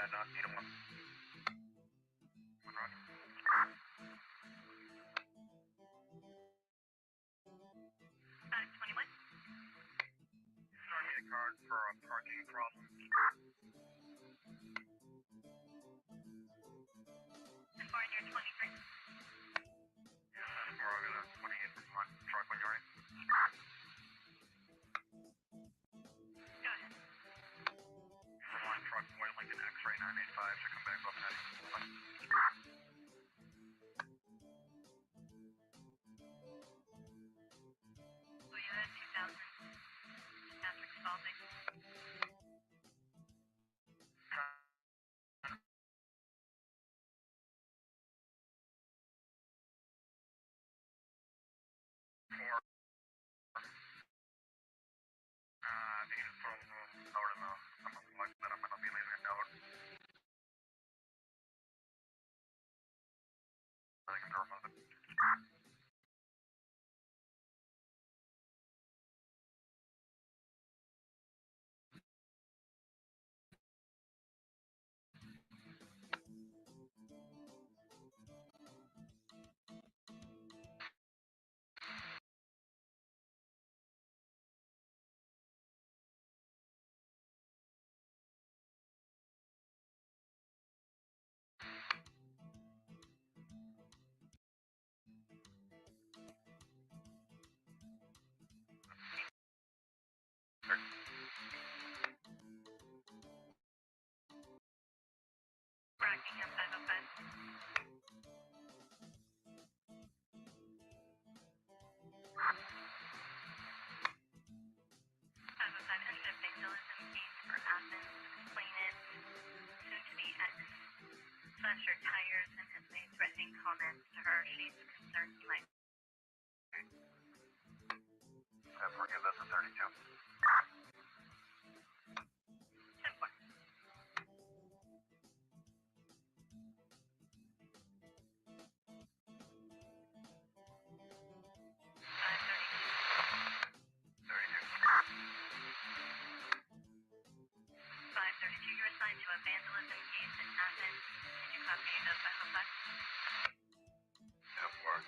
No, you don't want. One road. Showing me a card for a parking problem. And for your 23. Yeah, we're all gonna 28 from one truck when you're in. Go ahead. One truck, white Lincoln X-ray 985 should come back up and So you had 2,000. Patrick Spalding. Rockingham 505 ended up being Millicent case for Athens, complainant, soon to be Edmund, slashed her tires and has made threatening comments to her. She's concerned he might. Forgive us a 32. 10-4. You're assigned to a vandalism case in Athens. Can you copy the 505? Yeah, 4.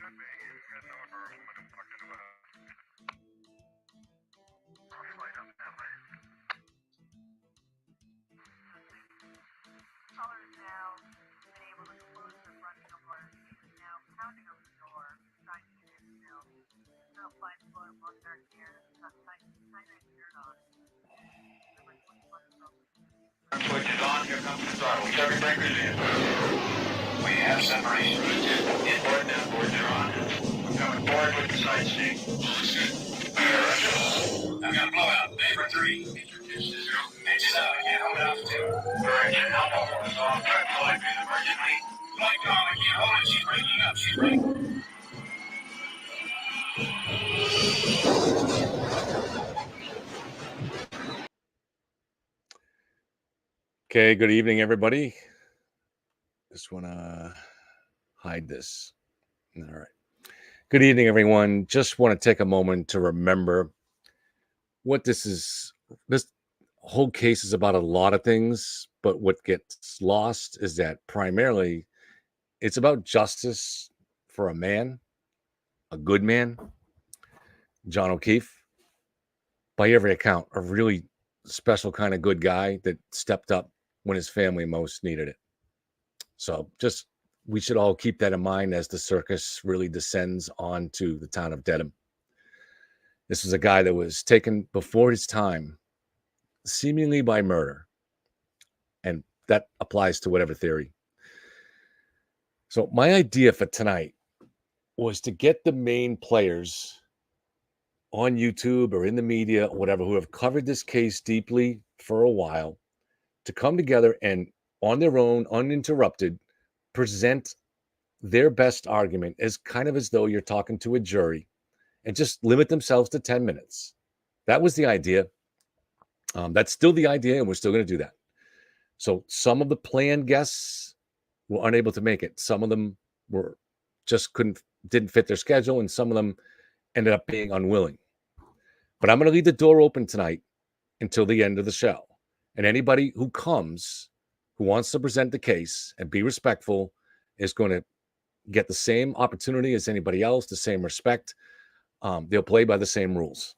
Could be. You guys know what woman I'm talking about. I'll find out that way. Caller is now been able to close the front door. She is now pounding on the door, trying to get in still. No flight floor, one dark here. Got tight shirt on. Number 21 is Switch is on. Here comes the throttle. Circuit breakers in. We have separation. Inboard and outboard are on. We're coming forward with the side stick. I've got a blowout. Neighbor 3. Engine out. I can't hold altitude. Correction. Alpha 4 is off. Track flight is emergency. Flight calm. I can't hold it. She's breaking up. She's breaking. Okay, good evening, everybody. Just want to hide this. All right. Good evening, everyone. Just want to take a moment to remember what this is. This whole case is about a lot of things, but what gets lost is that primarily it's about justice for a man, a good man, John O'Keefe, by every account, a really special kind of good guy that stepped up when his family most needed it. So just, we should all keep that in mind as the circus really descends onto the town of Dedham. This was a guy that was taken before his time, seemingly by murder. And that applies to whatever theory. So my idea for tonight was to get the main players on YouTube or in the media, or whatever, who have covered this case deeply for a while, to come together and on their own, uninterrupted, present their best argument as kind of as though you're talking to a jury, and just limit themselves to 10 minutes. That was the idea. That's still the idea, and we're still going to do that. So some of the planned guests were unable to make it. Some of them were just didn't fit their schedule, and some of them ended up being unwilling. But I'm going to leave the door open tonight until the end of the show. And anybody who comes, who wants to present the case and be respectful, is going to get the same opportunity as anybody else, the same respect. They'll play by the same rules.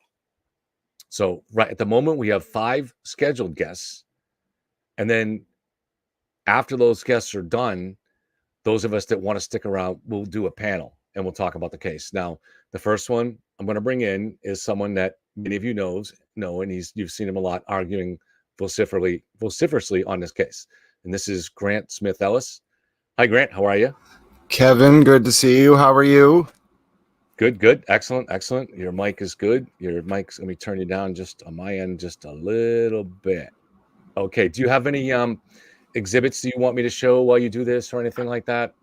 So right at the moment, we have 5 scheduled guests. And then after those guests are done, those of us that want to stick around, we'll do a panel and we'll talk about the case. Now, the first one I'm going to bring in is someone that many of you know, and you've seen him a lot arguing vociferously on this case. And this is Grant Smith Ellis. Hi, Grant. How are you? Kevin, good to see you. How are you? Good. Excellent. Your mic is good. Your mic's, let me turn you down just on my end, just a little bit. Okay. Do you have any exhibits that you want me to show while you do this or anything like that?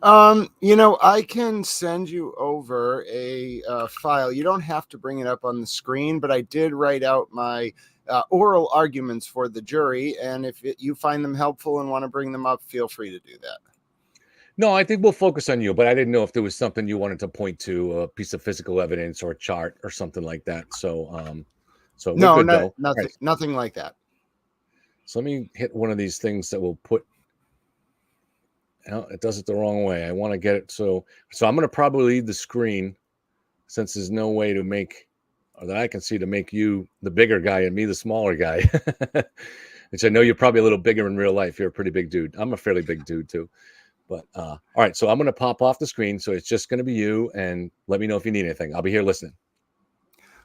I can send you over a file. You don't have to bring it up on the screen, but I did write out my oral arguments for the jury. And if you find them helpful and want to bring them up, feel free to do that. No, I think we'll focus on you, but I didn't know if there was something you wanted to point to, a piece of physical evidence or a chart or something like that. So, no, nothing like that. So let me hit one of these things that will put. It does it the wrong way. I want to get it. So I'm going to probably leave the screen, since there's no way to make, or that I can see, to make you the bigger guy and me the smaller guy, which I know you're probably a little bigger in real life. You're a pretty big dude. I'm a fairly big dude too. But all right, so I'm going to pop off the screen. So it's just going to be you, and let me know if you need anything. I'll be here listening.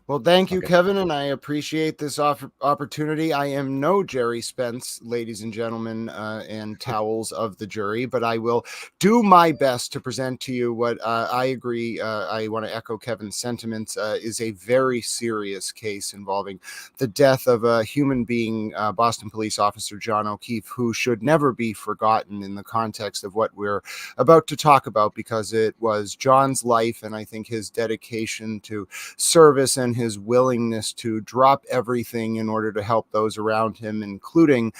Well, thank you, Kevin, and I appreciate this opportunity. I am no Jerry Spence, ladies and gentlemen, and towels of the jury, but I will do my best to present to you what I agree. I want to echo Kevin's sentiments. Is a very serious case involving the death of a human being, Boston police officer John O'Keefe, who should never be forgotten in the context of what we're about to talk about, because it was John's life, and I think his dedication to service and his willingness to drop everything in order to help those around him, including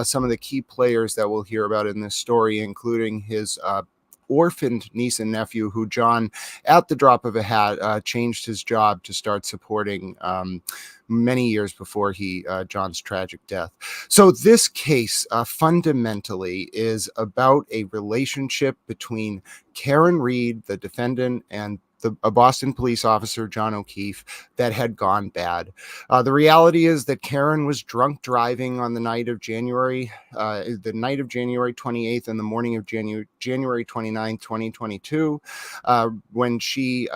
some of the key players that we'll hear about in this story, including his orphaned niece and nephew who John, at the drop of a hat, changed his job to start supporting many years before John's tragic death. So this case fundamentally is about a relationship between Karen Reed, the defendant, and a Boston police officer, John O'Keefe, that had gone bad. The reality is that Karen was drunk driving on the night of January 28th and the morning of January 29th, 2022, when she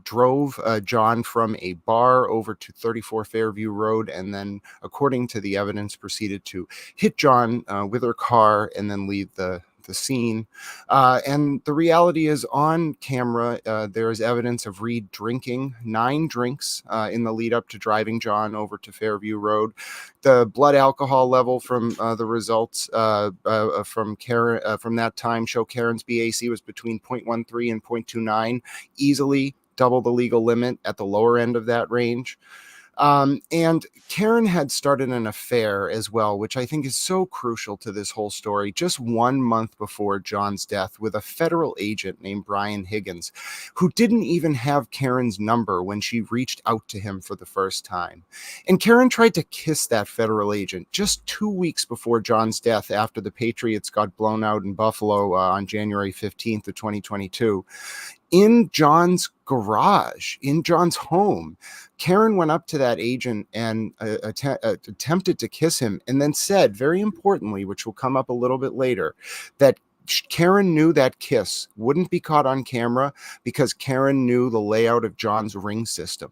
drove John from a bar over to 34 Fairview Road, and then, according to the evidence, proceeded to hit John with her car and then leave the scene. And the reality is, on camera, there is evidence of Reed drinking 9 drinks in the lead up to driving John over to Fairview Road. The blood alcohol level from the results from Karen from that time show Karen's BAC was between 0.13 and 0.29, easily double the legal limit at the lower end of that range. And Karen had started an affair as well, which I think is so crucial to this whole story, just 1 month before John's death, with a federal agent named Brian Higgins, who didn't even have Karen's number when she reached out to him for the first time. And Karen tried to kiss that federal agent just 2 weeks before John's death, after the Patriots got blown out in Buffalo on January 15th of 2022. In John's garage, in John's home, Karen went up to that agent and attempted to kiss him, and then said, very importantly, which will come up a little bit later, that Karen knew that kiss wouldn't be caught on camera because Karen knew the layout of John's ring system.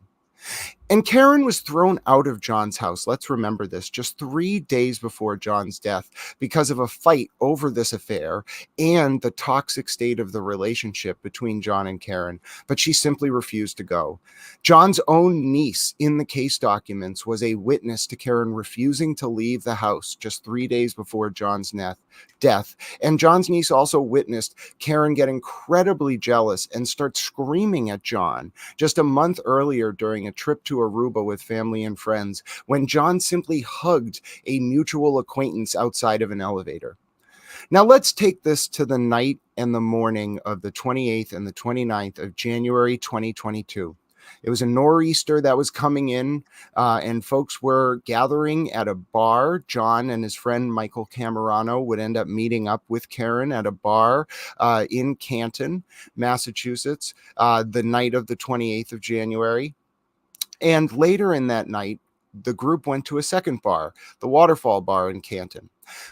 And Karen was thrown out of John's house, let's remember this, just 3 days before John's death, because of a fight over this affair and the toxic state of the relationship between John and Karen. But she simply refused to go. John's own niece in the case documents was a witness to Karen refusing to leave the house just 3 days before John's death. And John's niece also witnessed Karen get incredibly jealous and start screaming at John just a month earlier during a trip to Aruba with family and friends, when John simply hugged a mutual acquaintance outside of an elevator. Now let's take this to the night and the morning of the 28th and the 29th of January 2022. It was a nor'easter that was coming in, and folks were gathering at a bar. John and his friend Michael Camerano would end up meeting up with Karen at a bar in Canton, Massachusetts, the night of the 28th of January. And later in that night, the group went to a second bar, the Waterfall Bar in Canton.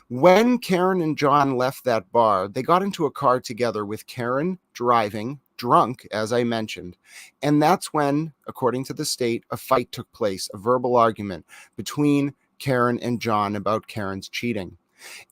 When Karen and John left that bar, they got into a car together with Karen driving, drunk, as I mentioned. And that's when, according to the state, a fight took place, a verbal argument between Karen and John about Karen's cheating.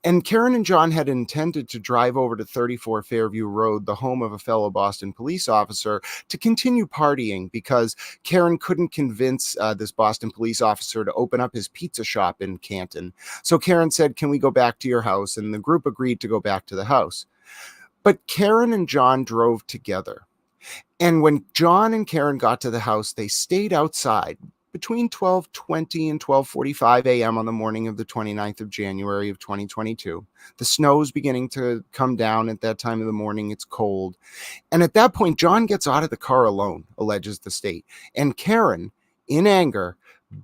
And Karen and John had intended to drive over to 34 Fairview Road, the home of a fellow Boston police officer, to continue partying, because Karen couldn't convince this Boston police officer to open up his pizza shop in Canton. So Karen said, "Can we go back to your house?" And the group agreed to go back to the house. But Karen and John drove together. And when John and Karen got to the house, they stayed outside between 12:20 and 12:45 a.m. on the morning of the 29th of January of 2022. The snow's beginning to come down at that time of the morning. It's cold. And at that point, John gets out of the car alone, alleges the state. And Karen, in anger,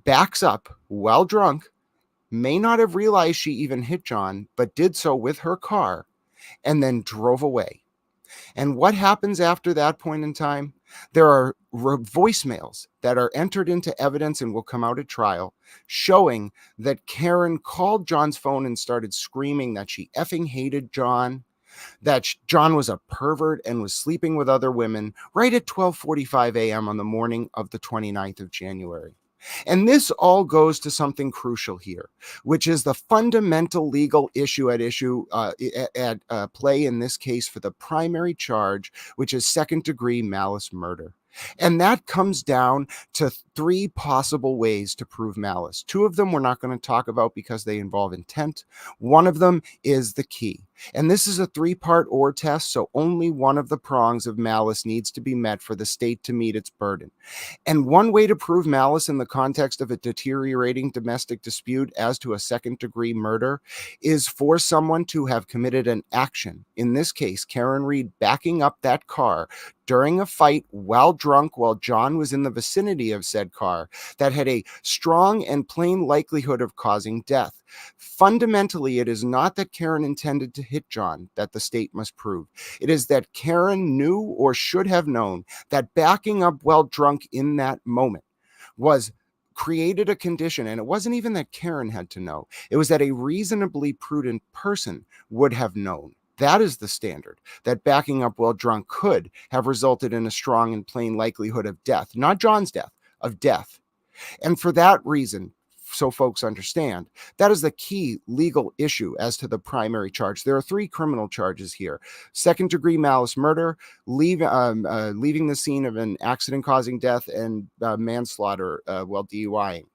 backs up while drunk, may not have realized she even hit John, but did so with her car, and then drove away. And what happens after that point in time? There are voicemails that are entered into evidence and will come out at trial, showing that Karen called John's phone and started screaming that she effing hated John, that John was a pervert and was sleeping with other women, right at 12:45 a.m. on the morning of the 29th of January. And this all goes to something crucial here, which is the fundamental legal issue at play in this case for the primary charge, which is second-degree malice murder. And that comes down to 3 possible ways to prove malice. 2 of them we're not going to talk about because they involve intent. One of them is the key. And this is a 3-part OR test, so only one of the prongs of malice needs to be met for the state to meet its burden. And one way to prove malice in the context of a deteriorating domestic dispute as to a second-degree murder is for someone to have committed an action, in this case, Karen Read backing up that car during a fight while drunk while John was in the vicinity of said car that had a strong and plain likelihood of causing death. Fundamentally, it is not that Karen intended to hit John that the state must prove. It is that Karen knew or should have known that backing up while drunk in that moment was created a condition, and it wasn't even that Karen had to know. It was that a reasonably prudent person would have known. That is the standard, that backing up while drunk could have resulted in a strong and plain likelihood of death, not John's death, of death. And for that reason, so folks understand, that is the key legal issue as to the primary charge. There are 3 criminal charges here: second-degree malice murder, leaving the scene of an accident causing death, and manslaughter while DUIing.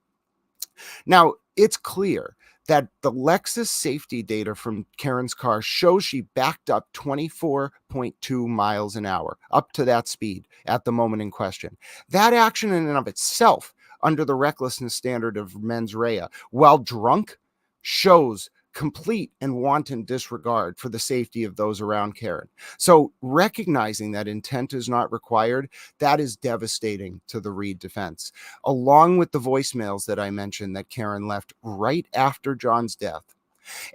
Now, it's clear that the Lexus safety data from Karen's car shows she backed up 24.2 miles an hour, up to that speed at the moment in question. That action in and of itself, under the recklessness standard of mens rea, while drunk, shows complete and wanton disregard for the safety of those around Karen. So recognizing that intent is not required, that is devastating to the Read defense, along with the voicemails that I mentioned that Karen left right after John's death.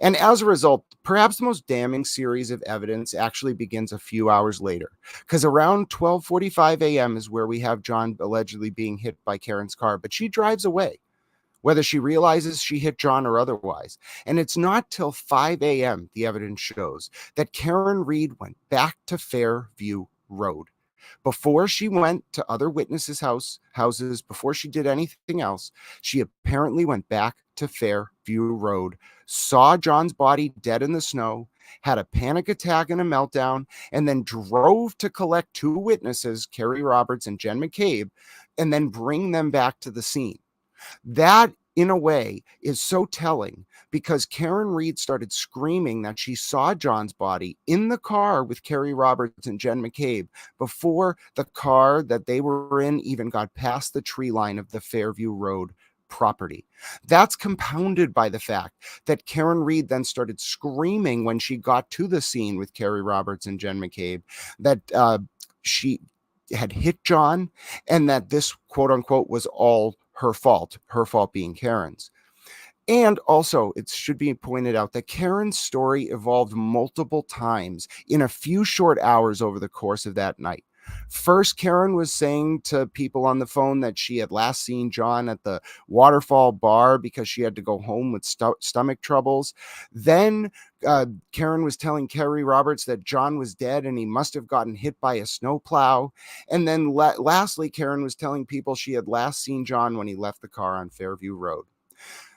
And as a result, perhaps the most damning series of evidence actually begins a few hours later, because around 12:45 a.m. is where we have John allegedly being hit by Karen's car, but she drives away, whether she realizes she hit John or otherwise. And it's not till 5 a.m., the evidence shows, that Karen Read went back to Fairview Road. Before she went to other witnesses' houses, before she did anything else, she apparently went back to Fairview Road, saw John's body dead in the snow, had a panic attack and a meltdown, and then drove to collect 2 witnesses, Kerry Roberts and Jen McCabe, and then bring them back to the scene. That, in a way, is so telling, because Karen Read started screaming that she saw John's body in the car with Kerry Roberts and Jen McCabe before the car that they were in even got past the tree line of the Fairview Road property. That's compounded by the fact that Karen Read then started screaming when she got to the scene with Kerry Roberts and Jen McCabe that she had hit John, and that this, quote unquote, was all her fault being Karen's. And also, it should be pointed out that Karen's story evolved multiple times in a few short hours over the course of that night. First, Karen was saying to people on the phone that she had last seen John at the Waterfall bar because she had to go home with stomach troubles. Then Karen was telling Kerry Roberts that John was dead and he must have gotten hit by a snowplow. And then lastly, Karen was telling people she had last seen John when he left the car on Fairview Road.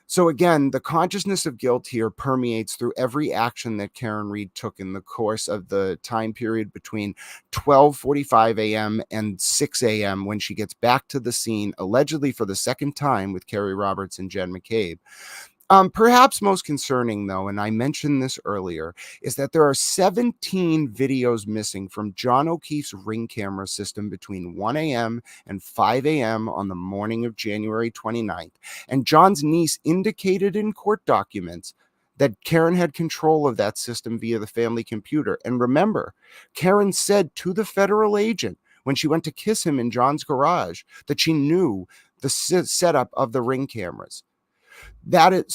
So again, the consciousness of guilt here permeates through every action that Karen Read took in the course of the time period between 12:45 a.m. and 6 a.m. when she gets back to the scene, allegedly for the second time with Kerry Roberts and Jen McCabe. Perhaps most concerning, though, and I mentioned this earlier, is that there are 17 videos missing from John O'Keefe's Ring camera system between 1 a.m. and 5 a.m. on the morning of January 29th. And John's niece indicated in court documents that Karen had control of that system via the family computer. And remember, Karen said to the federal agent when she went to kiss him in John's garage that she knew the setup of the Ring cameras. That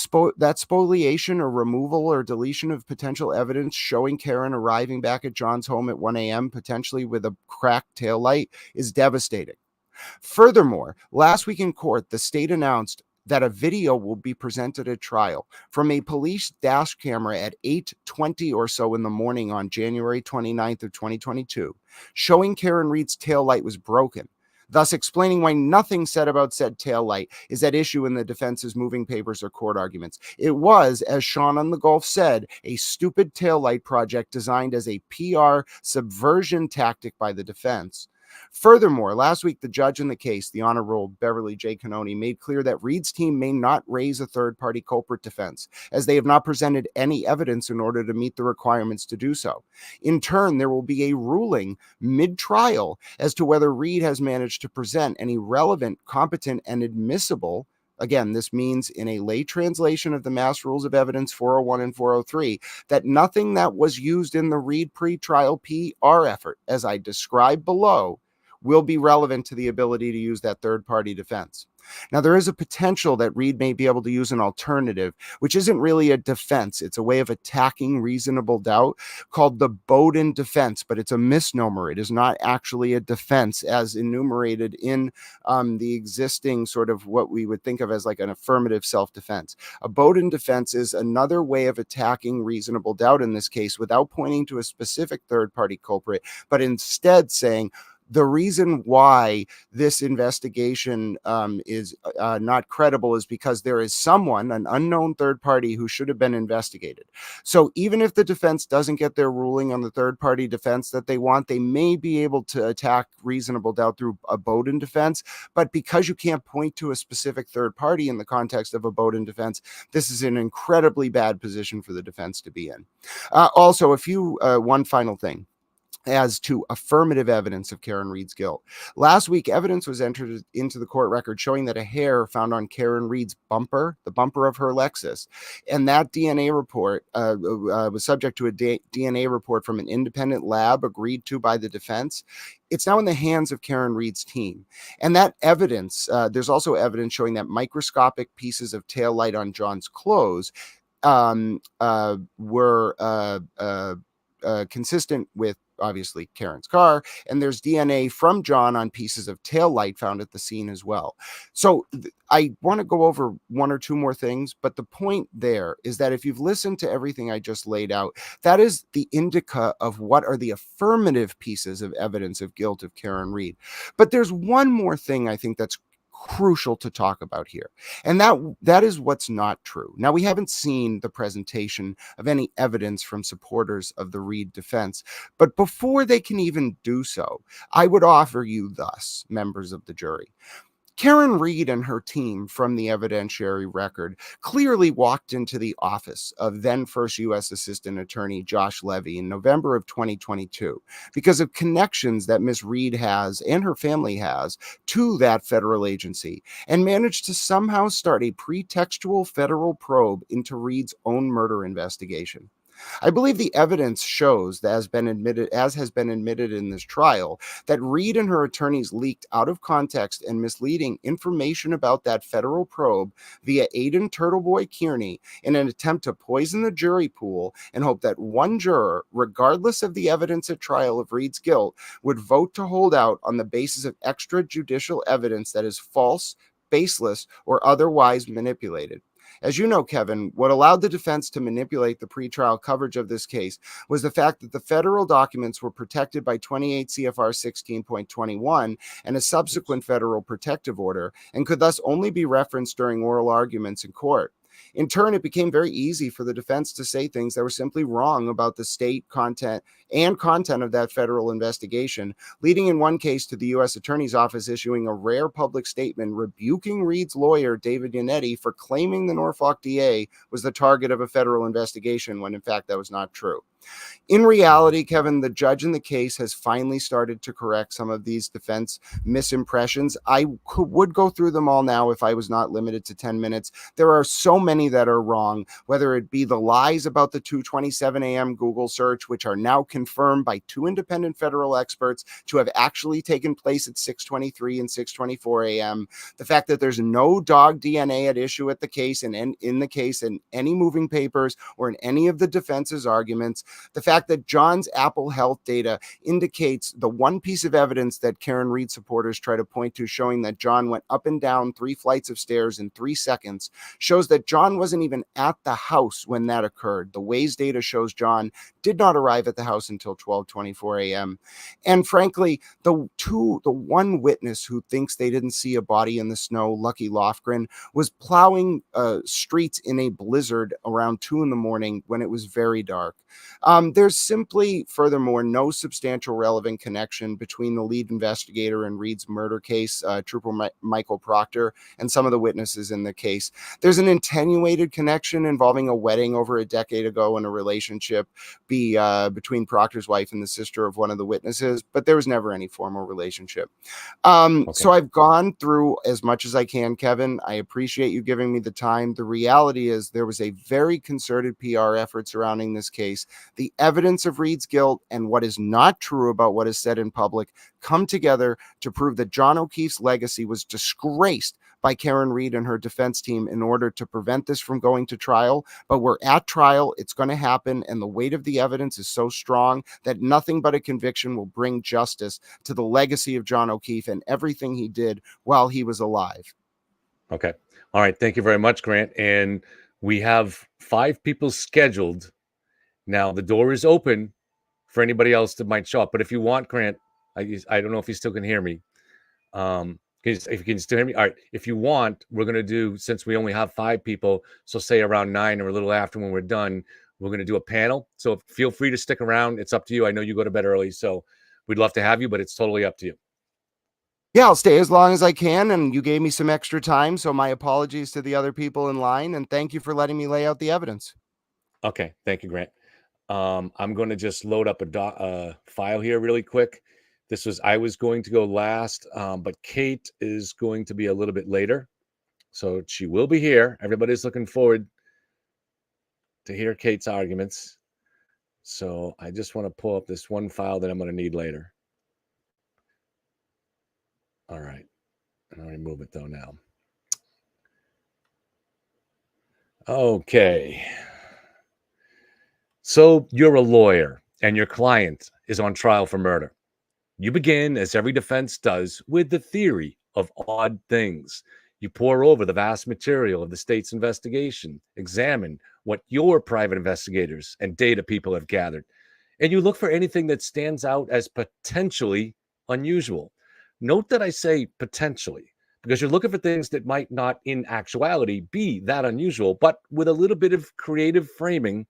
spoliation or removal or deletion of potential evidence showing Karen arriving back at John's home at 1 a.m., potentially with a cracked taillight, is devastating. Furthermore, last week in court, the state announced that a video will be presented at trial from a police dash camera at 8:20 or so in the morning on January 29th of 2022, showing Karen Read's taillight was broken, thus explaining why nothing said about said taillight is at issue in the defense's moving papers or court arguments. It was, as Sean on the Gulf said, a stupid taillight project designed as a PR subversion tactic by the defense. Furthermore, last week, the judge in the case, the Honorable Beverly J. Cannoni, made clear that Reed's team may not raise a third-party culprit defense, as they have not presented any evidence in order to meet the requirements to do so. In turn, there will be a ruling mid-trial as to whether Reed has managed to present any relevant, competent, and admissible. Again, this means in a lay translation of the Mass Rules of Evidence 401 and 403, that nothing that was used in the Reed pretrial PR effort, as I described below, will be relevant to the ability to use that third-party defense. Now, there is a potential that Reed may be able to use an alternative, which isn't really a defense. It's a way of attacking reasonable doubt called the Bowden defense, but it's a misnomer. It is not actually a defense as enumerated in the existing sort of what we would think of as like an affirmative self-defense. A Bowden defense is another way of attacking reasonable doubt in this case without pointing to a specific third-party culprit, but instead saying, the reason why this investigation is not credible is because there is someone, an unknown third party, who should have been investigated. So even if the defense doesn't get their ruling on the third party defense that they want, they may be able to attack reasonable doubt through a Bowden defense. But because you can't point to a specific third party in the context of a Bowden defense, this is an incredibly bad position for the defense to be in. Also, one final thing as to affirmative evidence of Karen Reed's guilt. Last week, evidence was entered into the court record showing that a hair found on Karen Reed's bumper, the bumper of her Lexus, and that DNA report was subject to a DNA report from an independent lab agreed to by the defense. It's now in the hands of Karen Reed's team. And that evidence, there's also evidence showing that microscopic pieces of taillight on John's clothes were consistent with obviously Karen's car, and there's DNA from John on pieces of taillight found at the scene as well. So I want to go over one or two more things, but the point there is that if you've listened to everything I just laid out, that is the indica of what are the affirmative pieces of evidence of guilt of Karen Reed. But there's one more thing I think that's crucial to talk about here, and that is what's not true. Now, we haven't seen the presentation of any evidence from supporters of the Reed defense, but before they can even do so, I would offer you thus, members of the jury. Karen Reed and her team from the evidentiary record clearly walked into the office of then first U.S. Assistant Attorney Josh Levy in November of 2022 because of connections that Ms. Reed has and her family has to that federal agency, and managed to somehow start a pretextual federal probe into Reed's own murder investigation. I believe the evidence shows, as has been admitted in this trial, that Reed and her attorneys leaked out of context and misleading information about that federal probe via Aidan Turtleboy Kearney in an attempt to poison the jury pool and hope that one juror, regardless of the evidence at trial of Reed's guilt, would vote to hold out on the basis of extrajudicial evidence that is false, baseless, or otherwise manipulated. As you know, Kevin, what allowed the defense to manipulate the pretrial coverage of this case was the fact that the federal documents were protected by 28 CFR 16.21 and a subsequent federal protective order, and could thus only be referenced during oral arguments in court. In turn, it became very easy for the defense to say things that were simply wrong about the state content of that federal investigation, leading in one case to the U.S. Attorney's Office issuing a rare public statement rebuking Reed's lawyer, David Yannetti, for claiming the Norfolk DA was the target of a federal investigation when in fact that was not true. In reality, Kevin, the judge in the case has finally started to correct some of these defense misimpressions. I would go through them all now if I was not limited to 10 minutes. There are so many that are wrong, whether it be the lies about the 2:27 a.m. Google search, which are now confirmed by two independent federal experts to have actually taken place at 6:23 and 6:24 a.m., the fact that there's no dog DNA at issue at the case and in the case in any moving papers or in any of the defense's arguments, the fact that John's Apple Health data indicates the one piece of evidence that Karen Reed supporters try to point to, showing that John went up and down 3 flights of stairs in 3 seconds, shows that John wasn't even at the house when that occurred. The Waze data shows John did not arrive at the house until 12:24 a.m. And frankly, the one witness who thinks they didn't see a body in the snow, Lucky Lofgren, was plowing streets in a blizzard around 2 a.m. when it was very dark. There's simply, furthermore, no substantial relevant connection between the lead investigator in Reed's murder case, Trooper Michael Proctor, and some of the witnesses in the case. There's an attenuated connection involving a wedding over a decade ago and a relationship between Proctor's wife and the sister of one of the witnesses, but there was never any formal relationship. So I've gone through as much as I can, Kevin. I appreciate you giving me the time. The reality is there was a very concerted PR effort surrounding this case. The evidence of Reed's guilt and what is not true about what is said in public come together to prove that John O'Keefe's legacy was disgraced by Karen Reed and her defense team in order to prevent this from going to trial. But we're at trial. It's going to happen. And the weight of the evidence is so strong that nothing but a conviction will bring justice to the legacy of John O'Keefe and everything he did while he was alive. Okay. All right. Thank you very much, Grant. And we have 5 people scheduled. Now, the door is open for anybody else that might show up. But if you want, Grant, I don't know if you still can hear me. If you can still hear me. All right. If you want, we're going to do, since we only have 5 people, so say around 9 or a little after when we're done, we're going to do a panel. So feel free to stick around. It's up to you. I know you go to bed early, so we'd love to have you, but it's totally up to you. Yeah, I'll stay as long as I can. And you gave me some extra time. So my apologies to the other people in line. And thank you for letting me lay out the evidence. Okay. Thank you, Grant. I'm going to just load up a file here really quick. I was going to go last, but Kate is going to be a little bit later. So she will be here. Everybody's looking forward to hear Kate's arguments. So I just want to pull up this one file that I'm going to need later. All right. And I'll remove it though now. Okay. So you're a lawyer and your client is on trial for murder. You begin, as every defense does, with the theory of odd things. You pore over the vast material of the state's investigation, examine what your private investigators and data people have gathered, and you look for anything that stands out as potentially unusual. Note that I say potentially, because you're looking for things that might not in actuality be that unusual, but with a little bit of creative framing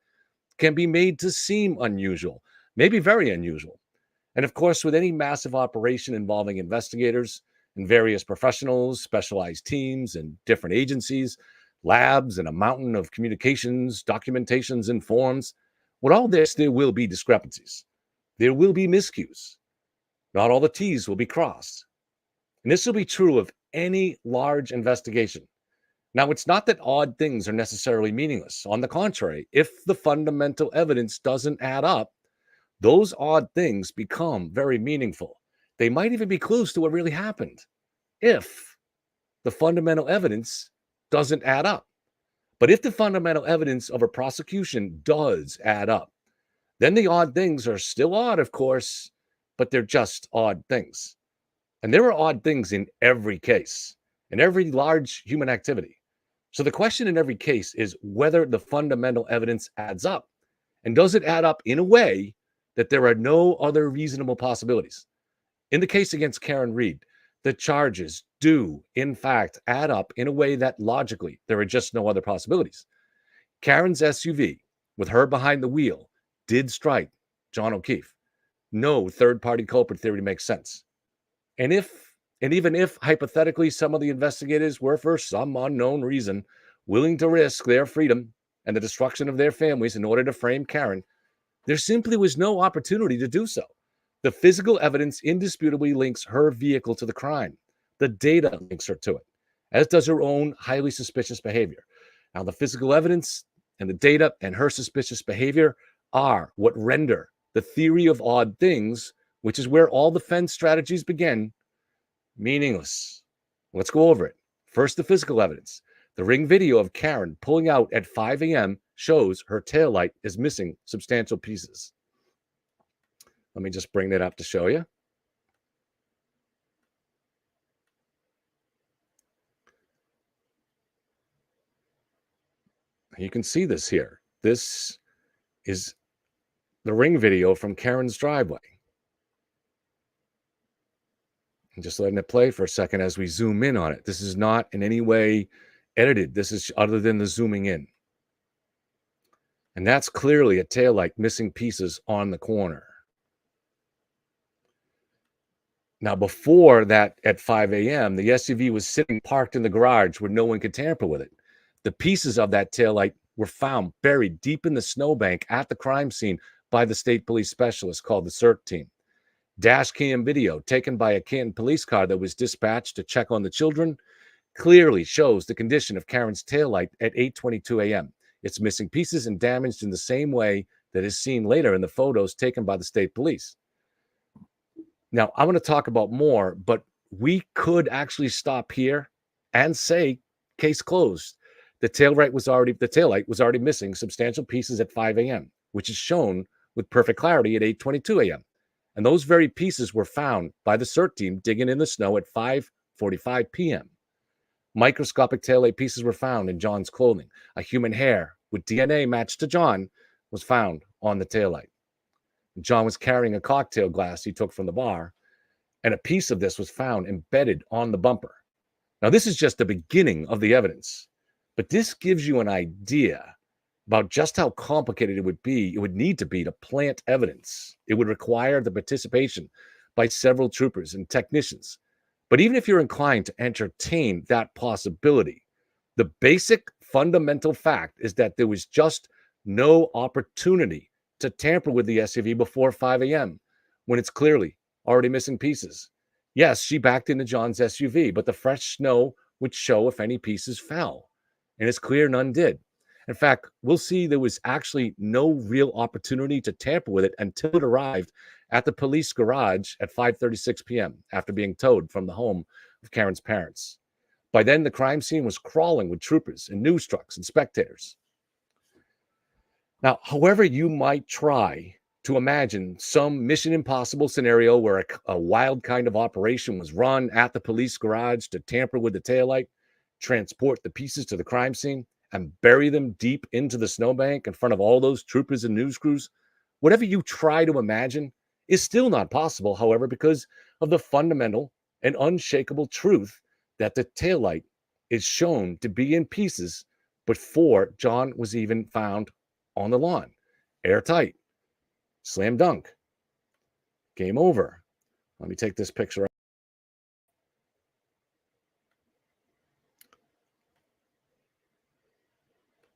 can be made to seem unusual, maybe very unusual. And of course, with any massive operation involving investigators and various professionals, specialized teams, and different agencies, labs, and a mountain of communications, documentations, and forms, with all this, there will be discrepancies. There will be miscues. Not all the T's will be crossed. And this will be true of any large investigation. Now, it's not that odd things are necessarily meaningless. On the contrary, if the fundamental evidence doesn't add up, those odd things become very meaningful. They might even be clues to what really happened if the fundamental evidence doesn't add up. But if the fundamental evidence of a prosecution does add up, then the odd things are still odd, of course, but they're just odd things. And there are odd things in every case, in every large human activity. So the question in every case is whether the fundamental evidence adds up. And does it add up in a way that there are no other reasonable possibilities? In the case against Karen Reed, the charges do, in fact, add up in a way that logically there are just no other possibilities. Karen's SUV, with her behind the wheel, did strike John O'Keefe. No third-party culprit theory makes sense. And even if hypothetically some of the investigators were, for some unknown reason, willing to risk their freedom and the destruction of their families in order to frame Karen, there simply was no opportunity to do so. The physical evidence indisputably links her vehicle to the crime. The data links her to it, as does her own highly suspicious behavior. Now, the physical evidence and the data and her suspicious behavior are what render the theory of odd things, which is where all defense strategies begin, meaningless. Let's go over it. First, the physical evidence. The ring video of Karen pulling out at 5 a.m. shows her taillight is missing substantial pieces. Let me just bring that up to show you. You can see this here. This is the ring video from Karen's driveway. And just letting it play for a second as we zoom in on it. This is not in any way edited. This is other than the zooming in. And that's clearly a taillight missing pieces on the corner. Now, before that, at 5 a.m., the SUV was sitting parked in the garage where no one could tamper with it. The pieces of that taillight were found buried deep in the snowbank at the crime scene by the state police specialist called the CERT team. Dash cam video taken by a Canton police car that was dispatched to check on the children clearly shows the condition of Karen's taillight at 8:22 a.m. It's missing pieces and damaged in the same way that is seen later in the photos taken by the state police. Now, I'm going to talk about more, but we could actually stop here and say case closed. The taillight was already missing substantial pieces at 5 a.m., which is shown with perfect clarity at 8:22 a.m. And those very pieces were found by the CERT team digging in the snow at 5:45 p.m. Microscopic taillight pieces were found in John's clothing. A human hair with DNA matched to John was found on the taillight. John was carrying a cocktail glass he took from the bar, and a piece of this was found embedded on the bumper. Now, this is just the beginning of the evidence, but this gives you an idea about just how complicated it would need to be to plant evidence. It would require the participation by several troopers and technicians. But even if you're inclined to entertain that possibility, the basic fundamental fact is that there was just no opportunity to tamper with the SUV before 5 a.m. when it's clearly already missing pieces. Yes, she backed into John's SUV, but the fresh snow would show if any pieces fell. And it's clear none did. In fact, we'll see there was actually no real opportunity to tamper with it until it arrived at the police garage at 5:36 p.m. after being towed from the home of Karen's parents. By then, the crime scene was crawling with troopers and news trucks and spectators. Now, however you might try to imagine some Mission Impossible scenario where a wild kind of operation was run at the police garage to tamper with the taillight, transport the pieces to the crime scene, and bury them deep into the snowbank in front of all those troopers and news crews, whatever you try to imagine is still not possible, however, because of the fundamental and unshakable truth that the taillight is shown to be in pieces before John was even found on the lawn. Airtight. Slam dunk. Game over. Let me take this picture out.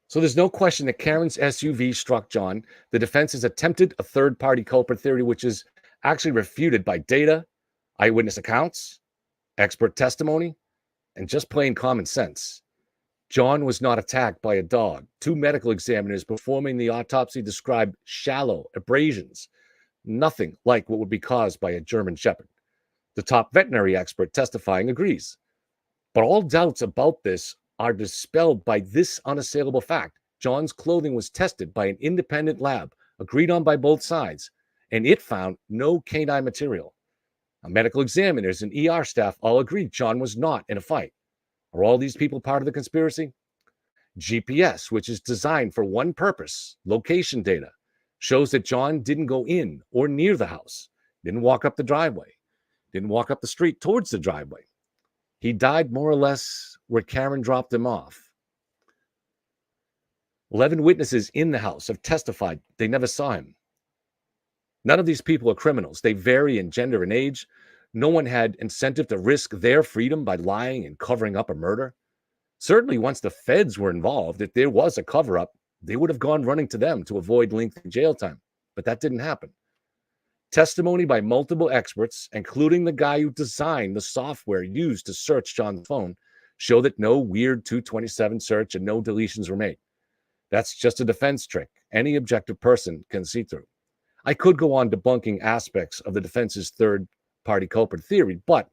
So there's no question that Karen's SUV struck John. The defense has attempted a third-party culprit theory, which is actually refuted by data, eyewitness accounts, expert testimony, and just plain common sense. John was not attacked by a dog. Two medical examiners performing the autopsy described shallow abrasions, nothing like what would be caused by a German Shepherd. The top veterinary expert testifying agrees. But all doubts about this are dispelled by this unassailable fact. John's clothing was tested by an independent lab, agreed on by both sides, and it found no canine material. Medical examiners and ER staff all agreed John was not in a fight. Are all these people part of the conspiracy? GPS, which is designed for one purpose, location data, shows that John didn't go in or near the house, didn't walk up the driveway, didn't walk up the street towards the driveway. He died more or less where Karen dropped him off. 11 witnesses in the house have testified they never saw him. None of these people are criminals. They vary in gender and age. No one had incentive to risk their freedom by lying and covering up a murder. Certainly, once the feds were involved, if there was a cover-up, they would have gone running to them to avoid lengthy jail time. But that didn't happen. Testimony by multiple experts, including the guy who designed the software used to search John's phone, show that no weird 227 search and no deletions were made. That's just a defense trick any objective person can see through. I could go on debunking aspects of the defense's third-party culprit theory, but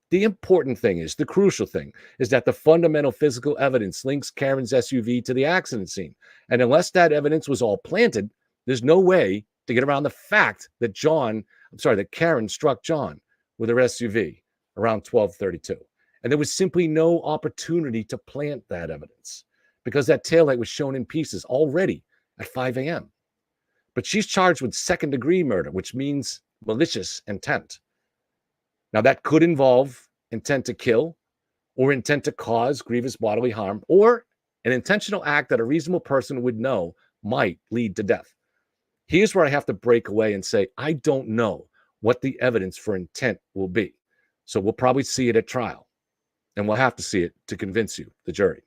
the important thing is, the crucial thing, is that the fundamental physical evidence links Karen's SUV to the accident scene. And unless that evidence was all planted, there's no way to get around the fact that Karen struck John with her SUV around 12:32. And there was simply no opportunity to plant that evidence because that taillight was shown in pieces already at 5 a.m. But she's charged with second-degree murder, which means malicious intent. Now, that could involve intent to kill or intent to cause grievous bodily harm or an intentional act that a reasonable person would know might lead to death. Here's where I have to break away and say, I don't know what the evidence for intent will be. So we'll probably see it at trial, and we'll have to see it to convince you, the jury.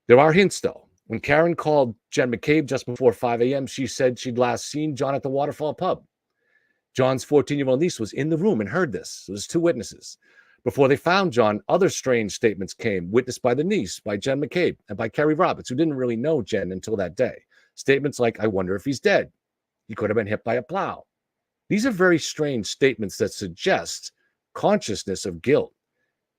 There are hints, though. When Karen called Jen McCabe just before 5 a.m., she said she'd last seen John at the Waterfall pub. John's 14-year-old niece was in the room and heard this. There was 2 witnesses. Before they found John, other strange statements came, witnessed by the niece, by Jen McCabe, and by Kerry Roberts, who didn't really know Jen until that day. Statements like, I wonder if he's dead. He could have been hit by a plow. These are very strange statements that suggest consciousness of guilt.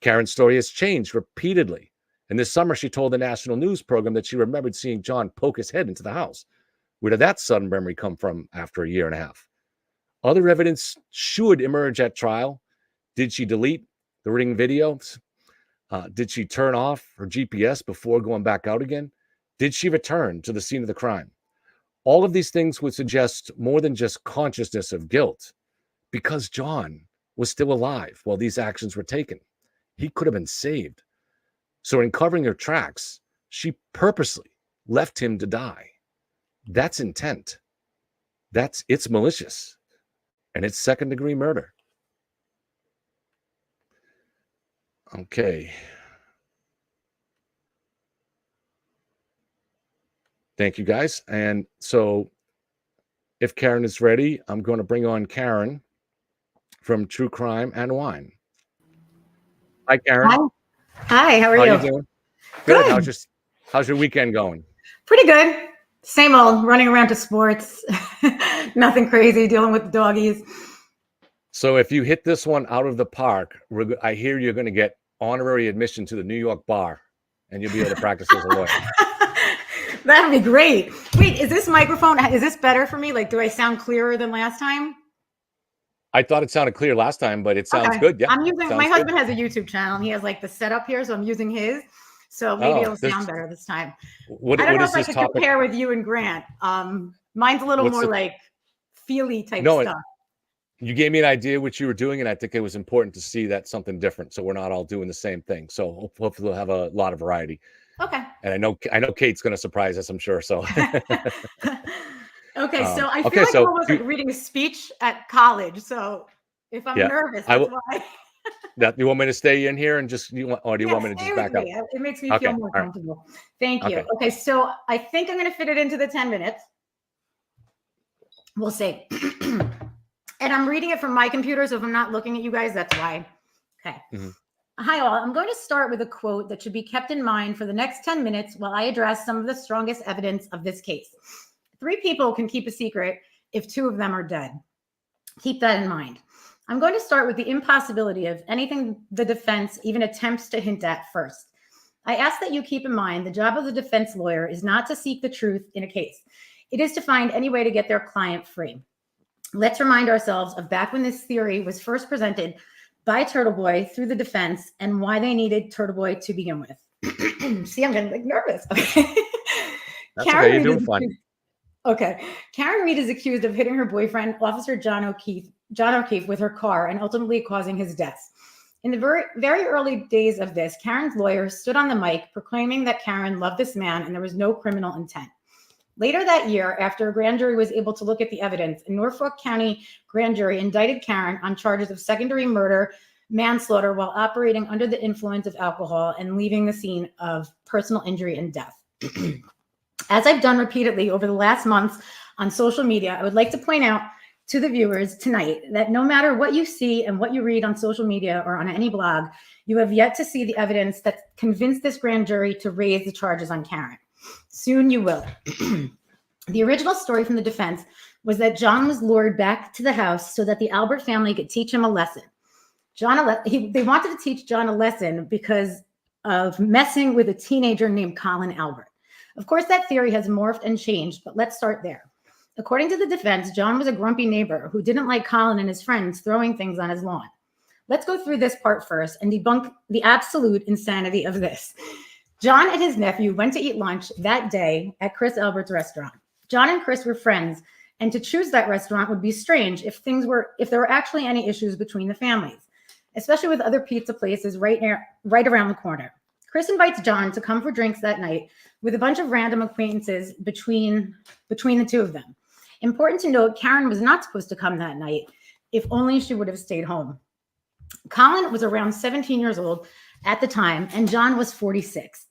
Karen's story has changed repeatedly. And this summer, she told the national news program that she remembered seeing John poke his head into the house. Where did that sudden memory come from after a year and a half? Other evidence should emerge at trial. Did she delete the ring videos? Did she turn off her GPS before going back out again? Did she return to the scene of the crime? All of these things would suggest more than just consciousness of guilt, because John was still alive while these actions were taken. He could have been saved. So in covering her tracks, she purposely left him to die. That's intent. It's malicious. And it's second-degree murder. Okay. Thank you, guys. And so if Karen is ready, I'm going to bring on Karen from True Crime and Wine. Hi, Karen. Hi, how are you? How you doing? Good. How's your weekend going? Pretty good. Same old, running around to sports. Nothing crazy, dealing with the doggies. So if you hit this one out of the park, I hear you're going to get honorary admission to the New York bar, and you'll be able to practice as a lawyer. That'd be great. Wait, is this microphone, is this better for me? Like, do I sound clearer than last time? I thought it sounded clear last time, but it sounds good. Yeah, I'm using, my husband has a YouTube channel, and he has like the setup here, so I'm using his. So maybe it'll sound better this time. I don't know if I could compare with you and Grant. Mine's a little more like feely type stuff. You gave me an idea what you were doing, and I think it was important to see that something different, so we're not all doing the same thing. So hopefully we'll have a lot of variety. Okay. And I know Kate's going to surprise us, I'm sure. So. Okay, so I feel like I was like reading a speech at college. So if I'm nervous, that's why. You want me to stay in here and just or do you want me to just back up? It makes me feel more comfortable. Thank you. Okay, so I think I'm going to fit it into the 10 minutes. We'll see. And I'm reading it from my computer, so if I'm not looking at you guys, that's why. Okay. Mm-hmm. Hi, all. I'm going to start with a quote that should be kept in mind for the next 10 minutes while I address some of the strongest evidence of this case. 3 people can keep a secret if 2 of them are dead. Keep that in mind. I'm going to start with the impossibility of anything the defense even attempts to hint at first. I ask that you keep in mind the job of the defense lawyer is not to seek the truth in a case. It is to find any way to get their client free. Let's remind ourselves of back when this theory was first presented by Turtle Boy through the defense and why they needed Turtle Boy to begin with. See, I'm getting like nervous. Okay. That's okay. You're doing fine. Okay. Karen Reed is accused of hitting her boyfriend, Officer John O'Keefe, with her car and ultimately causing his death. In the very early days of this, Karen's lawyer stood on the mic proclaiming that Karen loved this man and there was no criminal intent. Later that year, after a grand jury was able to look at the evidence, a Norfolk County grand jury indicted Karen on charges of second-degree murder, manslaughter while operating under the influence of alcohol and leaving the scene of personal injury and death. As I've done repeatedly over the last months on social media, I would like to point out to the viewers tonight that no matter what you see and what you read on social media or on any blog, you have yet to see the evidence that convinced this grand jury to raise the charges on Karen. Soon you will. The original story from the defense was that John was lured back to the house so that the Albert family could teach him a lesson. They wanted to teach John a lesson because of messing with a teenager named Colin Albert. Of course, that theory has morphed and changed, but let's start there. According to the defense, John was a grumpy neighbor who didn't like Colin and his friends throwing things on his lawn. Let's go through this part first and debunk the absolute insanity of this. John and his nephew went to eat lunch that day at Chris Albert's restaurant. John and Chris were friends, and to choose that restaurant would be strange if there were actually any issues between the families, especially with other pizza places right around the corner. Chris invites John to come for drinks that night with a bunch of random acquaintances between the two of them. Important to note, Karen was not supposed to come that night, if only she would have stayed home. Colin was around 17 years old at the time, and John was 46.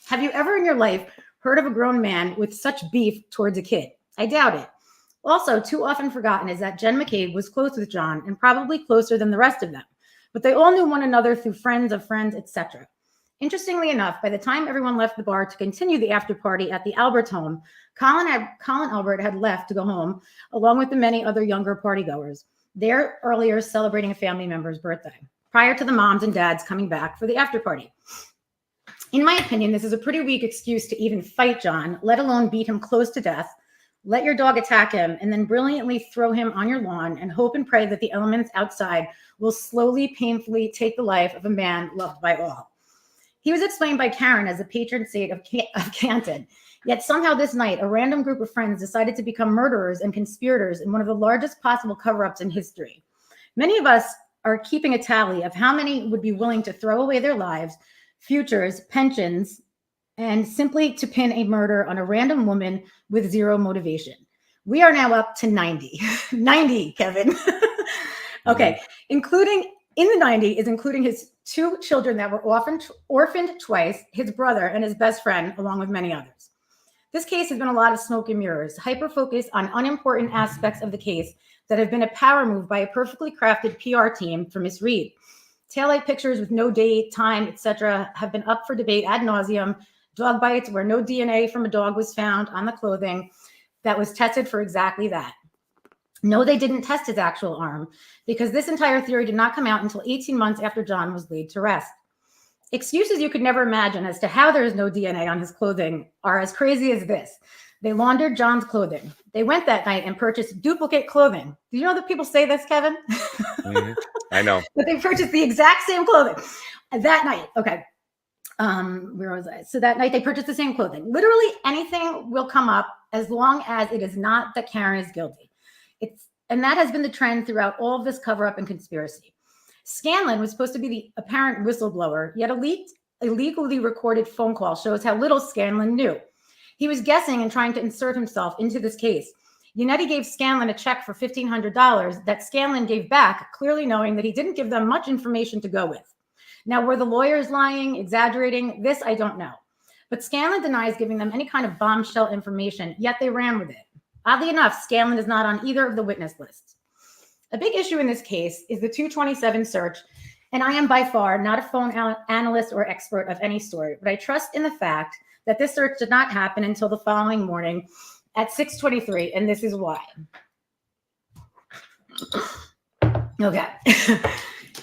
Have you ever in your life heard of a grown man with such beef towards a kid? I doubt it. Also, too often forgotten is that Jen McCabe was close with John and probably closer than the rest of them, but they all knew one another through friends of friends, etc. Interestingly enough, by the time everyone left the bar to continue the after party at the Albert home, Colin Albert had left to go home, along with the many other younger partygoers. There earlier celebrating a family member's birthday, prior to the moms and dads coming back for the after party. In my opinion, this is a pretty weak excuse to even fight John, let alone beat him close to death, let your dog attack him, and then brilliantly throw him on your lawn and hope and pray that the elements outside will slowly, painfully take the life of a man loved by all. He was explained by Karen as the patron saint of Canton. Yet somehow this night, a random group of friends decided to become murderers and conspirators in one of the largest possible cover-ups in history. Many of us are keeping a tally of how many would be willing to throw away their lives, futures, pensions, and simply to pin a murder on a random woman with zero motivation. We are now up to 90. 90, Kevin. Okay, including in the 90 is including his 2 children that were orphaned twice, his brother and his best friend, along with many others. This case has been a lot of smoke and mirrors, hyper-focus on unimportant aspects of the case that have been a power move by a perfectly crafted PR team for Miss Reed. Taillight pictures with no date, time, etc. have been up for debate ad nauseum. Dog bites where no DNA from a dog was found on the clothing that was tested for exactly that. No, they didn't test his actual arm because this entire theory did not come out until 18 months after John was laid to rest. Excuses you could never imagine as to how there is no DNA on his clothing are as crazy as this. They laundered John's clothing. They went that night and purchased duplicate clothing. Do you know that people say this, Kevin? Mm-hmm. I know. But they purchased the exact same clothing that night. Okay. Where was I? So that night they purchased the same clothing. Literally anything will come up as long as it is not that Karen is guilty. And that has been the trend throughout all of this cover-up and conspiracy. Scanlon was supposed to be the apparent whistleblower, yet a illegally recorded phone call shows how little Scanlon knew. He was guessing and trying to insert himself into this case. Yannetti gave Scanlon a check for $1,500 that Scanlon gave back, clearly knowing that he didn't give them much information to go with. Now, were the lawyers lying, exaggerating? This I don't know. But Scanlon denies giving them any kind of bombshell information, yet they ran with it. Oddly enough, Scanlon is not on either of the witness lists. A big issue in this case is the 227 search, and I am by far not a phone analyst or expert of any sort, but I trust in the fact that this search did not happen until the following morning at 6:23, and this is why. Okay.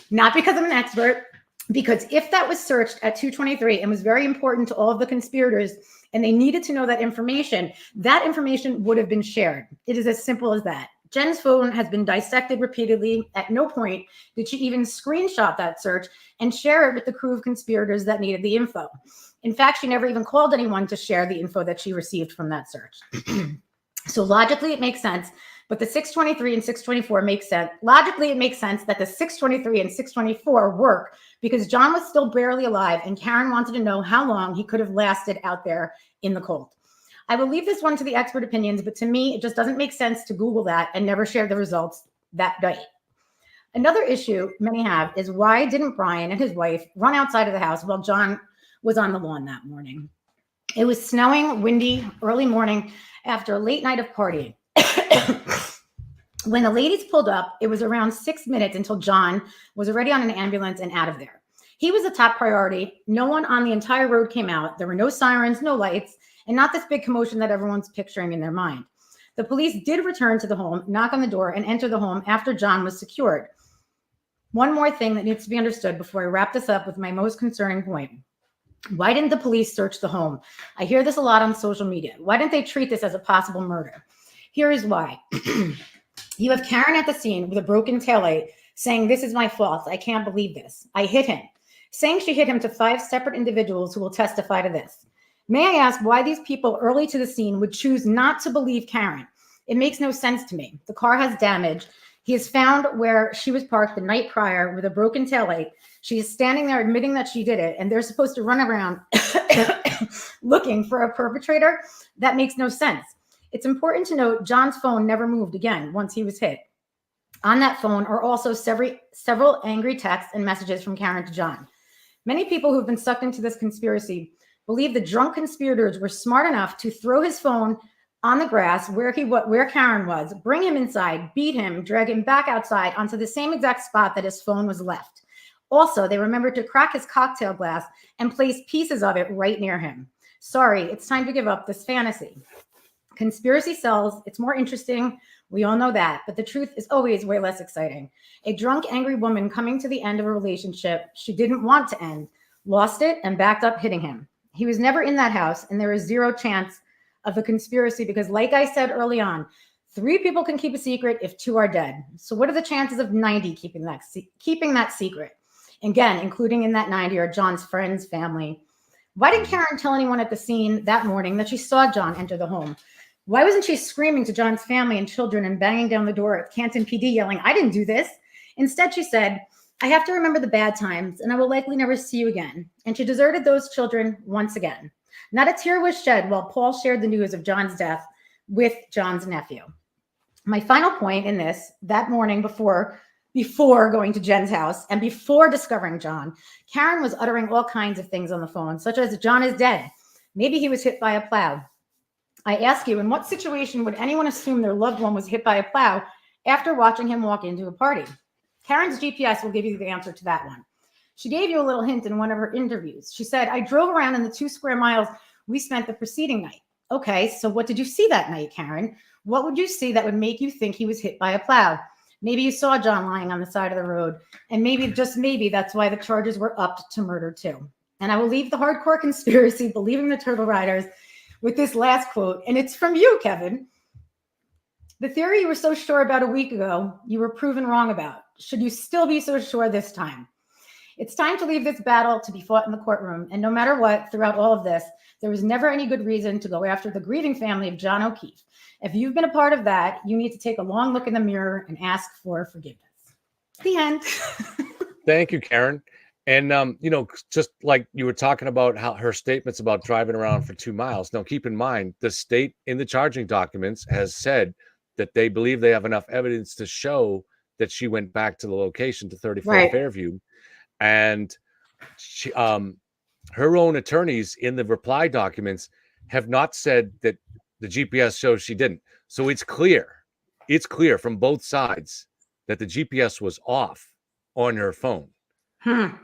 Not because I'm an expert, because if that was searched at 2:23 and was very important to all of the conspirators and they needed to know that information would have been shared. It is as simple as that. Jen's phone has been dissected repeatedly. At no point did she even screenshot that search and share it with the crew of conspirators that needed the info. In fact, she never even called anyone to share the info that she received from that search. So logically, it makes sense. But the 623 and 624 makes sense. Logically, it makes sense that the 623 and 624 work because John was still barely alive and Karen wanted to know how long he could have lasted out there in the cold. I will leave this one to the expert opinions, but to me, it just doesn't make sense to Google that and never share the results that night. Another issue many have is why didn't Brian and his wife run outside of the house while John was on the lawn that morning? It was snowing, windy, early morning after a late night of partying. When the ladies pulled up, it was around 6 minutes until John was already on an ambulance and out of there. He was the top priority. No one on the entire road came out. There were no sirens, no lights, and not this big commotion that everyone's picturing in their mind. The police did return to the home, knock on the door, and enter the home after John was secured. One more thing that needs to be understood before I wrap this up with my most concerning point. Why didn't the police search the home? I hear this a lot on social media. Why didn't they treat this as a possible murder? Here is why. You have Karen at the scene with a broken taillight saying, "This is my fault. I can't believe this. I hit him." Saying she hit him to 5 separate individuals who will testify to this. May I ask why these people early to the scene would choose not to believe Karen? It makes no sense to me. The car has damage. He is found where she was parked the night prior with a broken taillight. She is standing there admitting that she did it, and they're supposed to run around looking for a perpetrator? That makes no sense. It's important to note John's phone never moved again once he was hit. On that phone are also several angry texts and messages from Karen to John. Many people who've been sucked into this conspiracy believe the drunk conspirators were smart enough to throw his phone on the grass where Karen was, bring him inside, beat him, drag him back outside onto the same exact spot that his phone was left. Also, they remembered to crack his cocktail glass and place pieces of it right near him. Sorry, it's time to give up this fantasy. Conspiracy sells. It's more interesting. We all know that. But the truth is always way less exciting. A drunk, angry woman coming to the end of a relationship she didn't want to end, lost it, and backed up hitting him. He was never in that house, and there is zero chance of a conspiracy because, like I said early on, 3 people can keep a secret if 2 are dead. So what are the chances of 90 keeping that secret? Again, including in that 90 are John's friends, family. Why didn't Karen tell anyone at the scene that morning that she saw John enter the home? Why wasn't she screaming to John's family and children and banging down the door at Canton PD yelling, I didn't do this? Instead, she said, I have to remember the bad times and I will likely never see you again. And she deserted those children once again. Not a tear was shed while Paul shared the news of John's death with John's nephew. My final point in this, that morning before going to Jen's house and before discovering John, Karen was uttering all kinds of things on the phone, such as John is dead. Maybe he was hit by a plow. I ask you, in what situation would anyone assume their loved one was hit by a plow after watching him walk into a party? Karen's GPS will give you the answer to that one. She gave you a little hint in one of her interviews. She said, I drove around in the 2 square miles we spent the preceding night. Okay, so what did you see that night, Karen? What would you see that would make you think he was hit by a plow? Maybe you saw John lying on the side of the road, and maybe, just maybe, that's why the charges were upped to murder too. And I will leave the hardcore conspiracy believing the Turtle Riders with this last quote, and it's from you, Kevin. The theory you were so sure about a week ago, you were proven wrong about. Should you still be so sure this time? It's time to leave this battle to be fought in the courtroom, and no matter what, throughout all of this, there was never any good reason to go after the grieving family of John O'Keefe. If you've been a part of that, you need to take a long look in the mirror and ask for forgiveness. The end. Thank you, Karen. And, just like you were talking about how her statements about driving around for 2 miles. Now, keep in mind, the state in the charging documents has said that they believe they have enough evidence to show that she went back to the location to 34 Right. Fairview. And she, her own attorneys in the reply documents have not said that the GPS shows she didn't. So it's clear from both sides that the GPS was off on her phone.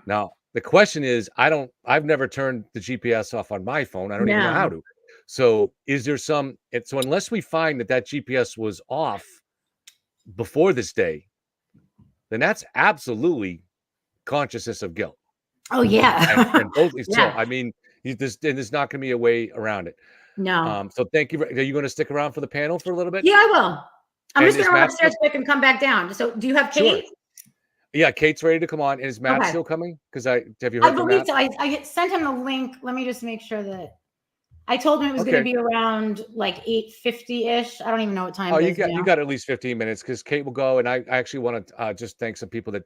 Now, the question is, I've never turned the GPS off on my phone. I don't even know how to. So is there so unless we find that GPS was off before this day, then that's absolutely consciousness of guilt. Oh, yeah. And both, Yeah. So, I mean, there's not going to be a way around it. No. So thank you. Are you going to stick around for the panel for a little bit? Yeah, I will. I'm And just going is to run Matt upstairs quick and come back down. So do you have Kate? Sure. Yeah, Kate's ready to come on. Is Matt Okay. still coming? Because have you I heard from believe Matt? so. I sent him the link. Let me just make sure that I told him it was going to be around like 8:50-ish. I don't even know what time it is now. You got at least 15 minutes because Kate will go, and I actually want to just thank some people that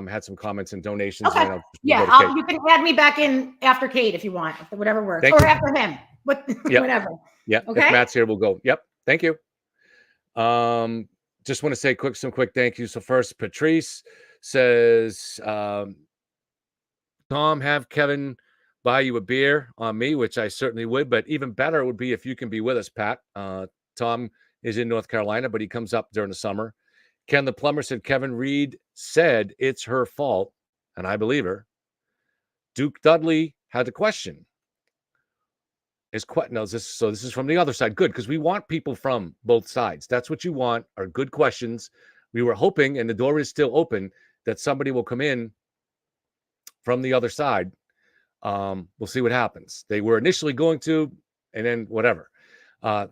had some comments and donations. Okay. And Yeah, you can add me back in after Kate if you want, whatever works, or after him. Whatever. Yeah. Okay. If Matt's here, we'll go. Yep. Thank you. Just want to say some quick thank you. So first, Patrice says, Tom, have Kevin buy you a beer on me, which I certainly would, but even better would be if you can be with us, Pat. Tom is in North Carolina, but he comes up during the summer. Ken the plumber said Kevin Reed said it's her fault, and I believe her. Duke Dudley had a question. This is from the other side. Good, because we want people from both sides. That's what you want, are good questions. We were hoping, and the door is still open, that somebody will come in from the other side. We'll see what happens. They were initially going to, and then whatever.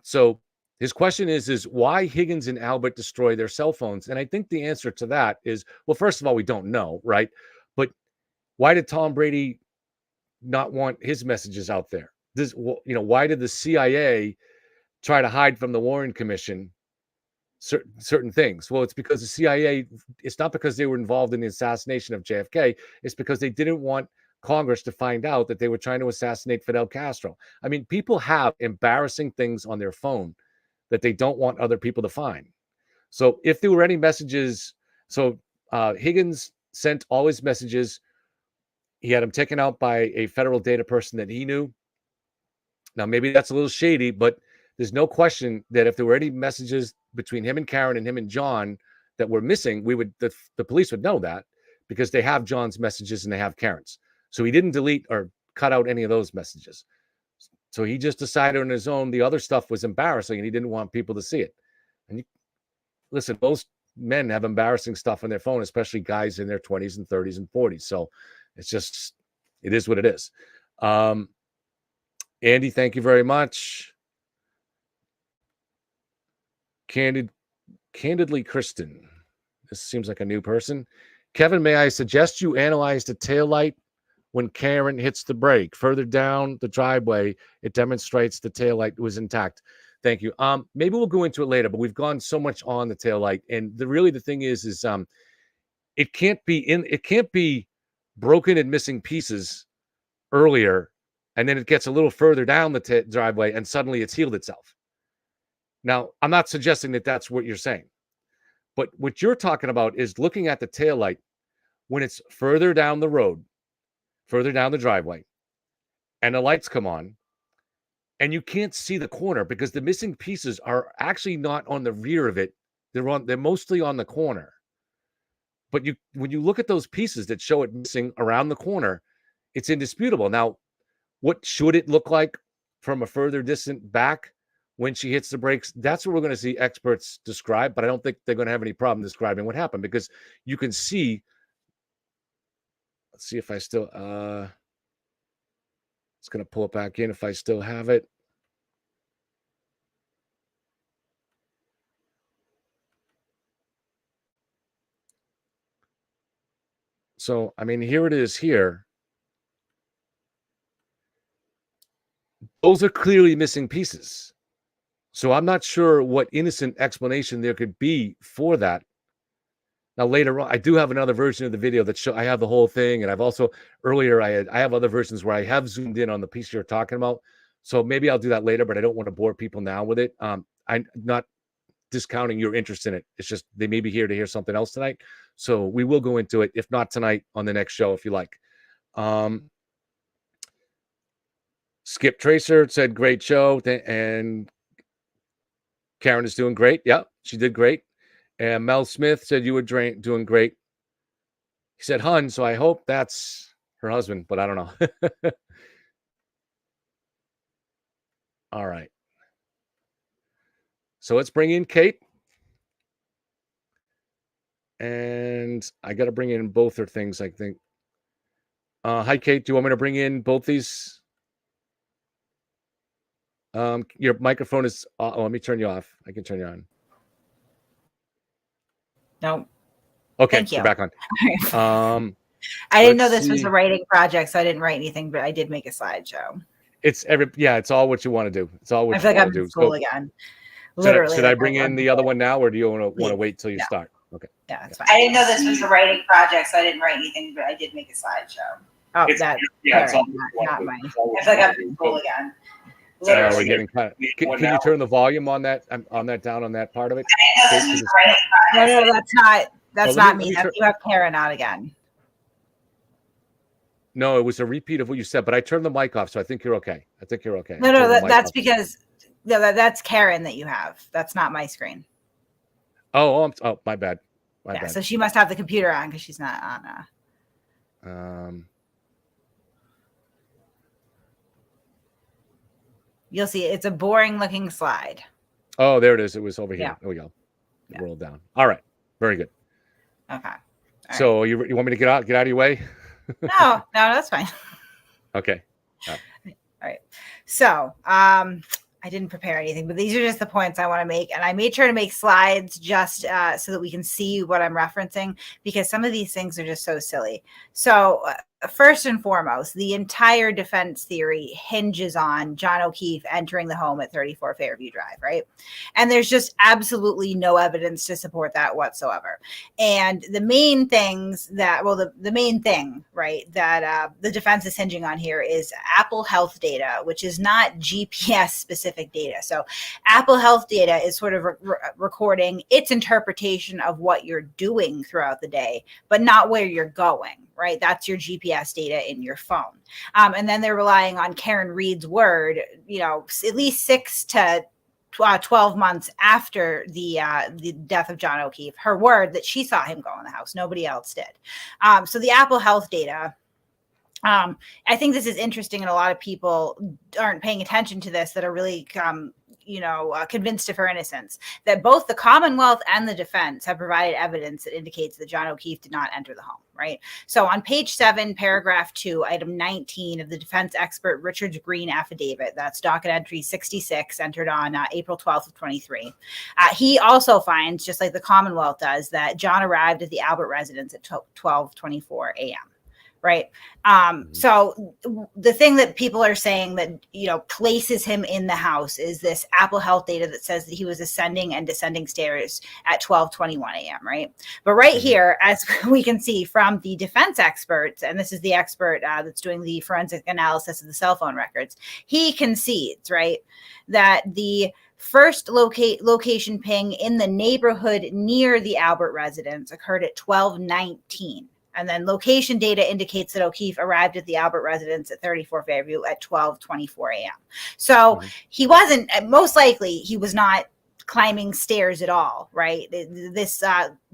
So his question is why Higgins and Albert destroy their cell phones? And I think the answer to that is, well, first of all, we don't know, right? But why did Tom Brady not want his messages out there? Why did the CIA try to hide from the Warren Commission certain things. Well, it's because the CIA, it's not because they were involved in the assassination of JFK. It's because they didn't want Congress to find out that they were trying to assassinate Fidel Castro. I mean, people have embarrassing things on their phone that they don't want other people to find. So if there were any messages, Higgins sent all his messages. He had them taken out by a federal data person that he knew. Now, maybe that's a little shady, but there's no question that if there were any messages between him and Karen and him and John that were missing, the police would know that because they have John's messages and they have Karen's. So he didn't delete or cut out any of those messages. So he just decided on his own the other stuff was embarrassing and he didn't want people to see it. And listen, most men have embarrassing stuff on their phone, especially guys in their 20s and 30s and 40s. So it is what it is. Andy, thank you very much. Candidly Kristen. This seems like a new person. Kevin, may I suggest you analyze the taillight when Karen hits the brake? Further down the driveway, it demonstrates the taillight was intact. Thank you. Maybe we'll go into it later, but we've gone so much on the taillight. And the thing is it can't be broken and missing pieces earlier, and then it gets a little further down the driveway and suddenly it's healed itself. Now, I'm not suggesting that that's what you're saying, but what you're talking about is looking at the taillight when it's further down the road, further down the driveway, and the lights come on, and you can't see the corner because the missing pieces are actually not on the rear of it. They're mostly on the corner. But when you look at those pieces that show it missing around the corner, it's indisputable. Now, what should it look like from a further distant back when she hits the brakes? That's what we're going to see experts describe, but I don't think they're going to have any problem describing what happened because you can see. Let's see if I still, it's going to pull it back in if I still have it. So, I mean, here it is here. Those are clearly missing pieces. So I'm not sure what innocent explanation there could be for that. Now, later on, I do have another version of the video that I have the whole thing. And I've also, earlier, I have other versions where I have zoomed in on the piece you're talking about. So maybe I'll do that later, but I don't want to bore people now with it. I'm not discounting your interest in it. It's just they may be here to hear something else tonight. So we will go into it, if not tonight, on the next show, if you like. Skip Tracer said, great show. And Karen is doing great. Yeah, she did great. And Mel Smith said you were doing great. He said, hun, so I hope that's her husband, but I don't know. All right. So let's bring in Kate. And I got to bring in both her things, I think. Hi, Kate. Do you want me to bring in both these? Your microphone is... let me turn you off. I can turn you on. No. Okay, thank you. You're back on. I didn't know this was a writing project, so I didn't write anything, but I did make a slideshow. It's all what you want to do. It's all what I feel you like want I'm to do. in school again. Literally. Should I bring in the other one now, or do you want to wait till you start? Okay. Yeah, that's fine. I didn't know this was a writing project, so I didn't write anything, but I did make a slideshow. Oh, it's not mine. I feel like I'm in school again. We're getting kind of, can you turn the volume on that down on that part of it? No, that's not me. You have Karen out again. No, it was a repeat of what you said, but I turned the mic off, so I think you're okay. No, that's because that's Karen that you have. That's not my screen. Oh, my bad. My bad. So she must have the computer on because she's not on. You'll see it's a boring looking slide. Oh, there it is. It was over here. Yeah. There we go. Roll down. All right. Very good. Okay. So you want me to get out of your way? No, that's fine. Okay. All right. So I didn't prepare anything, but these are just the points I want to make. And I made sure to make slides just so that we can see what I'm referencing, because some of these things are just so silly. So first and foremost, the entire defense theory hinges on John O'Keefe entering the home at 34 Fairview Drive, right? And there's just absolutely no evidence to support that whatsoever. And the main things that, well, the main thing, right, that the defense is hinging on here is Apple Health data, which is not GPS specific data. So Apple Health data is sort of recording its interpretation of what you're doing throughout the day, but not where you're going, right? That's your GPS data in your phone. And then they're relying on Karen Reed's word, you know, at least 6 to 12 months after the death of John O'Keefe, her word that she saw him go in the house. Nobody else did. So the Apple Health data, I think this is interesting, and a lot of people aren't paying attention to this that are really convinced of her innocence, that both the Commonwealth and the defense have provided evidence that indicates that John O'Keefe did not enter the home, right? So on page 7, paragraph 2, item 19 of the defense expert Richard Green affidavit, that's docket entry 66, entered on April 12th of 23. He also finds, just like the Commonwealth does, that John arrived at the Albert residence at 12:24 a.m. Right. So the thing that people are saying that, you know, places him in the house is this Apple Health data that says that he was ascending and descending stairs at 12:21 a.m. Right. But right here, as we can see from the defense experts, and this is the expert that's doing the forensic analysis of the cell phone records, he concedes, right, that the first location ping in the neighborhood near the Albert residence occurred at 12:19. And then location data indicates that O'Keefe arrived at the Albert residence at 34 Fairview at 12:24 a.m. So he wasn't, most likely, he was not climbing stairs at all, right? This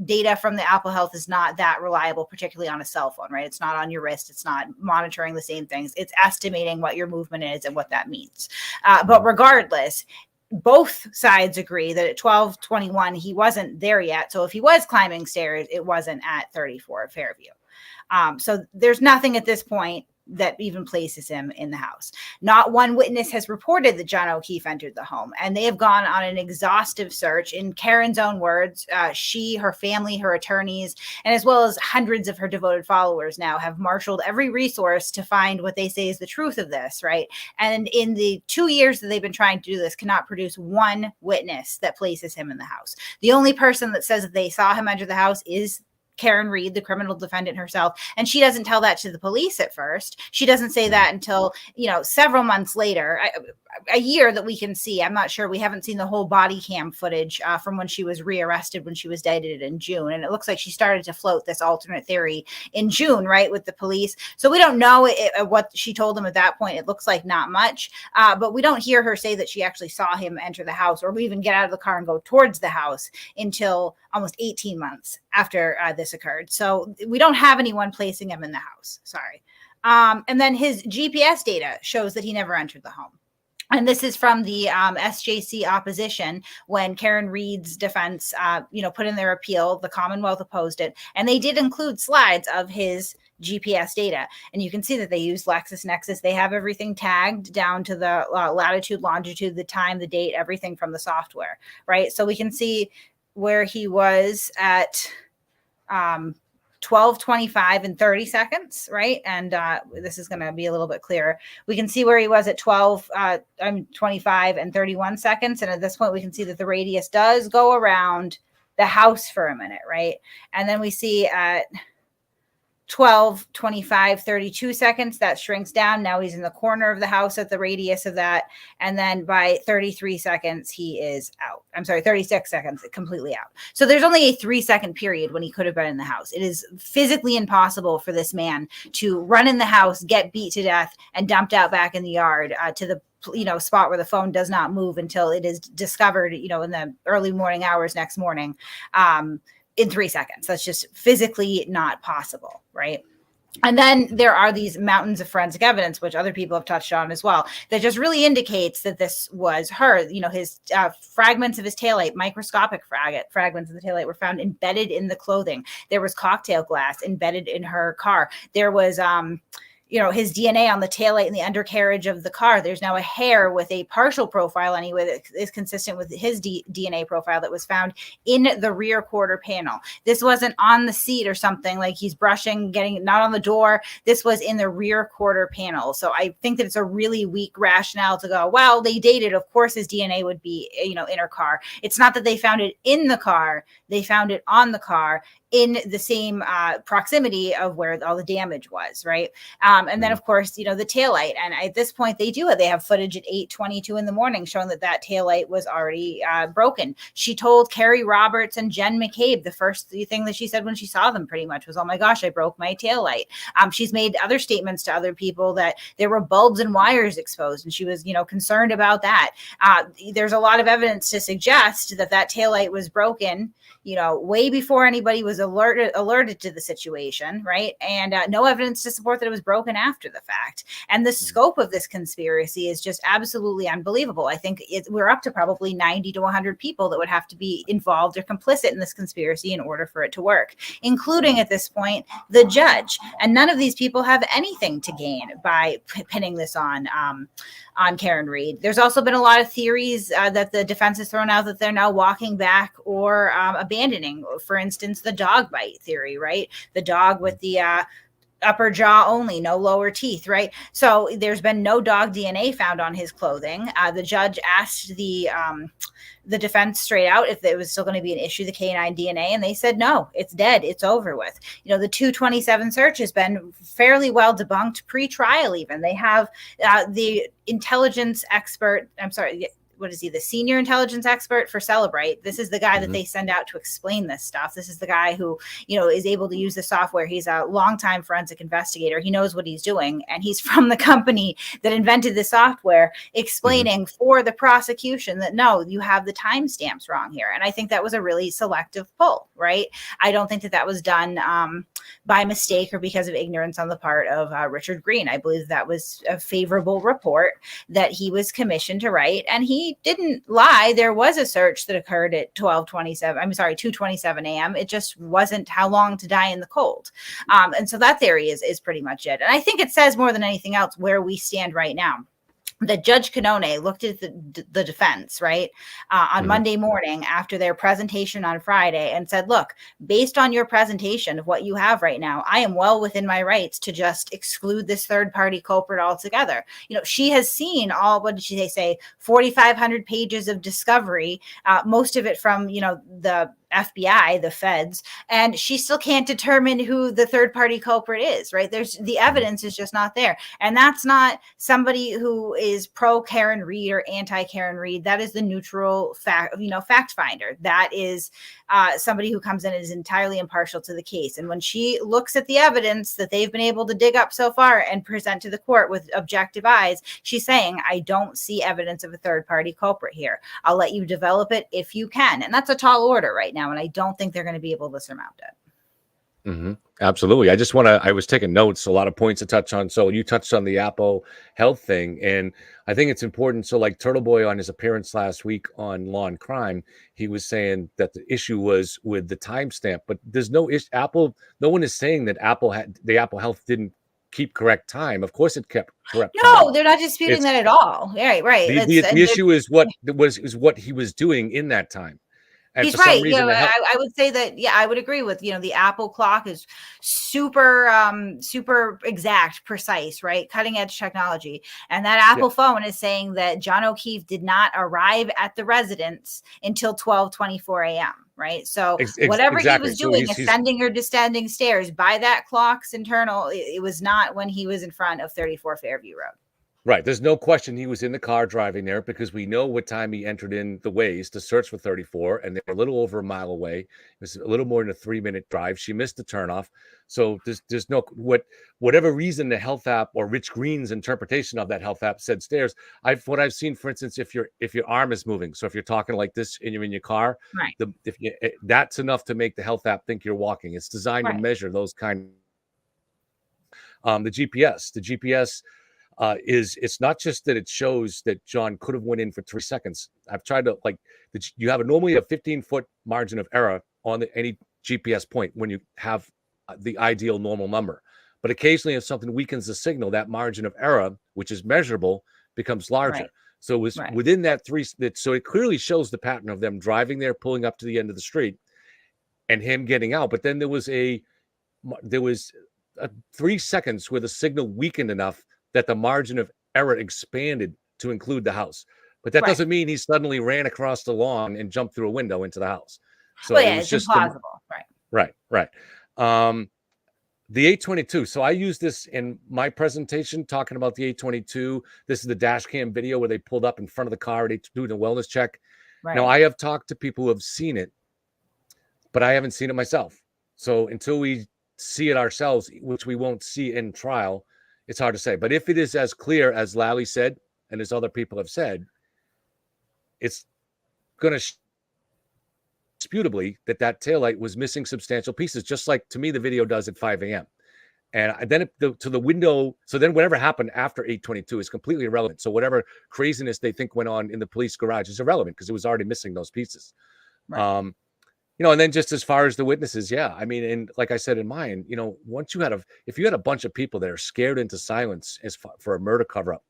data from the Apple Health is not that reliable, particularly on a cell phone, right? It's not on your wrist. It's not monitoring the same things. It's estimating what your movement is and what that means. But regardless, both sides agree that at 12:21 he wasn't there yet. So if he was climbing stairs, it wasn't at 34 Fairview. So there's nothing at this point that even places him in the house. Not one witness has reported that John O'Keefe entered the home, and they have gone on an exhaustive search. In Karen's own words, she, her family, her attorneys, and as well as hundreds of her devoted followers now have marshaled every resource to find what they say is the truth of this, right? And in the 2 years that they've been trying to do this, cannot produce one witness that places him in the house. The only person that says that they saw him enter the house is Karen Reed, the criminal defendant herself. And she doesn't tell that to the police at first. She doesn't say that until, several months later, a year that we can see. I'm not sure. We haven't seen the whole body cam footage from when she was rearrested, when she was indicted in June. And it looks like she started to float this alternate theory in June, right, with the police. So we don't know what she told them at that point. It looks like not much, but we don't hear her say that she actually saw him enter the house or even get out of the car and go towards the house until almost 18 months after this occurred. So we don't have anyone placing him in the house. Sorry. And then his GPS data shows that he never entered the home. And this is from the SJC opposition when Karen Reed's defense, put in their appeal. The Commonwealth opposed it, and they did include slides of his GPS data. And you can see that they use LexisNexis. They have everything tagged down to the latitude, longitude, the time, the date, everything from the software, right? So we can see where he was at 12:25 and 30 seconds, right? And this is going to be a little bit clearer. We can see where he was at 25 and 31 seconds. And at this point, we can see that the radius does go around the house for a minute, right? And then we see at 12:25, 32 seconds, that shrinks down. Now he's in the corner of the house at the radius of that. And then by 33 seconds, he is out. I'm sorry, 36 seconds, completely out. So there's only a 3-second period when he could have been in the house. It is physically impossible for this man to run in the house, get beat to death, and dumped out back in the yard to the spot where the phone does not move until it is discovered, in the early morning hours next morning. In 3 seconds. That's just physically not possible, right? And then there are these mountains of forensic evidence, which other people have touched on as well, that just really indicates that this was her. His fragments of his taillight, microscopic fragments of the taillight were found embedded in the clothing. There was cocktail glass embedded in her car. There was his DNA on the taillight and the undercarriage of the car. There's now a hair with a partial profile anyway that is consistent with his DNA profile that was found in the rear quarter panel. This wasn't on the seat or something like he's brushing, getting not on the door. This was in the rear quarter panel. So I think that it's a really weak rationale to go, well, they dated. Of course, his DNA would be, in her car. It's not that they found it in the car. They found it on the car in the same proximity of where all the damage was, right? And then, of course, the taillight. And at this point, they have footage at 8:22 in the morning showing that taillight was already broken. She told Carrie Roberts and Jen McCabe, the first thing that she said when she saw them pretty much was, oh my gosh, I broke my taillight. She's made other statements to other people that there were bulbs and wires exposed, and she was, concerned about that. There's a lot of evidence to suggest that taillight was broken, way before anybody was alerted to the situation, right? And no evidence to support that it was broken after the fact. And the scope of this conspiracy is just absolutely unbelievable. I think we're up to probably 90 to 100 people that would have to be involved or complicit in this conspiracy in order for it to work, including at this point the judge. And none of these people have anything to gain by pinning this on Karen Read. There's also been a lot of theories that the defense has thrown out that they're now walking back or abandoning. For instance, the dog bite theory, right? The dog with the upper jaw only, no lower teeth, right? So there's been no dog DNA found on his clothing. The judge asked the defense straight out if it was still going to be an issue, the canine DNA, and they said no, it's dead, it's over with. The 227 search has been fairly well debunked pre-trial even. They have the intelligence expert, what is he, the senior intelligence expert for Celebrate. This is the guy that they send out to explain this stuff. This is the guy who, is able to use the software. He's a longtime forensic investigator. He knows what he's doing. And he's from the company that invented the software, explaining for the prosecution that, no, you have the timestamps wrong here. And I think that was a really selective pull, right? I don't think that was done by mistake or because of ignorance on the part of Richard Green. I believe that was a favorable report that he was commissioned to write. And he didn't lie. There was a search that occurred at 2:27 a.m. It just wasn't how long to die in the cold. And so that theory is pretty much it. And I think it says more than anything else where we stand right now. That Judge Canone looked at the defense, right, on Monday morning after their presentation on Friday and said, look, based on your presentation of what you have right now, I am well within my rights to just exclude this third-party culprit altogether. She has seen what did she say, 4,500 pages of discovery, most of it from, the FBI, the feds, and she still can't determine who the third party culprit is, right? The evidence is just not there. And that's not somebody who is pro Karen Read or anti Karen Read. That is the neutral fact finder. That is somebody who comes in and is entirely impartial to the case. And when she looks at the evidence that they've been able to dig up so far and present to the court with objective eyes, she's saying, I don't see evidence of a third party culprit here. I'll let you develop it if you can. And that's a tall order right now. And I don't think they're going to be able to surmount it. Absolutely. I was taking notes, a lot of points to touch on. So you touched on the Apple Health thing, and I think it's important. So like Turtle Boy on his appearance last week on Law and Crime, he was saying that the issue was with the timestamp, but there's no issue. No one is saying that the Apple Health didn't keep correct time. Of course it kept correct time. They're not disputing that at all. Right. The issue is what he was doing in that time. And he's right. I would say that. Yeah, I would agree with, the Apple clock is super exact, precise, right? Cutting edge technology. And that Apple phone is saying that John O'Keefe did not arrive at the residence until 12:24 a.m. Right. So whatever he was doing, ascending or descending stairs by that clock's internal, it was not when he was in front of 34 Fairview Road. Right. There's no question he was in the car driving there because we know what time he entered in the Waze to search for 34, and they're a little over a mile away. It was a little more than a 3-minute drive. She missed the turnoff. So there's no whatever reason the health app or Rich Green's interpretation of that health app said stairs. What I've seen, for instance, if your arm is moving, so if you're talking like this and you're in your car, right, that's enough to make the health app think you're walking. It's designed to measure those kind. The GPS. It's not just that it shows that John could have went in for 3 seconds. I've tried to you have normally a 15-foot margin of error on any GPS point when you have the ideal normal number, But occasionally, if something weakens the signal, that margin of error, which is measurable, becomes larger. Right. So it was within that so it clearly shows the pattern of them driving there, pulling up to the end of the street, and him getting out. But then there was 3 seconds where the signal weakened enough that the margin of error expanded to include the house. But that doesn't mean he suddenly ran across the lawn and jumped through a window into the house. So it was it's just implausible. Right. The 822. So I used this in my presentation talking about the 822. This is the dash cam video where they pulled up in front of the car doing a wellness check. Right. Now, I have talked to people who have seen it, but I haven't seen it myself. So until we see it ourselves, which we won't see in trial, it's hard to say. But if it is as clear as Lally said, and as other people have said, it's going to indisputably that taillight was missing substantial pieces, just like to me the video does at 5 a.m. And then to the window. So then whatever happened after 822 is completely irrelevant. So whatever craziness they think went on in the police garage is irrelevant because it was already missing those pieces. Right. And then just as far as the witnesses, I mean, and like I said in mine, once if you had a bunch of people that are scared into silence for a murder cover-up,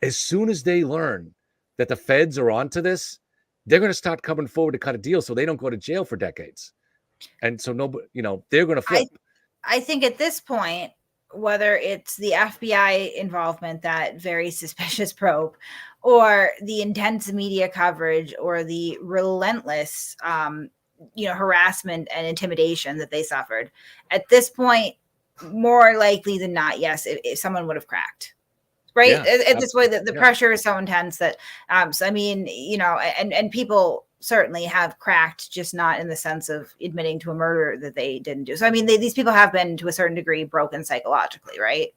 as soon as they learn that the feds are onto this, they're going to start coming forward to cut a deal so they don't go to jail for decades. And so nobody, they're going to flip. I think at this point, whether it's the FBI involvement, that very suspicious probe, or the intense media coverage, or the relentless, harassment and intimidation that they suffered, at this point, more likely than not, yes, if someone would have cracked. Right. At this way, the pressure is so intense that, so I mean, and people certainly have cracked, just not in the sense of admitting to a murder that they didn't do. So, I mean, these people have been to a certain degree broken psychologically. Right.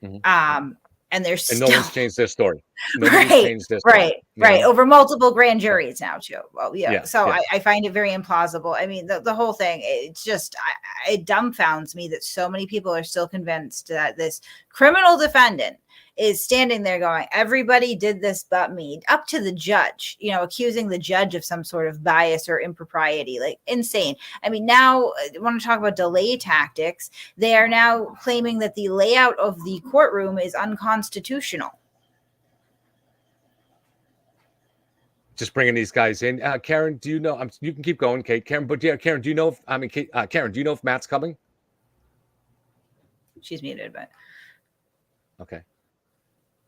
Mm-hmm. And there's no one's changed their story. Right. Over multiple grand juries now too. Well, I find it very implausible. I mean, the whole thing, it's just, it dumbfounds me that so many people are still convinced that this criminal defendant is standing there going, everybody did this but me, up to the judge, accusing the judge of some sort of bias or impropriety, like insane. I mean, now I want to talk about delay tactics. They are now claiming that the layout of the courtroom is unconstitutional. Just bringing these guys in. Karen, do you know, you can keep going, Kate. Karen, but Karen, do you know Karen, do you know if Matt's coming? She's muted, but. Okay.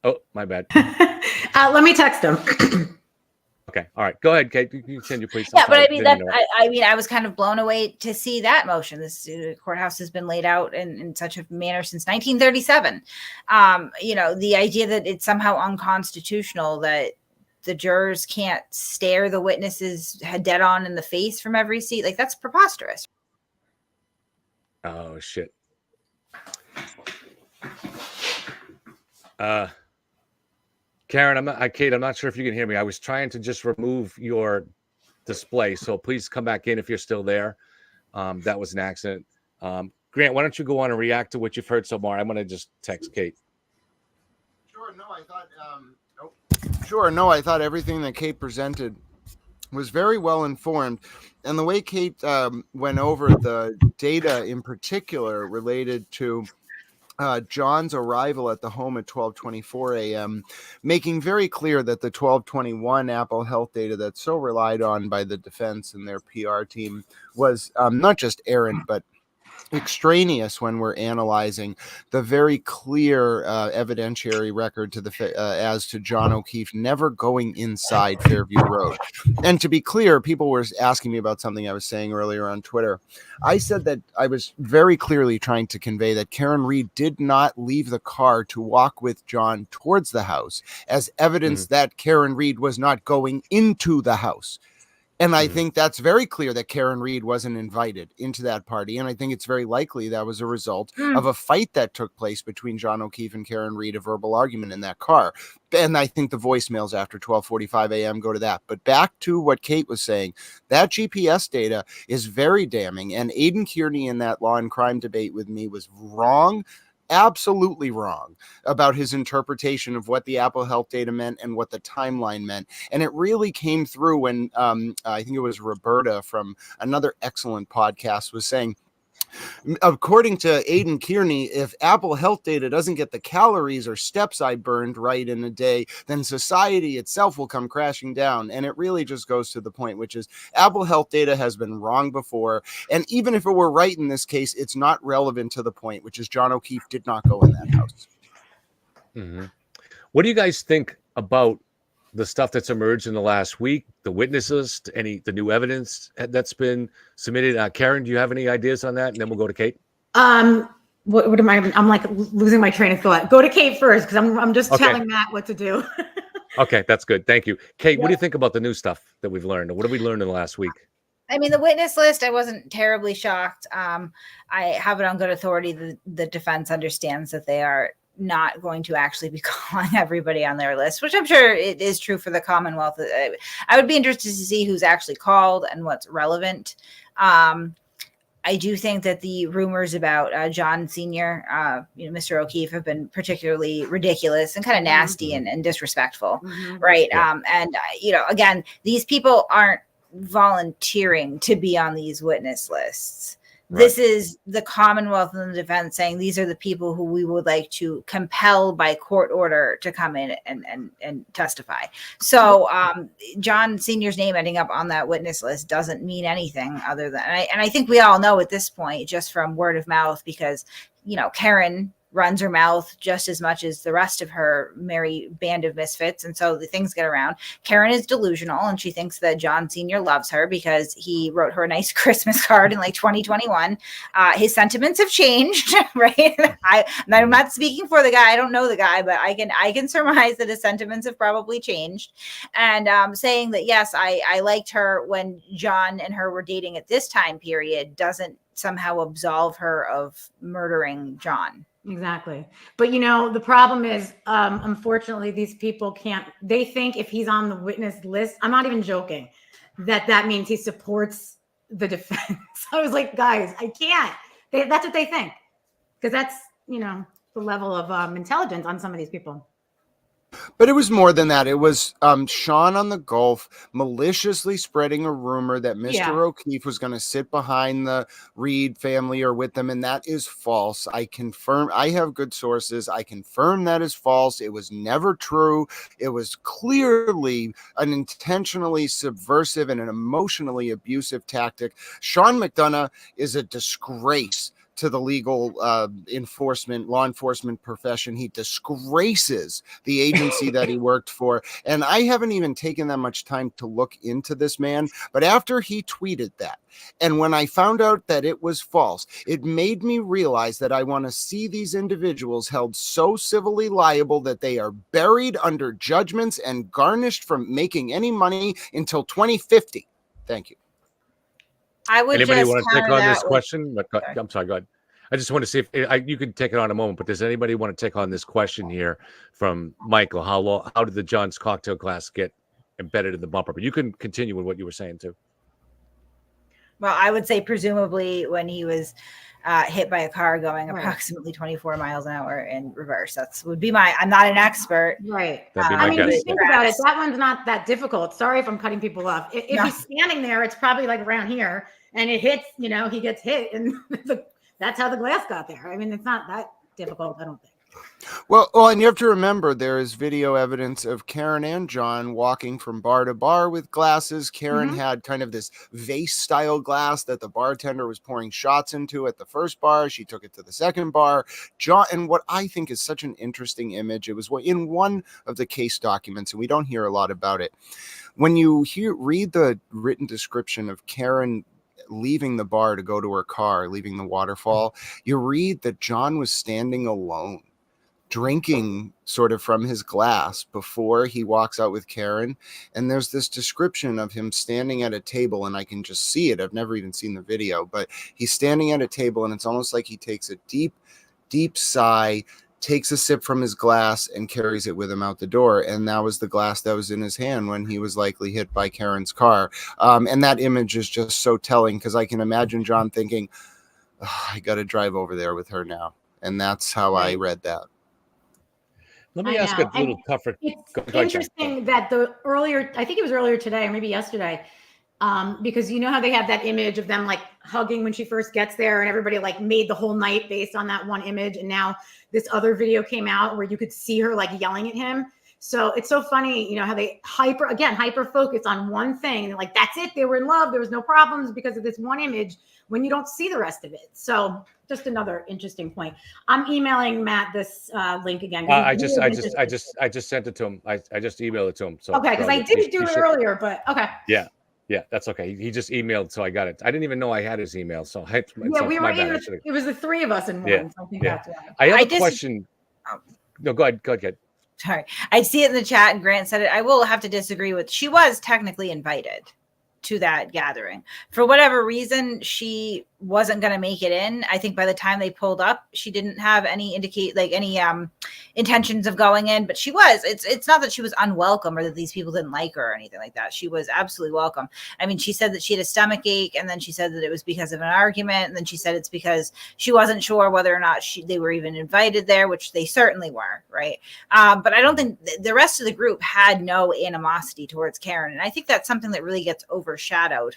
Oh, my bad. Let me text him. Okay. All right. Go ahead, Kate. You continue, please. Yeah, but I mean, I was kind of blown away to see that motion. This courthouse has been laid out in such a manner since 1937. The idea that it's somehow unconstitutional that the jurors can't stare the witnesses dead on in the face from every seat, like that's preposterous. Oh, shit. Karen, Kate, I'm not sure if you can hear me. I was trying to just remove your display, so please come back in if you're still there. That was an accident. Grant, why don't you go on and react to what you've heard so far? I'm going to just text Kate. I thought everything that Kate presented was very well informed. And the way Kate went over the data in particular related to John's arrival at the home at 12:24 a.m., making very clear that the 12:21 Apple Health data that's so relied on by the defense and their PR team was not just errant, but extraneous when we're analyzing the very clear evidentiary record to as to John O'Keefe never going inside Fairview Road. And to be clear, people were asking me about something I was saying earlier on Twitter. I said that I was very clearly trying to convey that Karen Reed did not leave the car to walk with John towards the house as evidence that Karen Reed was not going into the house. And I think that's very clear that Karen Reed wasn't invited into that party. And I think it's very likely that was a result of a fight that took place between John O'Keefe and Karen Reed, a verbal argument in that car. And I think the voicemails after 12:45 a.m. go to that. But back to what Kate was saying, that GPS data is very damning. And Aidan Kearney in that law and crime debate with me was wrong. Absolutely wrong about his interpretation of what the Apple Health data meant and what the timeline meant. And it really came through when I think it was Roberta from another excellent podcast was saying, According to Aidan Kearney, if Apple Health data doesn't get the calories or steps I burned right in a day, then society itself will come crashing down. And it really just goes to the point, which is Apple Health data has been wrong before. And even if it were right in this case, it's not relevant to the point, which is John O'Keefe did not go in that house. Mm-hmm. What do you guys think about the stuff that's emerged in the last week, the witnesses, the new evidence that's been submitted? Karen, do you have any ideas on that? And then we'll go to Kate. What am I? I'm like losing my train of thought. Go to Kate first because I'm just Okay. telling Matt what to do. Okay, that's good. Thank you. Kate, Yeah. What do you think about the new stuff that we've learned? What have we learned in the last week? I mean, the witness list, I wasn't terribly shocked. I have it on good authority. The defense understands that they are not going to actually be calling everybody on their list, which I'm sure it is true for the Commonwealth. I would be interested to see who's actually called and what's relevant. I do think that the rumors about John Sr., Mr. O'Keefe, have been particularly ridiculous and kind of nasty and disrespectful, right? Yeah. Again, these people aren't volunteering to be on these witness lists. Right. This is the Commonwealth and the defense saying these are the people who we would like to compel by court order to come in and testify. So John Sr.'s name ending up on that witness list doesn't mean anything other than, and I think we all know at this point, just from word of mouth, because, Karen runs her mouth just as much as the rest of her merry band of misfits. And so the things get around. Karen is delusional and she thinks that John Sr. loves her because he wrote her a nice Christmas card in like 2021. His sentiments have changed, right? I'm not speaking for the guy. I don't know the guy, but I can surmise that his sentiments have probably changed. And saying that, yes, I liked her when John and her were dating at this time period doesn't somehow absolve her of murdering John. Exactly. But the problem is, unfortunately, these people they think if he's on the witness list, I'm not even joking, that means he supports the defense. I was like, guys, I can't. That's what they think. Because that's, the level of intelligence on some of these people. But it was more than that. It was Sean on the Gulf maliciously spreading a rumor that Mr. O'Keefe was going to sit behind the Reed family or with them, and that is false. I confirm. I have good sources. I confirm that is false. It was never true. It was clearly an intentionally subversive and an emotionally abusive tactic. Sean McDonough is a disgrace to the legal law enforcement profession. He disgraces the agency that he worked for. And I haven't even taken that much time to look into this man. But after he tweeted that, and when I found out that it was false, it made me realize that I want to see these individuals held so civilly liable that they are buried under judgments and garnished from making any money until 2050. Thank you. I would Anybody just want to take on this with... question? I'm sorry, go ahead. I just want to see if you could take it on in a moment, but does anybody want to take on this question here from Michael? How did the John's cocktail glass get embedded in the bumper? But you can continue with what you were saying too. Well, I would say presumably when he was hit by a car going approximately 24 miles an hour in reverse. Would be I'm not an expert. Right. I mean, think about it. That one's not that difficult. Sorry if I'm cutting people off. If he's standing there, it's probably like around here and it hits, he gets hit and that's how the glass got there. I mean, it's not that difficult, I don't think. Well, and you have to remember there is video evidence of Karen and John walking from bar to bar with glasses. Karen had kind of this vase-style glass that the bartender was pouring shots into at the first bar. She took it to the second bar. John, and what I think is such an interesting image, it was in one of the case documents, and we don't hear a lot about it. When you read the written description of Karen leaving the bar to go to her car, leaving the waterfall, you read that John was standing alone, drinking sort of from his glass before he walks out with Karen. And there's this description of him standing at a table, and I can just see it. I've never even seen the video, but he's standing at a table and it's almost like he takes a deep, deep sigh, takes a sip from his glass and carries it with him out the door. And that was the glass that was in his hand when he was likely hit by Karen's car. And that image is just so telling because I can imagine John thinking, I got to drive over there with her now. And that's how I read that. Let me ask a little tougher. It's interesting that I think it was earlier today or maybe yesterday, Because you know how they have that image of them like hugging when she first gets there, and everybody like made the whole night based on that one image. And now this other video came out where you could see her like yelling at him. So it's so funny, you know, how they hyper focus on one thing. And like, that's it. They were in love. There was no problems because of this one image when you don't see the rest of it. So just another interesting point. I'm emailing Matt this link again. I just sent it to him. I just emailed it to him. So okay, because I didn't do it earlier, but okay. Yeah, that's okay. He just emailed, so I got it. I didn't even know I had his email. So we were in. It was the three of us in one. Yeah, so I think that's why. I have a question. No, go ahead. Sorry, I see it in the chat, and Grant said it. I will have to disagree with. She was technically invited to that gathering. For whatever reason, she wasn't going to make it in. I think by the time they pulled up, she didn't have any intentions of going in, but she was. It's not that she was unwelcome or that these people didn't like her or anything like that. She was absolutely welcome. I mean, she said that she had a stomach ache, and then she said that it was because of an argument, and then she said it's because she wasn't sure whether or not they were even invited there, which they certainly were, right? But I don't think the rest of the group had no animosity towards Karen, and I think that's something that really gets overshadowed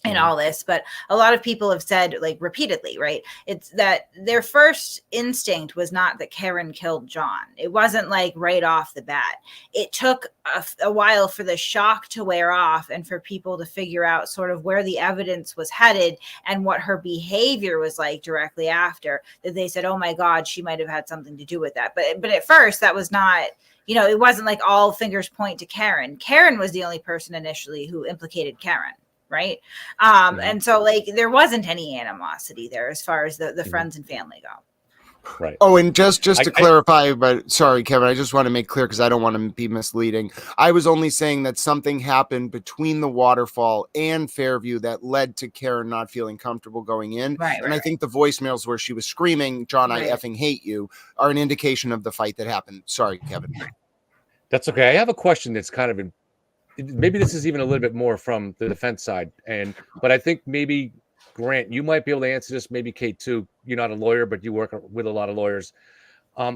in all this. But a lot of people have said, like, repeatedly, right, it's that their first instinct was not that Karen killed John. It wasn't like right off the bat. It took a while for the shock to wear off and for people to figure out sort of where the evidence was headed and what her behavior was like directly after that. They said, oh my God, she might have had something to do with that. But at first that was not, you know, it wasn't like all fingers point to Karen. Karen was the only person initially who implicated Karen. Right. And so like there wasn't any animosity there as far as the friends and family go. Right. Oh, and just to clarify, but sorry, Kevin, I just want to make clear because I don't want to be misleading. I was only saying that something happened between the waterfall and Fairview that led to Karen not feeling comfortable going in. Right. And I think the voicemails where she was screaming, John, I effing hate you, are an indication of the fight that happened. Sorry, Kevin. That's okay. I have a question that's kind of maybe this is even a little bit more from the defense side, but I think maybe Grant, you might be able to answer this. Maybe Kate too. You're not a lawyer, but you work with a lot of lawyers.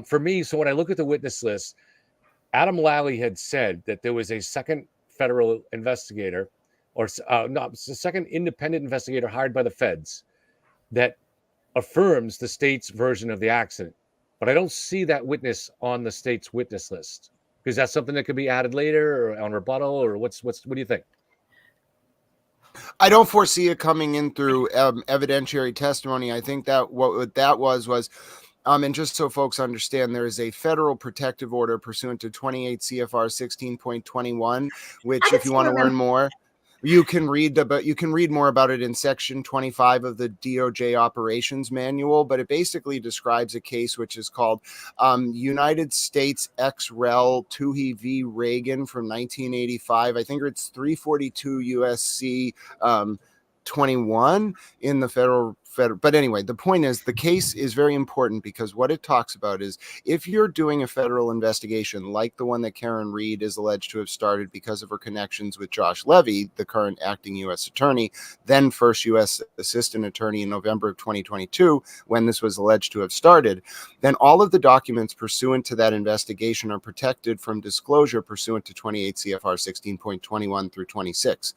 For me, so when I look at the witness list, Adam Lally had said that there was a second federal investigator, or a second independent investigator hired by the feds that affirms the state's version of the accident. But I don't see that witness on the state's witness list. Is that something that could be added later or on rebuttal, or what do you think? I don't foresee it coming in through evidentiary testimony. I think that what that was, and just so folks understand, there is a federal protective order pursuant to 28 CFR 16.21, which if you want to learn more, you can read more about it in section 25 of the DOJ operations manual, but it basically describes a case which is called United States ex rel Toohey v. Reagan from 1985. I think it's 342 USC 21 in the federal. But anyway, the point is the case is very important because what it talks about is if you're doing a federal investigation like the one that Karen Reed is alleged to have started because of her connections with Josh Levy, the current acting U.S. attorney, then first U.S. assistant attorney in November of 2022, when this was alleged to have started, then all of the documents pursuant to that investigation are protected from disclosure pursuant to 28 CFR 16.21 through 26.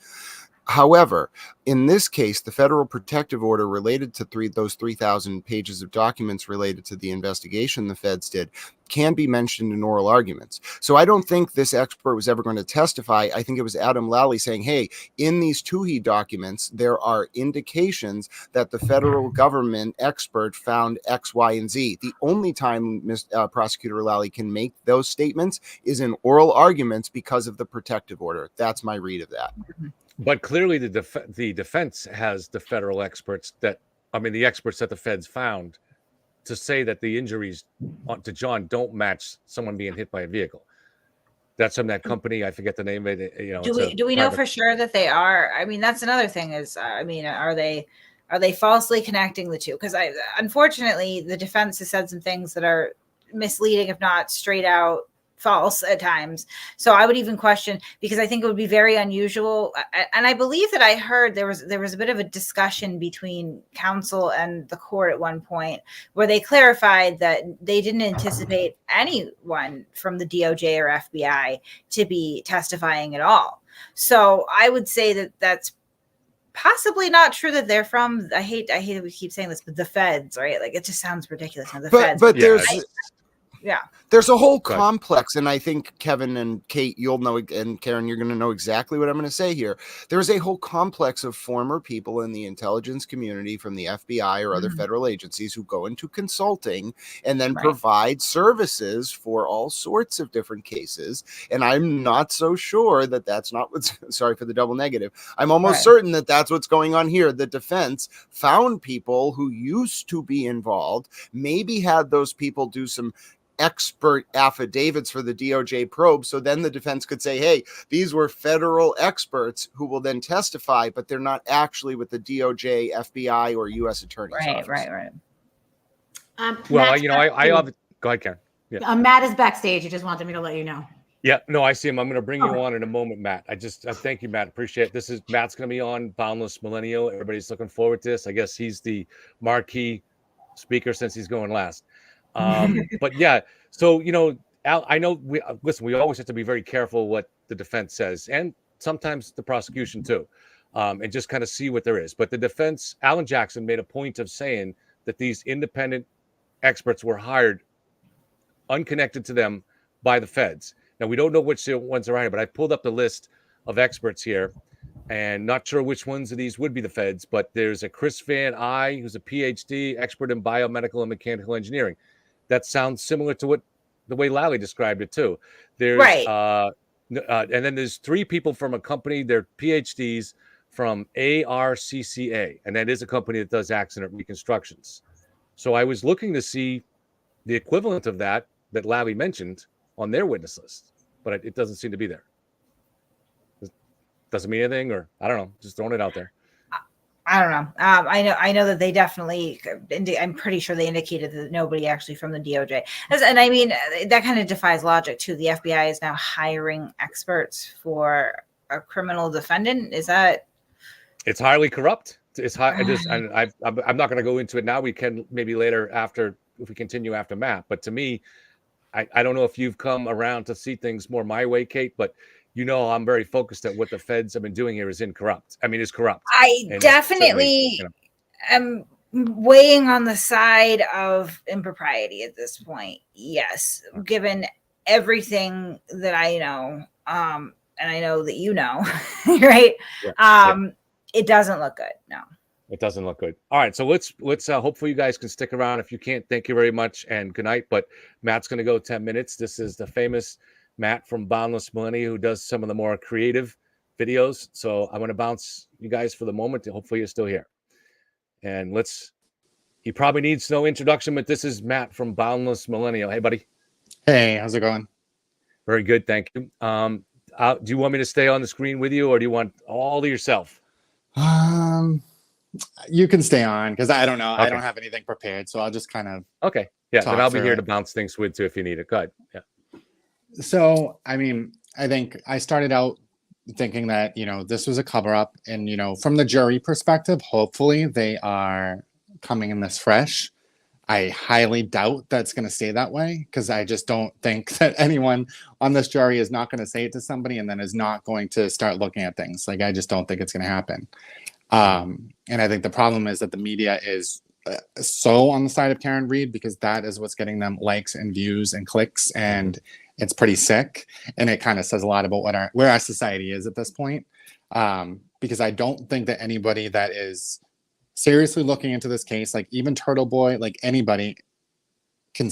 However, in this case, the federal protective order related to those 3,000 pages of documents related to the investigation the feds did can be mentioned in oral arguments. So I don't think this expert was ever going to testify. I think it was Adam Lally saying, hey, in these Toohey documents, there are indications that the federal government expert found X, Y, and Z. The only time Prosecutor Lally can make those statements is in oral arguments because of the protective order. That's my read of that. But clearly the defense has the federal experts the experts that the feds found to say that the injuries to John don't match someone being hit by a vehicle. That's from that company. I forget the name of it. You know, do we know for sure that they are? I mean, that's another thing is, are they falsely connecting the two? Because unfortunately, the defense has said some things that are misleading, if not straight out false at times. So I would even question, because I think it would be very unusual. And I believe that I heard there was a bit of a discussion between counsel and the court at one point where they clarified that they didn't anticipate anyone from the DOJ or FBI to be testifying at all. So I would say that that's possibly not true that they're from. I hate that we keep saying this, but the feds, right? Like it just sounds ridiculous. Now, the feds, but Yeah, there's a whole Go ahead. complex, and I think Kevin and Kate, you'll know, and Karen, you're going to know exactly what I'm going to say here. There's a whole complex of former people in the intelligence community from the FBI or other federal agencies who go into consulting and then provide services for all sorts of different cases. And I'm not so sure that that's not what's, sorry for the double negative. I'm almost certain that that's what's going on here. The defense found people who used to be involved, maybe had those people do some expert affidavits for the DOJ probe. So then the defense could say, hey, these were federal experts who will then testify, but they're not actually with the DOJ, FBI, or U.S. Attorney's Office. Right. Well, Matt's you know, I go ahead, Karen. Yeah. Matt is backstage. He just wanted me to let you know. Yeah, no, I see him. I'm going to bring you on in a moment, Matt. I thank you, Matt. Appreciate it. Matt's going to be on Boundless Millennial. Everybody's looking forward to this. I guess he's the marquee speaker since he's going last. But yeah, so, you know, Al, I know we always have to be very careful what the defense says, and sometimes the prosecution too, and just kind of see what there is. But the defense, Alan Jackson, made a point of saying that these independent experts were hired unconnected to them by the feds. Now, we don't know which ones are hired, but I pulled up the list of experts here, and not sure which ones of these would be the feds, but there's a Chris Van Eye, who's a PhD expert in biomedical and mechanical engineering. That sounds similar to the way Lally described it too. There's and then there's 3 people from a company, they're PhDs from ARCCA, and that is a company that does accident reconstructions. So I was looking to see the equivalent of that Lally mentioned on their witness list, but it doesn't seem to be there. Doesn't mean anything, or I don't know, just throwing it out there. I don't know. I know that they definitely, I'm pretty sure they indicated that nobody actually from the DOJ. And I mean, that kind of defies logic too. The FBI is now hiring experts for a criminal defendant. Is that? It's highly corrupt. It's high. And I'm not going to go into it now. We can maybe later if we continue after Matt. But to me, I don't know if you've come around to see things more my way, Kate, but you know, I'm very focused at what the feds have been doing here is corrupt. I definitely am weighing on the side of impropriety at this point. Yes, given everything that I know, and I know that you know, right? It doesn't look good. No. It doesn't look good. All right, so let's hopefully you guys can stick around. If you can't, thank you very much and good night. But Matt's going to go 10 minutes. This is the famous Matt from Boundless Millennial, who does some of the more creative videos. So I'm going to bounce you guys for the moment. Hopefully you're still here. And he probably needs no introduction, but this is Matt from Boundless Millennial. Hey, buddy. Hey, how's it going? Very good, thank you. Do you want me to stay on the screen with you, or do you want all to yourself? You can stay on, because I don't know. Okay. I don't have anything prepared, so I'll just kind of okay. Yeah, then I'll be here to bounce things with too if you need it. Go ahead. Yeah. So, I mean, I think I started out thinking that, you know, this was a cover up, and, you know, from the jury perspective, hopefully they are coming in this fresh. I highly doubt that's going to stay that way, because I just don't think that anyone on this jury is not going to say it to somebody and then is not going to start looking at things. Like, I just don't think it's going to happen. And I think the problem is that the media is so on the side of Karen Read, because that is what's getting them likes and views and clicks, and it's pretty sick. And it kind of says a lot about where our society is at this point. Because I don't think that anybody that is seriously looking into this case, like even Turtle Boy, like anybody can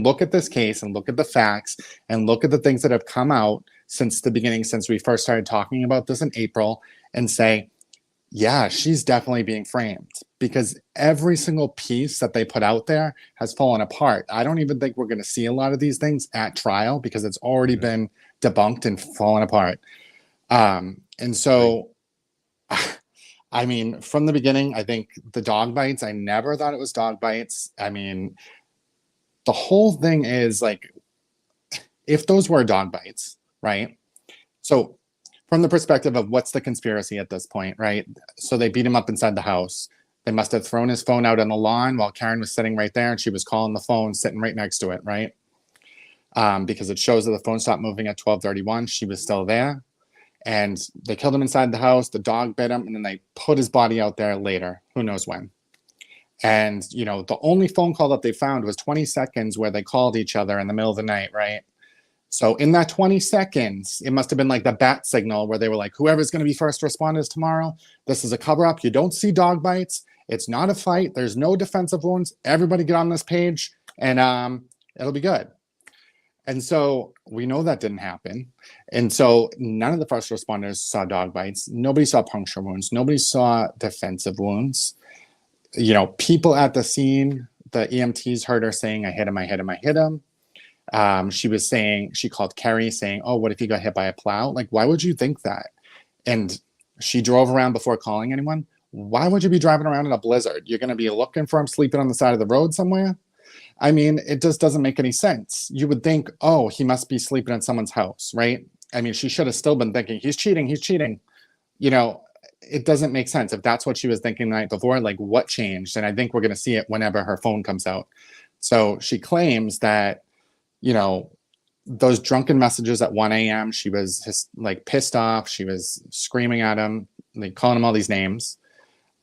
look at this case and look at the facts and look at the things that have come out since the beginning, since we first started talking about this in April, and say, yeah, she's definitely being framed, because every single piece that they put out there has fallen apart. I don't even think we're going to see a lot of these things at trial, because it's already been debunked and fallen apart. And so, I mean, from the beginning, I think the dog bites, I never thought it was dog bites. I mean, the whole thing is like, if those were dog bites, right? So from the perspective of what's the conspiracy at this point, right? So they beat him up inside the house. They must have thrown his phone out on the lawn while Karen was sitting right there, and she was calling the phone sitting right next to it, right? Because it shows that the phone stopped moving at 12:31. She was still there. And they killed him inside the house. The dog bit him, and then they put his body out there later. Who knows when? And, you know, the only phone call that they found was 20 seconds where they called each other in the middle of the night, right? So in that 20 seconds, it must have been like the bat signal where they were like, whoever's going to be first responders tomorrow, this is a cover-up. You don't see dog bites. It's not a fight. There's no defensive wounds. Everybody get on this page, and it'll be good. And so we know that didn't happen. And so none of the first responders saw dog bites. Nobody saw puncture wounds. Nobody saw defensive wounds. You know, people at the scene, the EMTs heard her saying, I hit him, I hit him, I hit him. She was saying, she called Kerry saying, oh, what if he got hit by a plow? Like, why would you think that? And she drove around before calling anyone. Why would you be driving around in a blizzard? You're going to be looking for him sleeping on the side of the road somewhere? I mean, it just doesn't make any sense. You would think, oh, he must be sleeping at someone's house, right? I mean, she should have still been thinking, he's cheating, he's cheating. You know, it doesn't make sense. If that's what she was thinking the night before, like what changed? And I think we're going to see it whenever her phone comes out. So she claims that, you know, those drunken messages at 1 a.m., she was just like pissed off. She was screaming at him, like calling him all these names.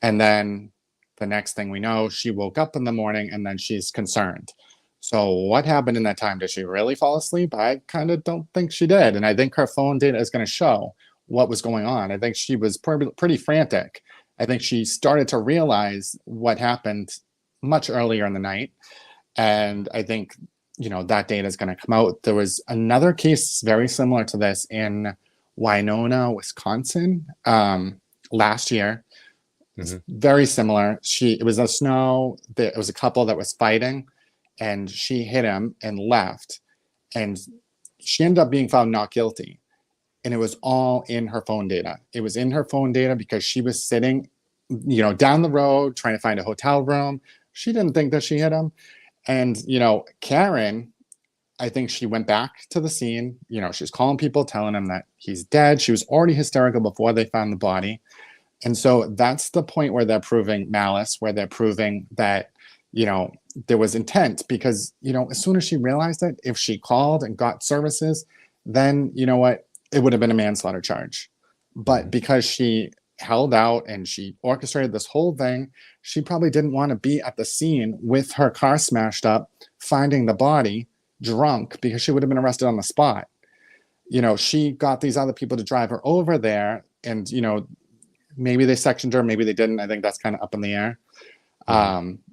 And then the next thing we know, she woke up in the morning and then she's concerned. So what happened in that time? Did she really fall asleep? I kind of don't think she did. And I think her phone data is going to show what was going on. I think she was pretty frantic. I think she started to realize what happened much earlier in the night. And I think, you know, that data is going to come out. There was another case very similar to this in Winona, Wisconsin, last year. Very similar. It was a snow. It was a couple that was fighting, and she hit him and left, and she ended up being found not guilty. And it was all in her phone data. It was in her phone data because she was sitting, you know, down the road trying to find a hotel room. She didn't think that she hit him. And, you know, Karen, I think she went back to the scene. You know, she's calling people, telling them that he's dead. She was already hysterical before they found the body. And so that's the point where they're proving malice, where they're proving that, you know, there was intent. Because, you know, as soon as she realized that, if she called and got services, then, you know what, it would have been a manslaughter charge. But because she held out and she orchestrated this whole thing, she probably didn't want to be at the scene with her car smashed up, finding the body drunk, because she would have been arrested on the spot. You know, she got these other people to drive her over there, and, you know, maybe they sectioned her, maybe they didn't. I think that's kind of up in the air,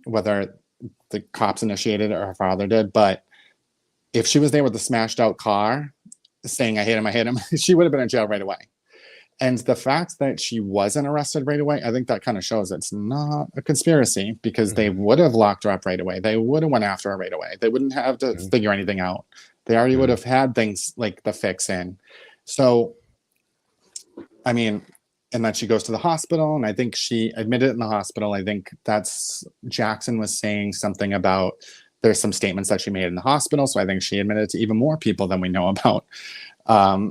whether the cops initiated it or her father did. But if she was there with a smashed out car saying, I hit him, she would have been in jail right away. And the fact that she wasn't arrested right away, I think that kind of shows it's not a conspiracy, because they would have locked her up right away. They would have went after her right away. They wouldn't have to figure anything out. They already would have had things like the fix in. So, I mean, and then she goes to the hospital, and I think she admitted in the hospital. I think that's Jackson was saying something about there's some statements that she made in the hospital. So I think she admitted to even more people than we know about.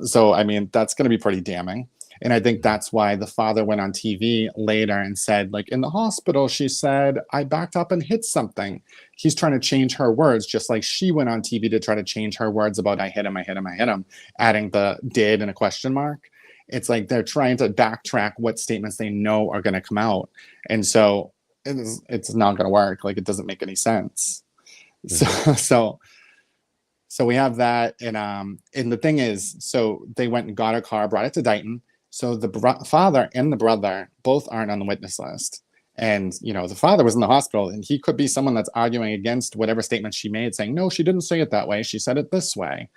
So, I mean, that's going to be pretty damning. And I think that's why the father went on TV later and said, like, in the hospital, she said, I backed up and hit something. He's trying to change her words, just like she went on TV to try to change her words about I hit him, adding the did and a question mark. It's like they're trying to backtrack what statements they know are going to come out. And so it's not going to work. Like, it doesn't make any sense. So we have that. And the thing is, so they went and got a car, brought it to Dighton. So the father and the brother both aren't on the witness list. And, you know, the father was in the hospital, and he could be someone that's arguing against whatever statement she made, saying, no, she didn't say it that way. She said it this way.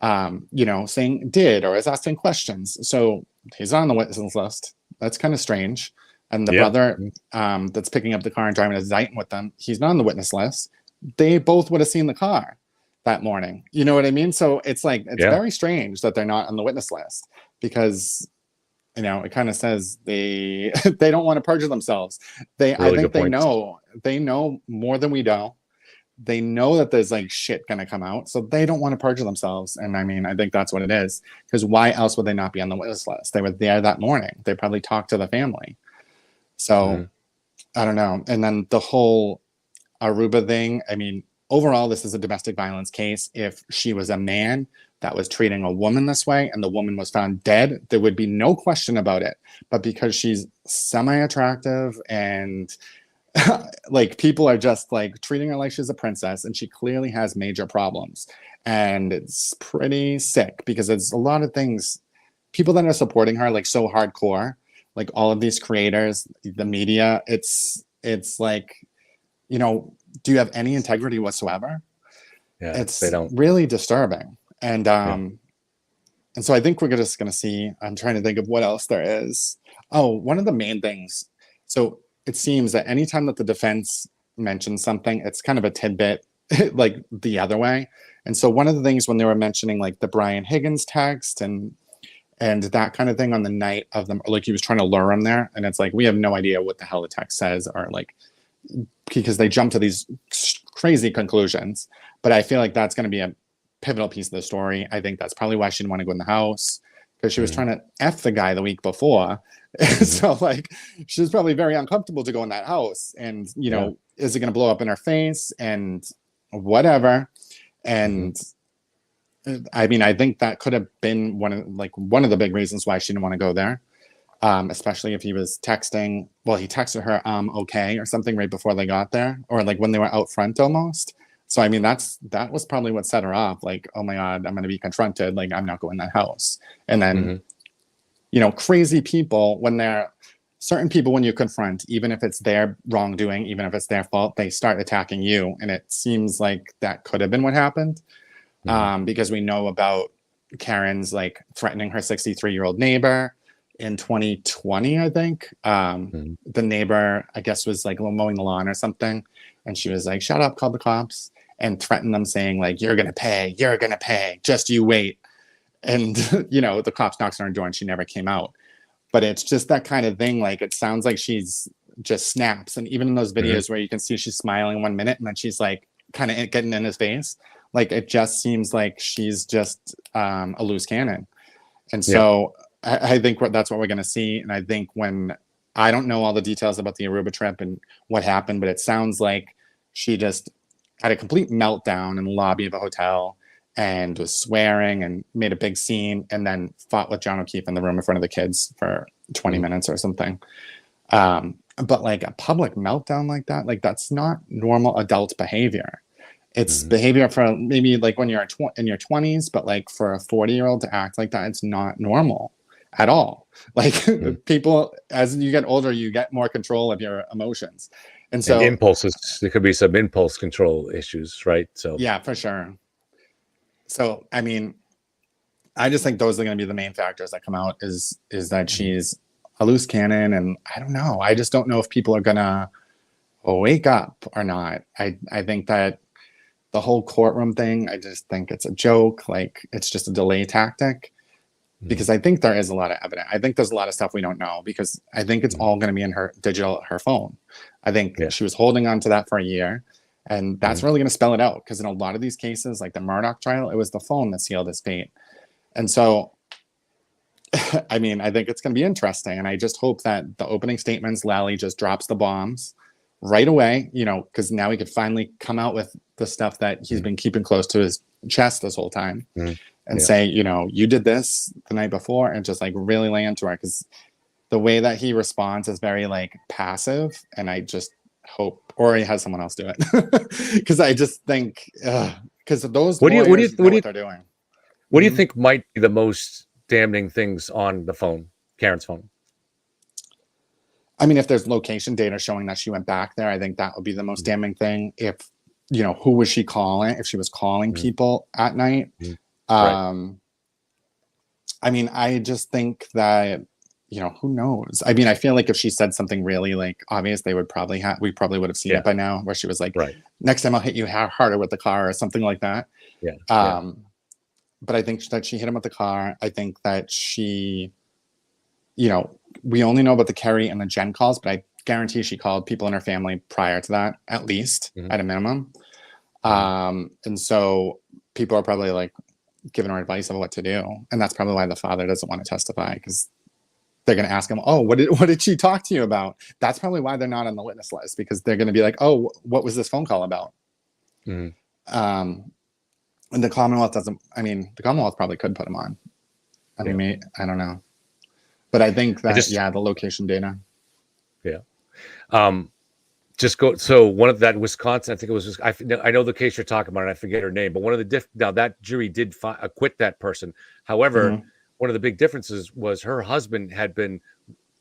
You know, saying did, or is asking questions. So he's on the witness list. That's kind of strange. And the brother that's picking up the car and driving to Dighton with them, he's not on the witness list. They both would have seen the car that morning. You know what I mean? So it's like, it's very strange that they're not on the witness list, because, you know, it kind of says they don't want to perjure themselves. I think they know more than we know. They know that there's like shit gonna come out, so they don't want to perjure themselves. And I mean, I think that's what it is, because why else would they not be on the witness list? They were there that morning. They probably talked to the family. So I don't know. And then the whole Aruba thing, I mean, overall, this is a domestic violence case. If she was a man that was treating a woman this way and the woman was found dead, there would be no question about it. But because she's semi-attractive and like people are just like treating her like she's a princess, and she clearly has major problems. And it's pretty sick because it's a lot of things, people that are supporting her like so hardcore, like all of these creators, the media, it's like, you know, do you have any integrity whatsoever? Yeah, It's they don't. really disturbing. And so I think we're just going to see, I'm trying to think of what else there is. Oh, one of the main things. So it seems that anytime that the defense mentions something, it's kind of a tidbit like the other way. And so one of the things when they were mentioning like the Brian Higgins text and that kind of thing on the night of them, like he was trying to lure him there. And it's like, we have no idea what the hell the text says, or like, because they jump to these crazy conclusions. But I feel like that's going to be a pivotal piece of the story. I think that's probably why she didn't want to go in the house, because she was trying to F the guy the week before. So like, she was probably very uncomfortable to go in that house. And, you know, is it going to blow up in her face and whatever? And I mean, I think that could have been one of the big reasons why she didn't want to go there. Especially if he was texting, well, he texted her, okay, or something right before they got there, or like when they were out front almost. So, I mean, that was probably what set her off. Like, oh my God, I'm going to be confronted. Like, I'm not going in that house. And then, you know, crazy people, when you confront, even if it's their wrongdoing, even if it's their fault, they start attacking you. And it seems like that could have been what happened. Because we know about Karen's like threatening her 63-year-old neighbor in 2020, I think. The neighbor, I guess, was like mowing the lawn or something. And she was like, shut up, call the cops, and threatened them saying like, you're going to pay, just you wait. And, you know, the cops knocks on her door and she never came out. But it's just that kind of thing. Like, it sounds like she's just snaps. And even in those videos where you can see she's smiling 1 minute and then she's like kind of getting in his face, like, it just seems like she's just a loose cannon. And so I think that's what we're going to see. And I think I don't know all the details about the Aruba trip and what happened, but it sounds like she just had a complete meltdown in the lobby of a hotel and was swearing and made a big scene, and then fought with John O'Keefe in the room in front of the kids for 20 minutes or something. But like a public meltdown like that, like that's not normal adult behavior. It's behavior for maybe like when you're in your 20s, but like for a 40-year-old to act like that, it's not normal at all. Like people, as you get older, you get more control of your emotions. And so impulses, there could be some impulse control issues, right? So yeah, for sure. So, I mean, I just think those are going to be the main factors that come out is that she's a loose cannon. And I don't know. I just don't know if people are going to wake up or not. I think that the whole courtroom thing, I just think it's a joke. Like, it's just a delay tactic, because I think there is a lot of evidence. I think there's a lot of stuff we don't know, because I think it's all going to be in her phone. I think she was holding on to that for a year, and that's really going to spell it out. Because in a lot of these cases, like the Murdoch trial, it was the phone that sealed his fate. And so, I mean, I think it's going to be interesting. And I just hope that the opening statements, Lally just drops the bombs right away, you know, because now he could finally come out with the stuff that he's been keeping close to his chest this whole time, and say, you know, you did this the night before, and just like really lay into her, because the way that he responds is very like passive, and I just hope, or he has someone else do it, because I just think, because those what do you know what they're doing. What do you think might be the most damning things on the phone, Karen's phone? I mean, if there's location data showing that she went back there, I think that would be the most damning thing. If, you know, who was she calling? If she was calling people at night. I mean, I just think that, you know, who knows? I mean, I feel like if she said something really like obvious, we probably would have seen it by now, where she was like, next time I'll hit you harder with the car, or something like that. But I think that she hit him with the car. I think that she, you know, we only know about the Kerry and the Jen calls, but I guarantee she called people in her family prior to that, at least, at a minimum. And so people are probably like giving her advice of what to do. And that's probably why the father doesn't want to testify, because they're going to ask him, oh, what did she talk to you about? That's probably why they're not on the witness list, because they're going to be like, oh, what was this phone call about? And the Commonwealth doesn't. I mean, the Commonwealth probably could put him on. I Yeah. mean, I don't know, but I think that just- the location data. Just go. So one of that Wisconsin, I think it was. I know the case you're talking about, and I forget her name. But one of the now that jury did acquit that person. However, Mhm. one of the big differences was her husband had been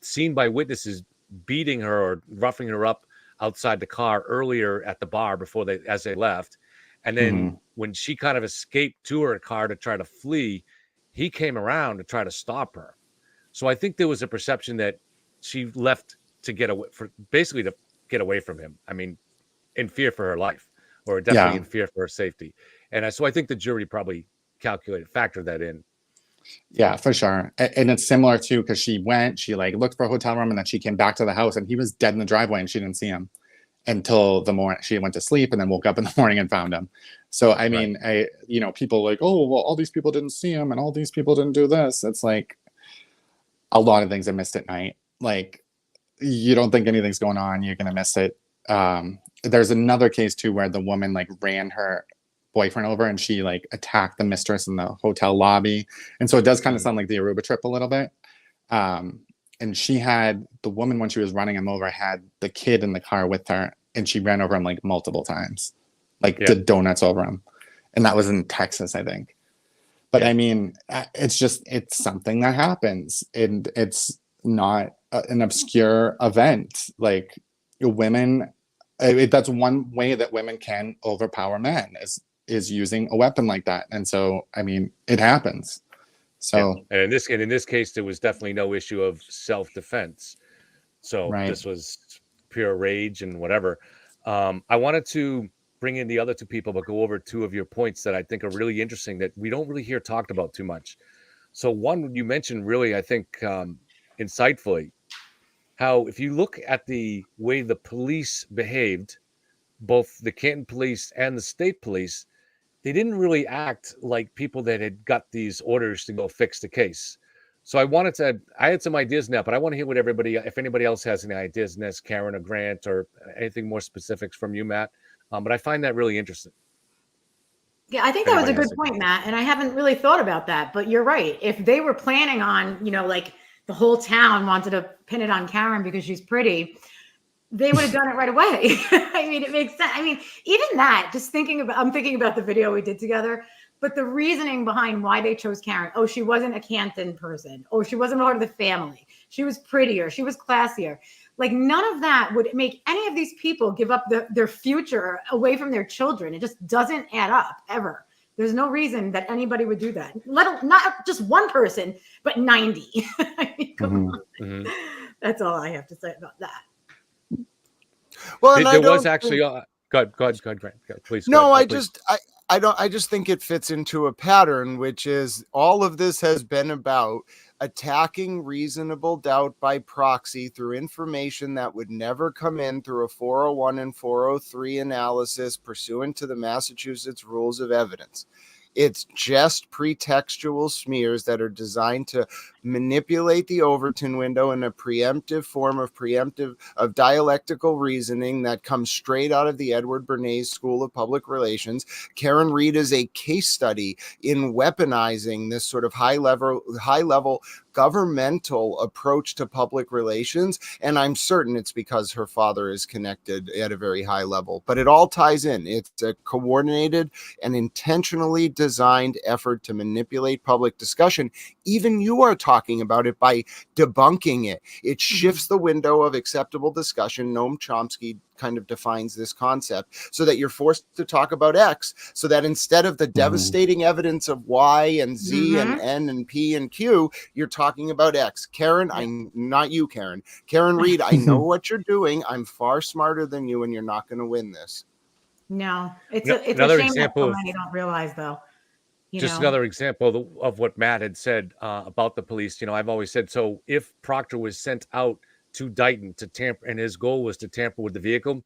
seen by witnesses beating her or roughing her up outside the car earlier at the bar before as they left, and then when she kind of escaped to her car to try to flee, he came around to try to stop her. So I think there was a perception that she left to get away, for basically to get away from him. I mean, in fear for her life, or definitely in fear for her safety. And so I think the jury probably factored that in. Yeah, for sure. And it's similar too, because she like looked for a hotel room, and then she came back to the house, and he was dead in the driveway, and she didn't see him until the morning. She went to sleep and then woke up in the morning and found him. So I mean, people like, oh well, all these people didn't see him, and all these people didn't do this. It's like a lot of things are missed at night. Like, you don't think anything's going on, you're gonna miss it. There's another case too where the woman like ran her boyfriend over, and she like attacked the mistress in the hotel lobby, and so it does kind of sound like the Aruba trip a little bit. And she had the woman, when she was running him over, had the kid in the car with her, and she ran over him like multiple times, like did donuts over him, and that was in Texas, I think. But I mean, it's something that happens, and it's not an obscure event. Like, women, that's one way that women can overpower men is using a weapon like that. And so, I mean, it happens. So, and in this case, there was definitely no issue of self-defense. So this was pure rage and whatever. I wanted to bring in the other two people, but go over two of your points that I think are really interesting that we don't really hear talked about too much. So one you mentioned really, I think, insightfully, how if you look at the way the police behaved, both the Canton police and the state police, they didn't really act like people that had got these orders to go fix the case. So I had some ideas now, but I want to hear what if anybody else has any ideas, Ness, Karen, or Grant, or anything more specifics from you, Matt. But I find that really interesting. Yeah, I think that was a good point, Matt. And I haven't really thought about that, but you're right. If they were planning on, like the whole town wanted to pin it on Karen because she's pretty, they would have done it right away. I mean, it makes sense. I mean, even that, I'm thinking about the video we did together, but the reasoning behind why they chose Karen. Oh, she wasn't a Canton person. Oh, she wasn't part of the family. She was prettier. She was classier. Like, none of that would make any of these people give up their future away from their children. It just doesn't add up ever. There's no reason that anybody would do that. Not just one person, but 90. I mean, come on. That's all I have to say about that. Well, there was actually. Go ahead, Grant. Please. No, please. I just think it fits into a pattern, which is all of this has been about attacking reasonable doubt by proxy through information that would never come in through a 401 and 403 analysis pursuant to the Massachusetts rules of evidence. It's just pretextual smears that are designed to manipulate the Overton window in a preemptive form of dialectical reasoning that comes straight out of the Edward Bernays School of Public Relations. Karen Reed is a case study in weaponizing this sort of high level governmental approach to public relations, and I'm certain it's because her father is connected at a very high level. But it all ties in. It's a coordinated and intentionally designed effort to manipulate public discussion. Even you are talking about it by debunking it. It shifts the window of acceptable discussion. Noam Chomsky kind of defines this concept so that you're forced to talk about X, so that instead of the devastating evidence of Y and Z and N and P and Q, you're talking about X. Karen, I'm not you, Karen. Karen Reed, I know what you're doing. I'm far smarter than you, and you're not going to win this. No, it's a shame example that so many don't realize, though. Another example of what Matt had said about the police. I've always said, so if Proctor was sent out to Dighton to tamper, and his goal was to tamper with the vehicle,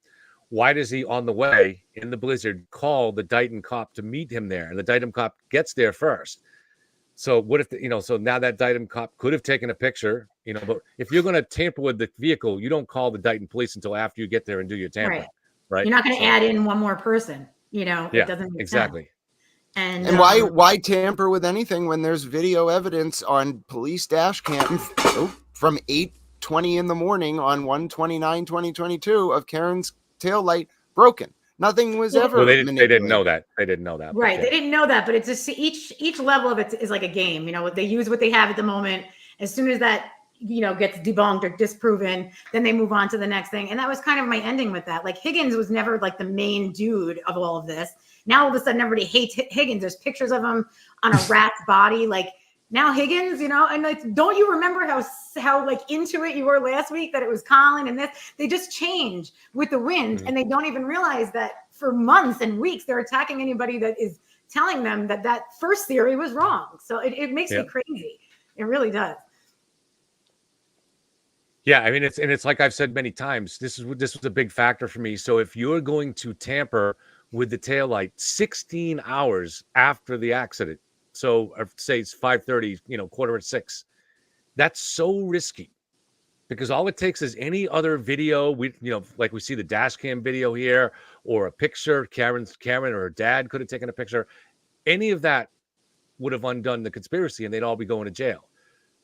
why does he, on the way in the blizzard, call the Dighton cop to meet him there? And the Dighton cop gets there first. So what if, so now that Dighton cop could have taken a picture, but if you're going to tamper with the vehicle, you don't call the Dighton police until after you get there and do your tampering, right? You're not going to add in one more person, it doesn't make exactly. sense. And why tamper with anything when there's video evidence on police dash cam from 8:20 in the morning on 1/29/2022 of Karen's taillight broken? Nothing was ever. Well, they didn't know that. They didn't know that. Right. They didn't know that, but it's just each level of it is like a game. You know, they use what they have at the moment. As soon as that, you know, gets debunked or disproven, then they move on to the next thing. And that was kind of my ending with that. Like Higgins was never like the main dude of all of this. Now all of a sudden everybody hates Higgins. There's pictures of him on a rat's body. Like now Higgins, you know, and like, don't you remember how like into it you were last week that it was Colin and this? They just change with the wind, and they don't even realize that for months and weeks they're attacking anybody that is telling them that that first theory was wrong. So it makes me crazy. It really does. Yeah, I mean, it's like I've said many times, this was a big factor for me. So if you're going to tamper with the taillight 16 hours after the accident, so say it's 5:30, you know, 5:45, that's so risky, because all it takes is any other video, like we see the dash cam video here, or a picture Karen or her dad could have taken a picture. Any of that would have undone the conspiracy, and they'd all be going to jail.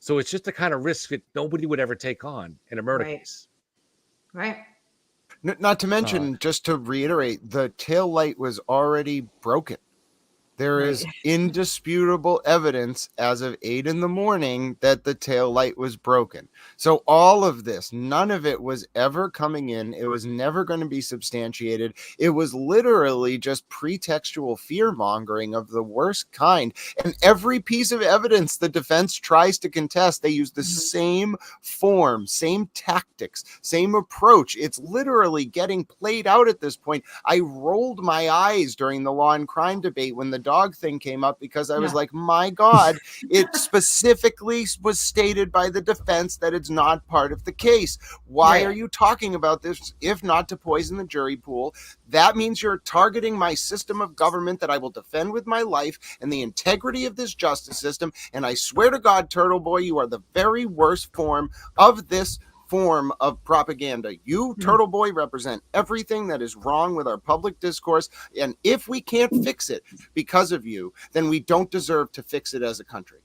So it's just the kind of risk that nobody would ever take on in a murder case. Right. Not to mention, just to reiterate, the tail light was already broken. There is indisputable evidence as of 8 in the morning that the tail light was broken. So all of this, none of it was ever coming in. It was never going to be substantiated. It was literally just pretextual fear mongering of the worst kind. And every piece of evidence the defense tries to contest, they use the same form, same tactics, same approach. It's literally getting played out at this point. I rolled my eyes during the law and crime debate when the dog thing came up, because I was like, my God, it specifically was stated by the defense that it's not part of the case. Why are you talking about this if not to poison the jury pool? That means you're targeting my system of government that I will defend with my life and the integrity of this justice system. And I swear to God, Turtle Boy, you are the very worst form of this form of propaganda. You, Turtle Boy, represent everything that is wrong with our public discourse. And if we can't fix it because of you, then we don't deserve to fix it as a country.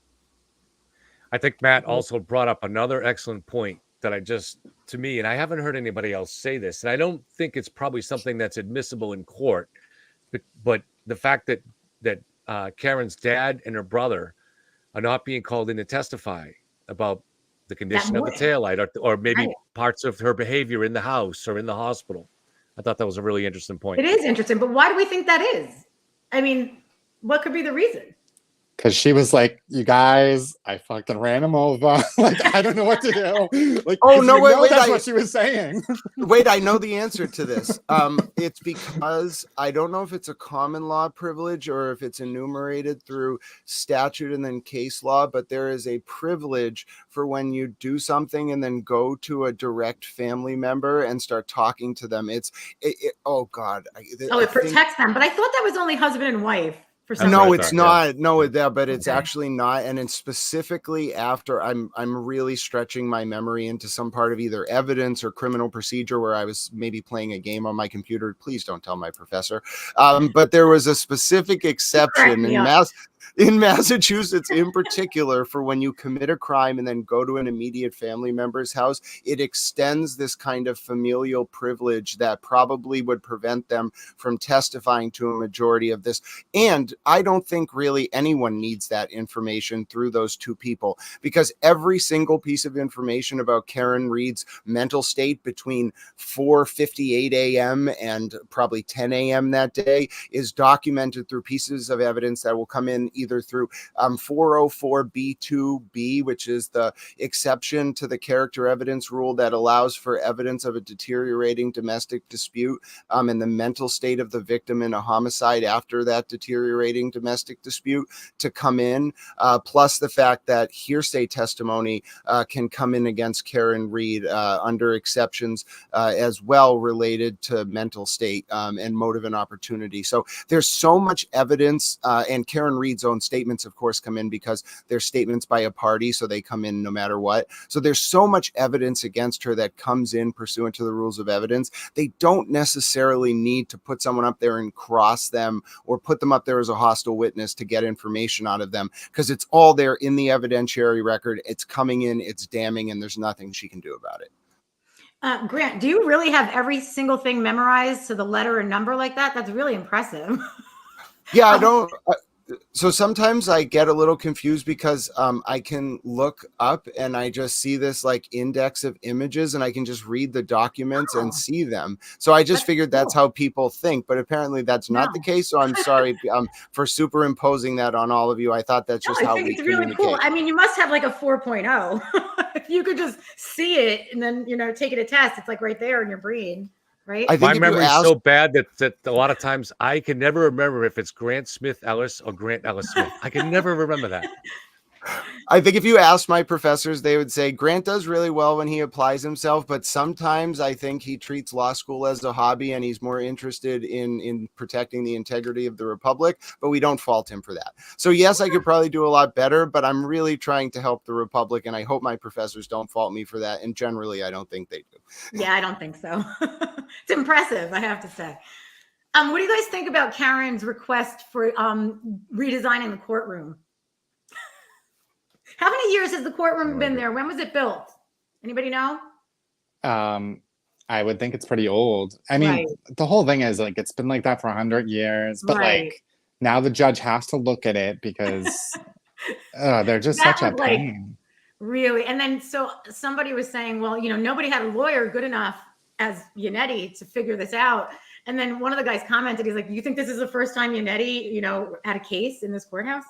I think Matt also brought up another excellent point that to me, and I haven't heard anybody else say this, and I don't think it's probably something that's admissible in court, but the fact that Karen's dad and her brother are not being called in to testify about the condition of the taillight, or maybe parts of her behavior in the house or in the hospital. I thought that was a really interesting point. It is interesting, but why do we think that is? I mean, what could be the reason? Because she was like, you guys, I fucking ran him over. Like, I don't know what to do. Like, oh, no, wait, that's what she was saying. Wait, I know the answer to this. It's because I don't know if it's a common law privilege or if it's enumerated through statute and then case law, but there is a privilege for when you do something and then go to a direct family member and start talking to them. Oh, God. It protects them. But I thought that was only husband and wife. No, it's not. No, but it's actually not. And it's specifically after I'm really stretching my memory into some part of either evidence or criminal procedure where I was maybe playing a game on my computer. Please don't tell my professor. But there was a specific exception in Massachusetts in particular for when you commit a crime and then go to an immediate family member's house. It extends this kind of familial privilege that probably would prevent them from testifying to a majority of this. And I don't think really anyone needs that information through those two people, because every single piece of information about Karen Reed's mental state between 4:58 a.m. and probably 10 a.m. that day is documented through pieces of evidence that will come in either through 404B2B, which is the exception to the character evidence rule that allows for evidence of a deteriorating domestic dispute and the mental state of the victim in a homicide after that deteriorating domestic dispute to come in, plus the fact that hearsay testimony can come in against Karen Reed under exceptions as well related to mental state and motive and opportunity. So there's so much evidence, and Karen Reed's Karen's own statements, of course, come in because they're statements by a party, so they come in no matter what. So there's so much evidence against her that comes in pursuant to the rules of evidence. They don't necessarily need to put someone up there and cross them or put them up there as a hostile witness to get information out of them, because it's all there in the evidentiary record. It's coming in, it's damning, and there's nothing she can do about it. Grant, do you really have every single thing memorized to the letter and number like that? That's really impressive. Yeah, I don't. So sometimes I get a little confused because I can look up and I just see this like index of images and I can just read the documents and see them. So I just figured that's how people think, but apparently that's not the case. So I'm sorry for superimposing that on all of you. I thought that's just how we it's really cool. I mean, you must have like a 4.0. If you could just see it and then, take it a test, it's like right there in your brain. Right. My memory is so bad that a lot of times I can never remember if it's Grant Smith Ellis or Grant Ellis Smith. I can never remember that. I think if you ask my professors, they would say Grant does really well when he applies himself, but sometimes I think he treats law school as a hobby and he's more interested in protecting the integrity of the republic, but we don't fault him for that. So yes, I could probably do a lot better, but I'm really trying to help the republic, and I hope my professors don't fault me for that. And generally, I don't think they do. Yeah, I don't think so. It's impressive, I have to say. What do you guys think about Karen's request for redesigning the courtroom? How many years has the courtroom been there? When was it built? Anybody know? I would think it's pretty old. I mean, the whole thing is like it's been like that for 100 years, but like now the judge has to look at it because they're just such a pain. Really? And then so somebody was saying, well, nobody had a lawyer good enough as Yannetti to figure this out. And then one of the guys commented, he's like, you think this is the first time Yannetti, had a case in this courthouse?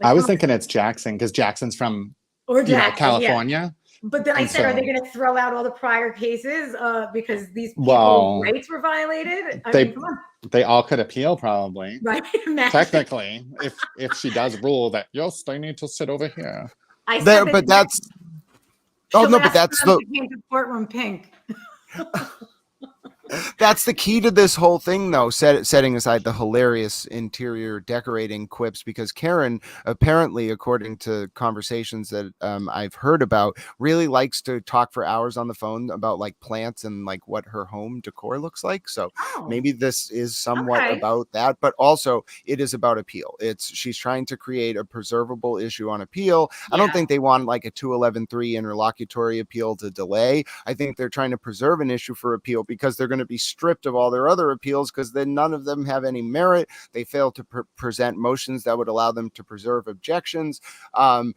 I was thinking it's Jackson because Jackson's from California. Yeah. But then I said, are they going to throw out all the prior cases because these people's rights were violated? I mean, come on. They all could appeal probably. Right. Technically, if she does rule that, yes, they need to sit over here. I said but that's the courtroom pink. That's the key to this whole thing, though, setting aside the hilarious interior decorating quips, because Karen, apparently, according to conversations that I've heard about, really likes to talk for hours on the phone about like plants and like what her home decor looks like. So maybe this is somewhat about that, but also it is about appeal. She's trying to create a preservable issue on appeal. I don't think they want like a 211.3 interlocutory appeal to delay. I think they're trying to preserve an issue for appeal because they're going to be stripped of all their other appeals because then none of them have any merit. They fail to present motions that would allow them to preserve objections. And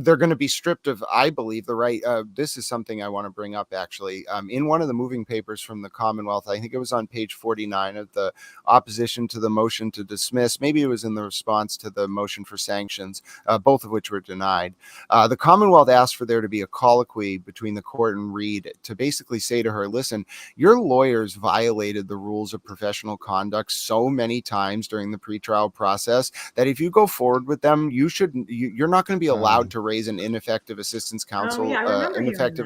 they're going to be stripped of, I believe, the right. This is something I want to bring up actually. In one of the moving papers from the Commonwealth, I think it was on page 49 of the opposition to the motion to dismiss. Maybe it was in the response to the motion for sanctions, both of which were denied. The Commonwealth asked for there to be a colloquy between the court and Reed to basically say to her, listen, your lawyers violated the rules of professional conduct so many times during the pretrial process that if you go forward with them, you're not going to be allowed to raise an ineffective assistance counsel,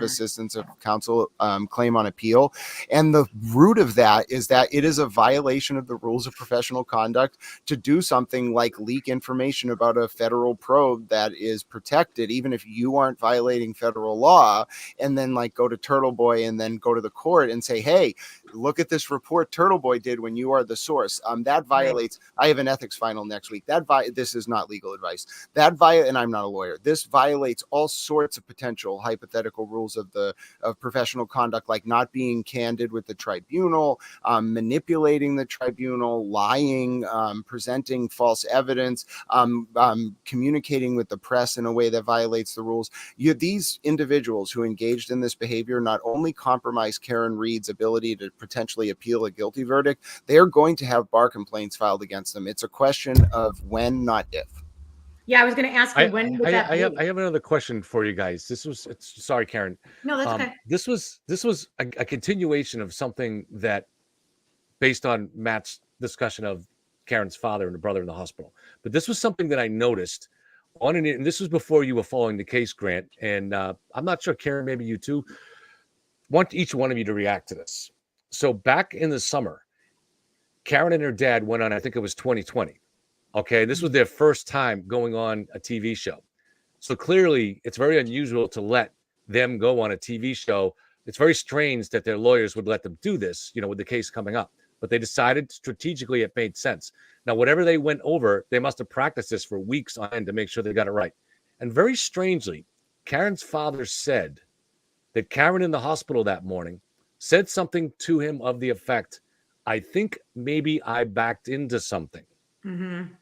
assistance of counsel claim on appeal. And the root of that is that it is a violation of the rules of professional conduct to do something like leak information about a federal probe that is protected, even if you aren't violating federal law, and then like go to Turtle Boy and then go to the court and say, hey, look at this report Turtle Boy did when you are the source. That violates. I have an ethics final next week. This is not legal advice. And I'm not a lawyer. This violates all sorts of potential hypothetical rules of professional conduct, like not being candid with the tribunal, manipulating the tribunal, lying, presenting false evidence, communicating with the press in a way that violates the rules. These individuals who engaged in this behavior not only compromise Karen Reed's ability to potentially appeal a guilty verdict, they're going to have bar complaints filed against them. It's a question of when, not if. Yeah, I was going to ask you when would that be? I have another question for you guys. Sorry, Karen. No, that's okay. This was a continuation of something that, based on Matt's discussion of Karen's father and the brother in the hospital, but this was something that I noticed and this was before you were following the case, Grant. And I'm not sure, Karen, maybe you too. Want each one of you to react to this. So back in the summer, Karen and her dad went on, I think it was 2020, Okay, this was their first time going on a TV show. So clearly, it's very unusual to let them go on a TV show. It's very strange that their lawyers would let them do this, with the case coming up. But they decided strategically it made sense. Now, whatever they went over, they must have practiced this for weeks on end to make sure they got it right. And very strangely, Karen's father said that Karen in the hospital that morning said something to him of the effect, I think maybe I backed into something. Mm-hmm.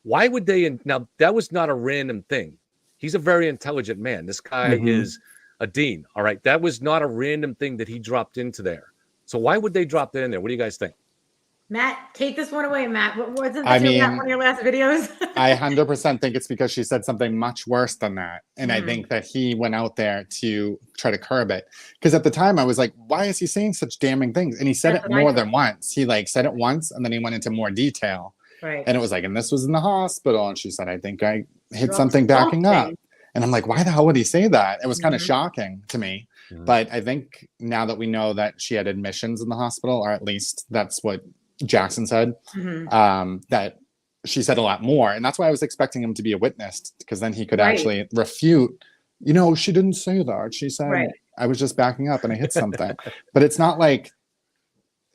Why would they? Now, that was not a random thing. He's a very intelligent man. This guy is a dean. All right. That was not a random thing that he dropped into there. So why would they drop that in there? What do you guys think? Matt, take this one away, Matt. Wasn't I this mean, one of your last videos? I 100% think it's because she said something much worse than that. And I think that he went out there to try to curb it. Because at the time I was like, why is he saying such damning things? And he said it more than once. He said it once and then he went into more detail. Right. And it was like, and this was in the hospital. And she said, I think I hit something backing up. And I'm like, why the hell would he say that? It was kind of shocking to me. But I think now that we know that she had admissions in the hospital, or at least that's what Jackson said, that she said a lot more. And that's why I was expecting him to be a witness, because then he could actually refute, she didn't say that. She said, I was just backing up and I hit something. But it's not like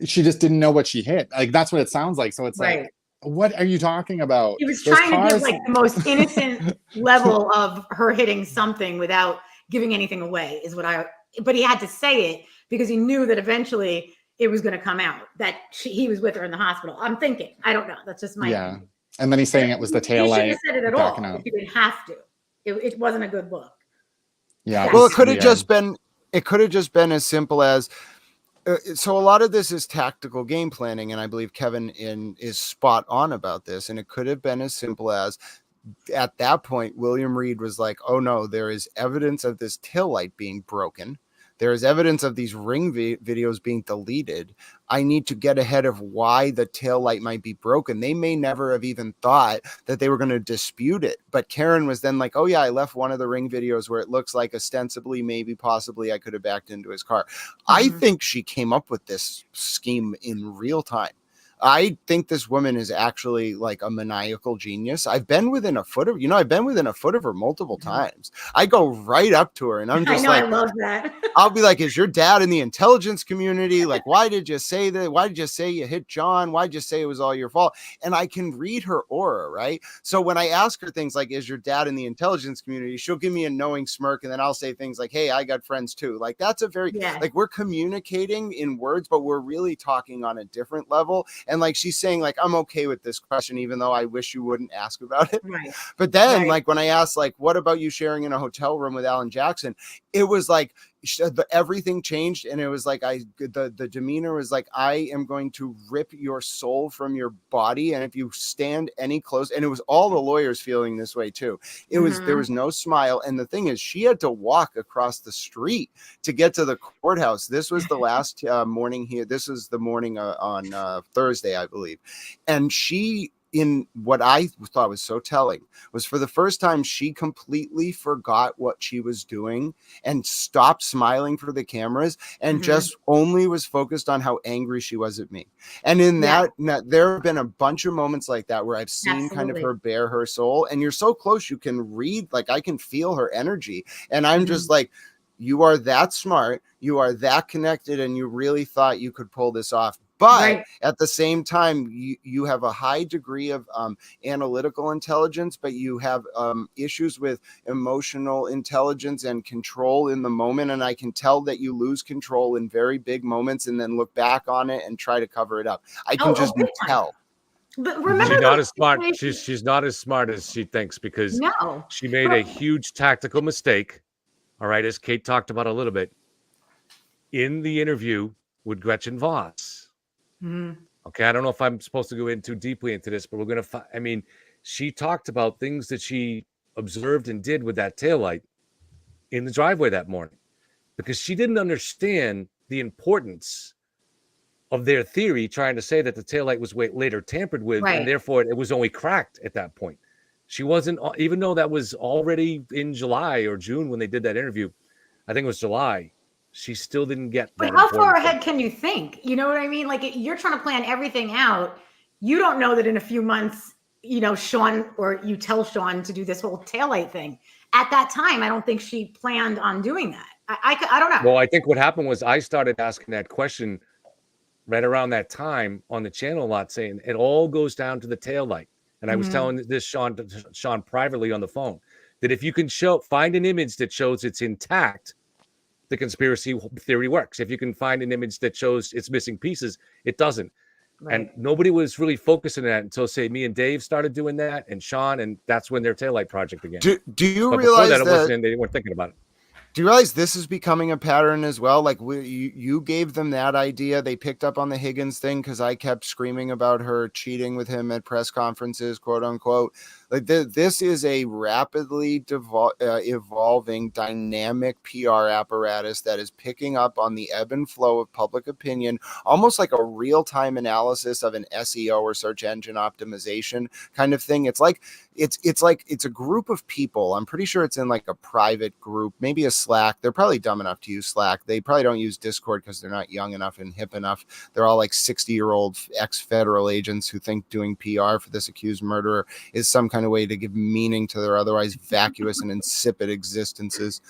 she just didn't know what she hit. Like, that's what it sounds like. So it's like, what are you talking about? He was trying to give the most innocent level of her hitting something without giving anything away but he had to say it because he knew that eventually it was going to come out that he was with her in the hospital. I'm thinking, I don't know. That's just my opinion. And then he's saying it was the tail light. He shouldn't have said it at all. He didn't have to. It wasn't a good look. Yeah. Well, it could have just been as simple as, so a lot of this is tactical game planning, and I believe Kevin is spot on about this. And it could have been as simple as, at that point, William Reed was like, oh no, there is evidence of this taillight being broken. There is evidence of these ring videos being deleted. I need to get ahead of why the taillight might be broken. They may never have even thought that they were going to dispute it. But Karen was then like, oh yeah, I left one of the ring videos where it looks like ostensibly, maybe, possibly I could have backed into his car. I think she came up with this scheme in real time. I think this woman is actually like a maniacal genius. I've been within a foot of her multiple times. I go right up to her and I'm just I love that. I'll be like, is your dad in the intelligence community? Like, why did you say that? Why did you say you hit John? Why did you say it was all your fault? And I can read her aura, right? So when I ask her things like, is your dad in the intelligence community? She'll give me a knowing smirk. And then I'll say things like, hey, I got friends too. Like, that's a very, like, we're communicating in words, but we're really talking on a different level. And like, she's saying like, I'm okay with this question, even though I wish you wouldn't ask about it. Right. But then like when I asked, like, what about you sharing in a hotel room with Alan Jackson? It was like, everything changed. And it was like, the demeanor was like, I am going to rip your soul from your body. And if you stand any close, and it was all the lawyers feeling this way too. It was, there was no smile. And the thing is, she had to walk across the street to get to the courthouse. This was the last morning here. This is the morning on Thursday, I believe. And she, in what I thought was so telling, was for the first time, she completely forgot what she was doing and stopped smiling for the cameras and just only was focused on how angry she was at me. And in that, there have been a bunch of moments like that where I've seen kind of her bare her soul, and you're so close, you can read, like I can feel her energy. And I'm just like, you are that smart, you are that connected, and you really thought you could pull this off. But at the same time, you have a high degree of analytical intelligence, but you have issues with emotional intelligence and control in the moment. And I can tell that you lose control in very big moments and then look back on it and try to cover it up. I can just tell. But remember, she's not as smart. She's not as smart as she thinks, because she made a huge tactical mistake. All right, as Kate talked about a little bit in the interview with Gretchen Voss. Okay, I don't know if I'm supposed to go in too deeply into this, but we're going to, I mean, she talked about things that she observed and did with that taillight in the driveway that morning, because she didn't understand the importance of their theory, trying to say that the taillight was later tampered with, and therefore it was only cracked at that point. She wasn't, even though that was already in July or June when they did that interview, I think it was July, she still didn't get that. But how far ahead can you think? You know what I mean? Like, you're trying to plan everything out. You don't know that in a few months Sean, or you tell Sean to do this whole taillight thing. At that time, I don't think she planned on doing that. I don't know. Well, I think what happened was I started asking that question right around that time on the channel a lot, saying it all goes down to the taillight. And I was telling this Sean privately on the phone, that if you can find an image that shows it's intact, the conspiracy theory works. If you can find an image that shows it's missing pieces, it doesn't. Right. And nobody was really focusing on that until, say, me and Dave started doing that, and Sean, and that's when their taillight project began. Do you but realize before that, that it wasn't, they weren't thinking about it. Do you realize this is becoming a pattern as well? Like you gave them that idea. They picked up on the Higgins thing because I kept screaming about her cheating with him at press conferences, quote unquote. Like this is a rapidly evolving, dynamic PR apparatus that is picking up on the ebb and flow of public opinion, almost like a real-time analysis of an SEO or search engine optimization kind of thing. It's like it's a group of people. I'm pretty sure it's in like a private group, maybe a Slack. They're probably dumb enough to use Slack. They probably don't use Discord because they're not young enough and hip enough. They're all like 60-year-old ex-federal agents who think doing PR for this accused murderer is some kind of way to give meaning to their otherwise vacuous and insipid existences.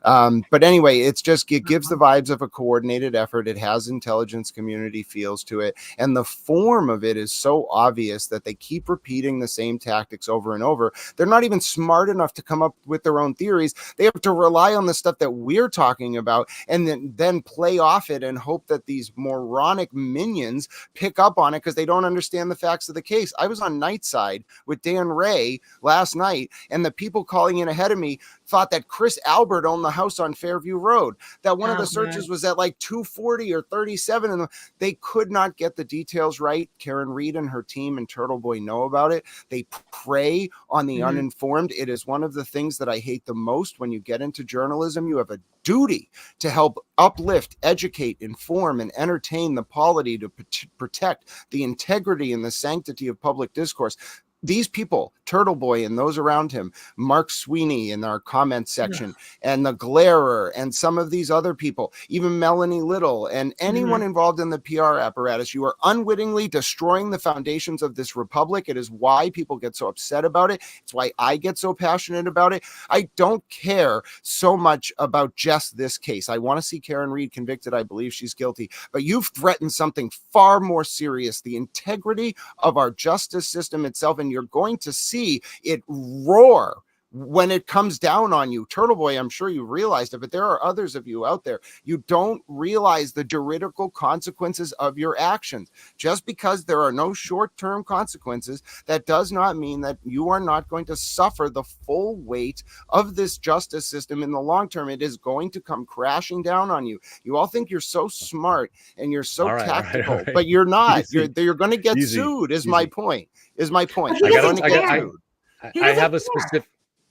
But anyway, it gives the vibes of a coordinated effort. It has intelligence community feels to it. And the form of it is so obvious that they keep repeating the same tactics over and over. They're not even smart enough to come up with their own theories. They have to rely on the stuff that we're talking about and then play off it and hope that these moronic minions pick up on it because they don't understand the facts of the case. I was on Nightside with Dan Ray last night, and the people calling in ahead of me thought that Chris Albert owned the house on Fairview Road, that one of the searches was at like 240 or 37, and they could not get the details right. Karen Reed and her team and Turtle Boy know about it. They prey on the uninformed. It is one of the things that I hate the most. When you get into journalism, you have a duty to help uplift, educate, inform, and entertain the polity to protect the integrity and the sanctity of public discourse. These people, Turtle Boy and those around him, Mark Sweeney in our comment section, and the Glairer, and some of these other people, even Melanie Little, and anyone involved in the PR apparatus, you are unwittingly destroying the foundations of this republic. It is why people get so upset about it. It's why I get so passionate about it. I don't care so much about just this case. I want to see Karen Reed convicted. I believe she's guilty. But you've threatened something far more serious, the integrity of our justice system itself, and you're going to see it roar when it comes down on you. Turtle Boy, I'm sure you realized it, but there are others of you out there. You don't realize the juridical consequences of your actions. Just because there are no short-term consequences, that does not mean that you are not going to suffer the full weight of this justice system in the long term. It is going to come crashing down on you. You all think you're so smart and you're so tactical, but you're not. You're going to get sued, is my point.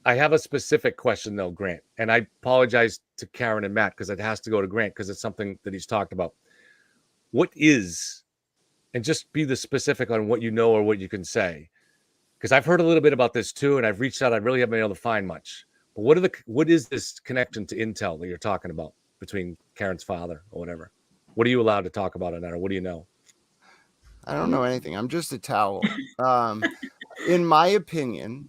I have a specific question though, Grant, and I apologize to Karen and Matt because it has to go to Grant because it's something that he's talked about. What is, and just be the specific on what you know or what you can say, because I've heard a little bit about this too, and I've reached out. I really haven't been able to find much. But what is this connection to intel that you're talking about between Karen's father or whatever? What are you allowed to talk about on that, or what do you know? I don't know anything. I'm just a towel. In my opinion,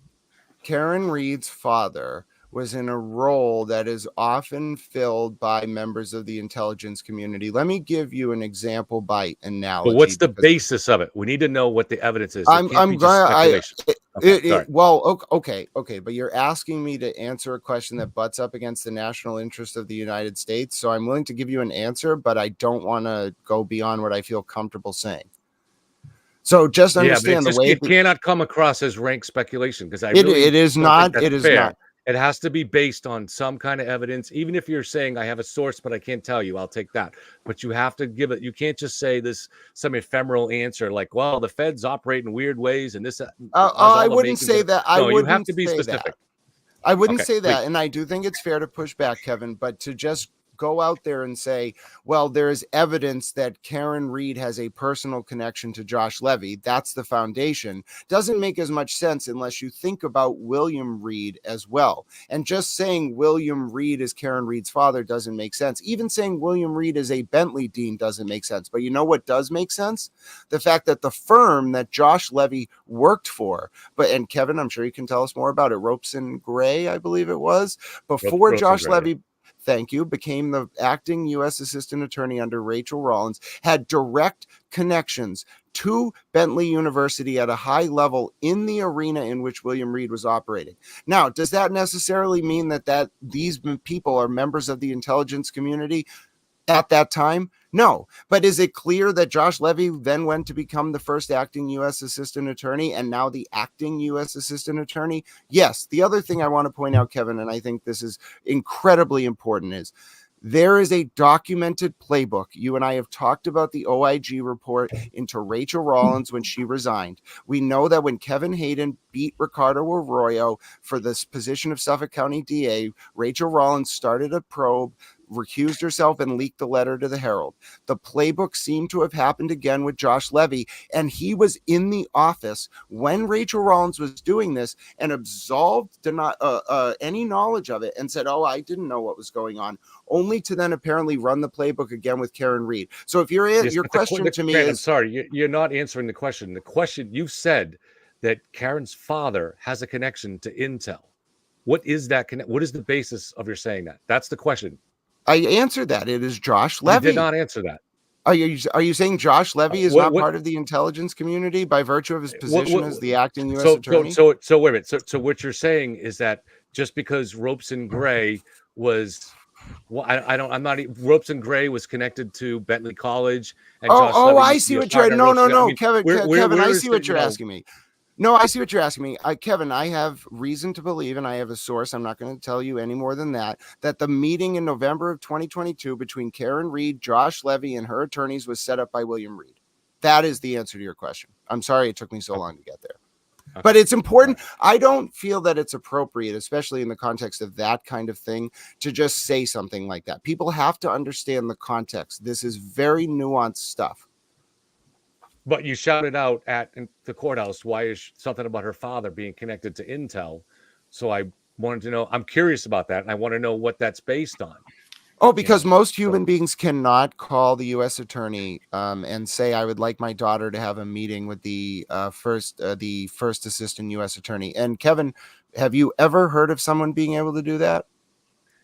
Karen Reed's father was in a role that is often filled by members of the intelligence community. Let me give you an example by analogy. But what's the basis of it? We need to know what the evidence is. Okay. But you're asking me to answer a question that butts up against the national interest of the United States. So I'm willing to give you an answer, but I don't want to go beyond what I feel comfortable saying. So just understand the way it cannot come across as rank speculation because it is not. It has to be based on some kind of evidence. Even if you're saying I have a source, but I can't tell you, I'll take that. But you have to give it. You can't just say some ephemeral answer like, "Well, the feds operate in weird ways," and this. I wouldn't say that. You have to be specific. I wouldn't say that, and I do think it's fair to push back, Kevin. But to just go out there and say, well, there is evidence that Karen Reed has a personal connection to Josh Levy, that's the foundation, doesn't make as much sense unless you think about William Reed as well. And just saying William Reed is Karen Reed's father doesn't make sense. Even saying William Reed is a Bentley dean doesn't make sense. But you know what does make sense? The fact that the firm that Josh Levy worked for, and Kevin, I'm sure you can tell us more about it, Ropes and Gray, I believe it was, before Josh Levy, thank you, became the acting U.S. Assistant Attorney under Rachel Rollins, had direct connections to Bentley University at a high level in the arena in which William Reed was operating. Now, does that necessarily mean that these people are members of the intelligence community at that time? No. But is it clear that Josh Levy then went to become the first acting U.S. Assistant Attorney and now the acting U.S. Assistant Attorney? Yes. The other thing I want to point out, Kevin, and I think this is incredibly important, is there is a documented playbook. You and I have talked about the OIG report into Rachel Rollins when she resigned. We know that when Kevin Hayden beat Ricardo Arroyo for this position of Suffolk County DA, Rachel Rollins started a probe, recused herself, and leaked the letter to the Herald. The playbook seemed to have happened again with Josh Levy, and he was in the office when Rachel Rollins was doing this and absolved any knowledge of it and said, oh, I didn't know what was going on, only to then apparently run the playbook again with Karen Reed. So if your question to me is... I'm sorry, you're not answering the question. The question, you said that Karen's father has a connection to Intel. What is that? What is the basis of your saying that? That's the question. I answered that. It is Josh Levy. You did not answer that. Are you saying Josh Levy is not part of the intelligence community by virtue of his position as the acting U.S. attorney? So wait a minute. So what you're saying is that just because Ropes and Gray was, well, Ropes and Gray was connected to Bentley College. And Josh Levy I see what you're. No, Kevin, I see what you're asking me. No, I see what you're asking me. Kevin, I have reason to believe, and I have a source, I'm not going to tell you any more than that the meeting in November of 2022 between Karen Reed, Josh Levy, and her attorneys was set up by William Reed. That is the answer to your question. I'm sorry it took me so long to get there. Okay. But it's important. I don't feel that it's appropriate, especially in the context of that kind of thing, to just say something like that. People have to understand the context. This is very nuanced stuff. But you shouted out at the courthouse, why is something about her father being connected to Intel? So I wanted to know, I'm curious about that. And I want to know what that's based on. Oh, because most human beings cannot call the U.S. attorney and say, I would like my daughter to have a meeting with the first assistant U.S. attorney. And Kevin, have you ever heard of someone being able to do that?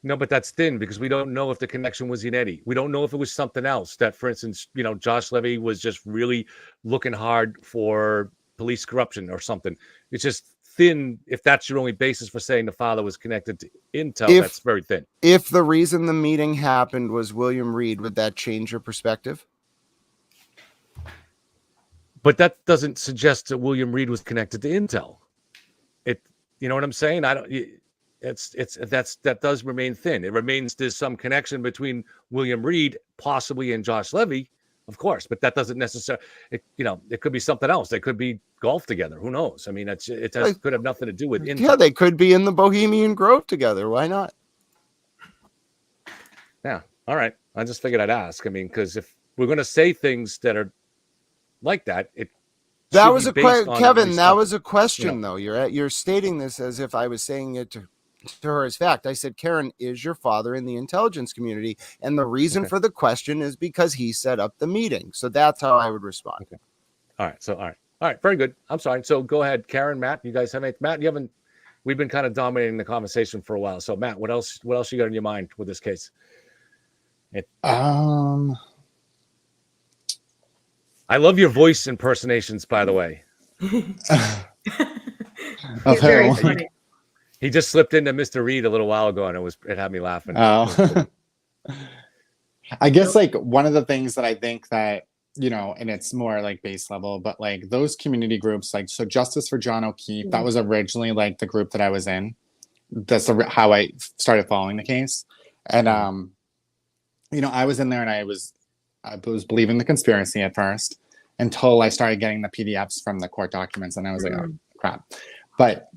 No, but that's thin because we don't know if the connection was Eddie. We don't know if it was something else that, for instance, Josh Levy was just really looking hard for police corruption or something. It's just thin. If that's your only basis for saying the father was connected to Intel, that's very thin. If the reason the meeting happened was William Reed, would that change your perspective? But that doesn't suggest that William Reed was connected to Intel. You know what I'm saying? That does remain thin. It remains there's some connection between William Reed possibly and Josh Levy, of course, but that doesn't necessarily. It could be something else. They could be golf together. Who knows? I mean, could have nothing to do with Intel. Yeah, they could be in the Bohemian Grove together. Why not? Yeah. All right. I just figured I'd ask. I mean, because if we're going to say things that are like that, that was a question, Kevin. That was a question, though. You're stating this as if I was saying it to her as fact. I said, Karen, is your father in the intelligence community? And the reason for the question is because he set up the meeting. So that's how I would respond. Okay. All right. Very good. I'm sorry. So go ahead, Karen, Matt. You guys have anything? Matt, we've been kind of dominating the conversation for a while. So Matt, what else you got in your mind with this case? I love your voice impersonations, by the way. Very funny. He just slipped into Mr. Reed a little while ago, and it had me laughing. Oh. I guess one of the things that I think that, and it's more like base level, but those community groups, so Justice for John O'Keefe, that was originally the group that I was in. That's how I started following the case. And, I was in there and I was believing the conspiracy at first until I started getting the PDFs from the court documents. And I was like, oh, crap. But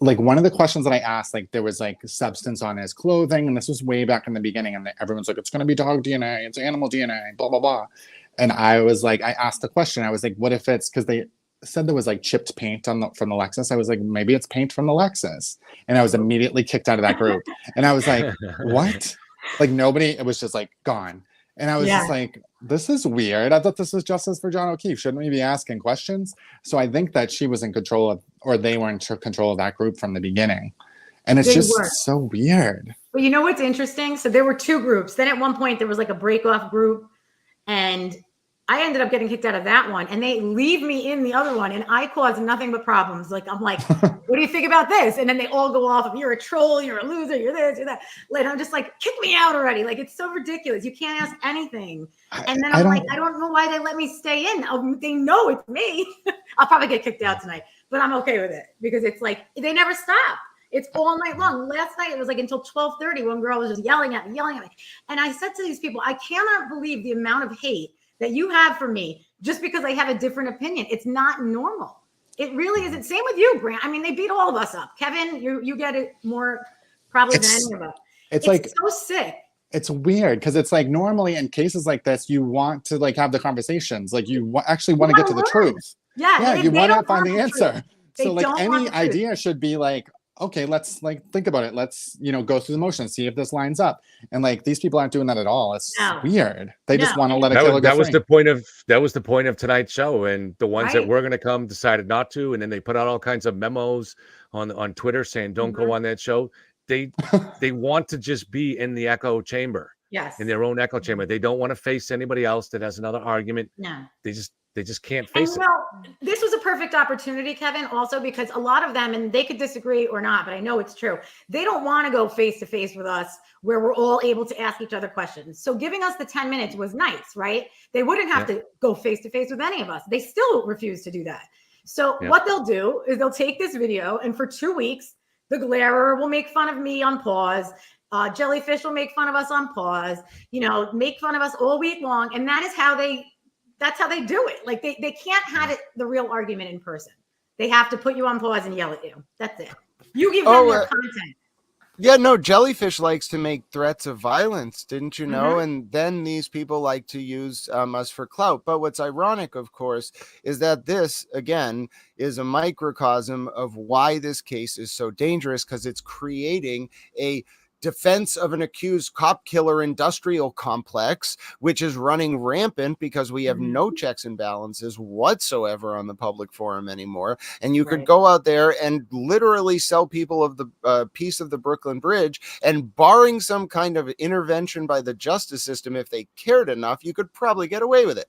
like one of the questions that I asked, like there was like substance on his clothing, and this was way back in the beginning, and everyone's like, it's going to be dog DNA, it's animal DNA, blah blah blah. And I was like, I asked the question, I was like, what if it's, because they said there was like chipped paint on from the Lexus. I was like, maybe it's paint from the Lexus, and I was immediately kicked out of that group. And I was like, what? Like nobody, it was just like gone. And I was just like, this is weird. I thought this was justice for John O'Keefe. Shouldn't we be asking questions? So I think that she was in control of, or they were in control of that group from the beginning. And it's just so weird. But you know what's interesting? So there were two groups. Then at one point there was like a break off group, and I ended up getting kicked out of that one, and they leave me in the other one, and I caused nothing but problems. Like, I'm like, what do you think about this? And then they all go off of, you're a troll, you're a loser, you're this, you're that. Like, I'm just like, kick me out already. Like, it's so ridiculous. You can't ask anything. And then I'm like, I don't know why they let me stay in. They know it's me. I'll probably get kicked out tonight, but I'm okay with it because it's like, they never stop. It's all night long. Last night, it was like until 12:30. One girl was just yelling at me. And I said to these people, I cannot believe the amount of hate that you have for me just because I have a different opinion. It's not normal. It really isn't. Same with you, Grant. I mean, they beat all of us up. Kevin, you get it more probably than any of us. It's like so sick. It's weird because it's like normally in cases like this, you want to like have the conversations. Like you actually want to get to the truth. Yeah, you want to find the answer. So like any idea idea should be like, okay, let's like think about it. Let's, go through the motions, see if this lines up. And like these people aren't doing that at all. It's weird. They just want to let it go. That was the point of tonight's show. And the ones that were going to come decided not to. And then they put out all kinds of memos on Twitter saying, don't go on that show. They want to just be in the echo chamber. Yes. In their own echo chamber. They don't want to face anybody else that has another argument. No. They just can't face it. Well, this was a perfect opportunity, Kevin, also because a lot of them, and they could disagree or not, but I know it's true. They don't want to go face to face with us where we're all able to ask each other questions. So giving us the 10 minutes was nice, right? They wouldn't have to go face to face with any of us. They still refuse to do that. So what they'll do is they'll take this video, and for 2 weeks, the Glarer will make fun of me on pause. Jellyfish will make fun of us on pause, make fun of us all week long. And that's how they do it. Like they can't have it, the real argument in person. They have to put you on pause and yell at you. That's it. You give them more content. Yeah, no, Jellyfish likes to make threats of violence, didn't you know? And then these people like to use us for clout. But what's ironic, of course, is that this, again, is a microcosm of why this case is so dangerous, because it's creating a defense of an accused cop killer industrial complex, which is running rampant because we have no checks and balances whatsoever on the public forum anymore. And you could go out there and literally sell people of the piece of the Brooklyn Bridge, and barring some kind of intervention by the justice system, if they cared enough, you could probably get away with it.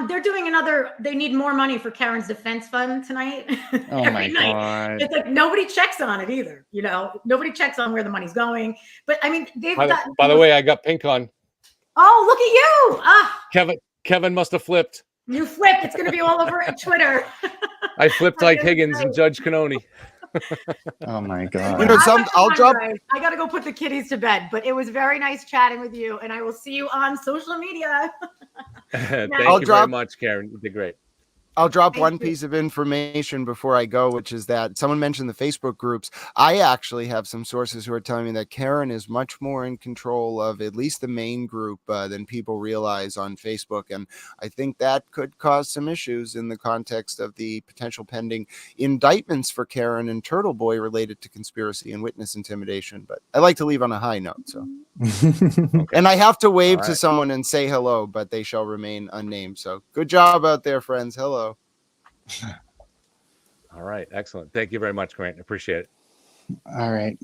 They're doing they need more money for Karen's defense fund tonight. Oh my God. It's like nobody checks on it either. Nobody checks on where the money's going. But I mean, by the way, I got pink on. Oh, look at you. Kevin must have flipped. You flipped. It's going to be all over Twitter. I flipped like Higgins and Judge Canoni. Oh my God. I got to go put the kitties to bed, but it was very nice chatting with you, and I will see you on social media. Thank you very much, Karen. You did great. I'll drop one piece of information before I go, which is that someone mentioned the Facebook groups. I actually have some sources who are telling me that Karen is much more in control of at least the main group than people realize on Facebook. And I think that could cause some issues in the context of the potential pending indictments for Karen and Turtle Boy related to conspiracy and witness intimidation. But I like to leave on a high note. So, And I have to wave to someone and say hello, but they shall remain unnamed. So good job out there, friends. Hello. All right. Excellent. Thank you very much, Grant. Appreciate it. All right.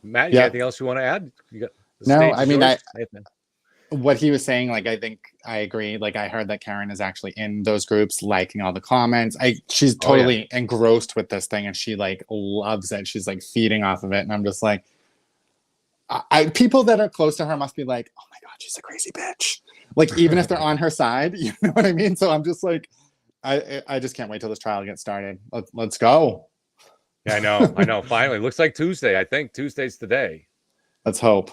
Matt, you got anything else you want to add? No, I mean, what he was saying, like, I think I agree. Like, I heard that Karen is actually in those groups, liking all the comments. She's totally engrossed with this thing, and she like loves it. She's like feeding off of it. And I'm just like, people that are close to her must be like, oh my God, she's a crazy bitch. Like, even if they're on her side, you know what I mean? So I'm just like, I just can't wait till this trial gets started. Let's go. Yeah, I know. Finally, looks like Tuesday. I think Tuesday's today. Let's hope.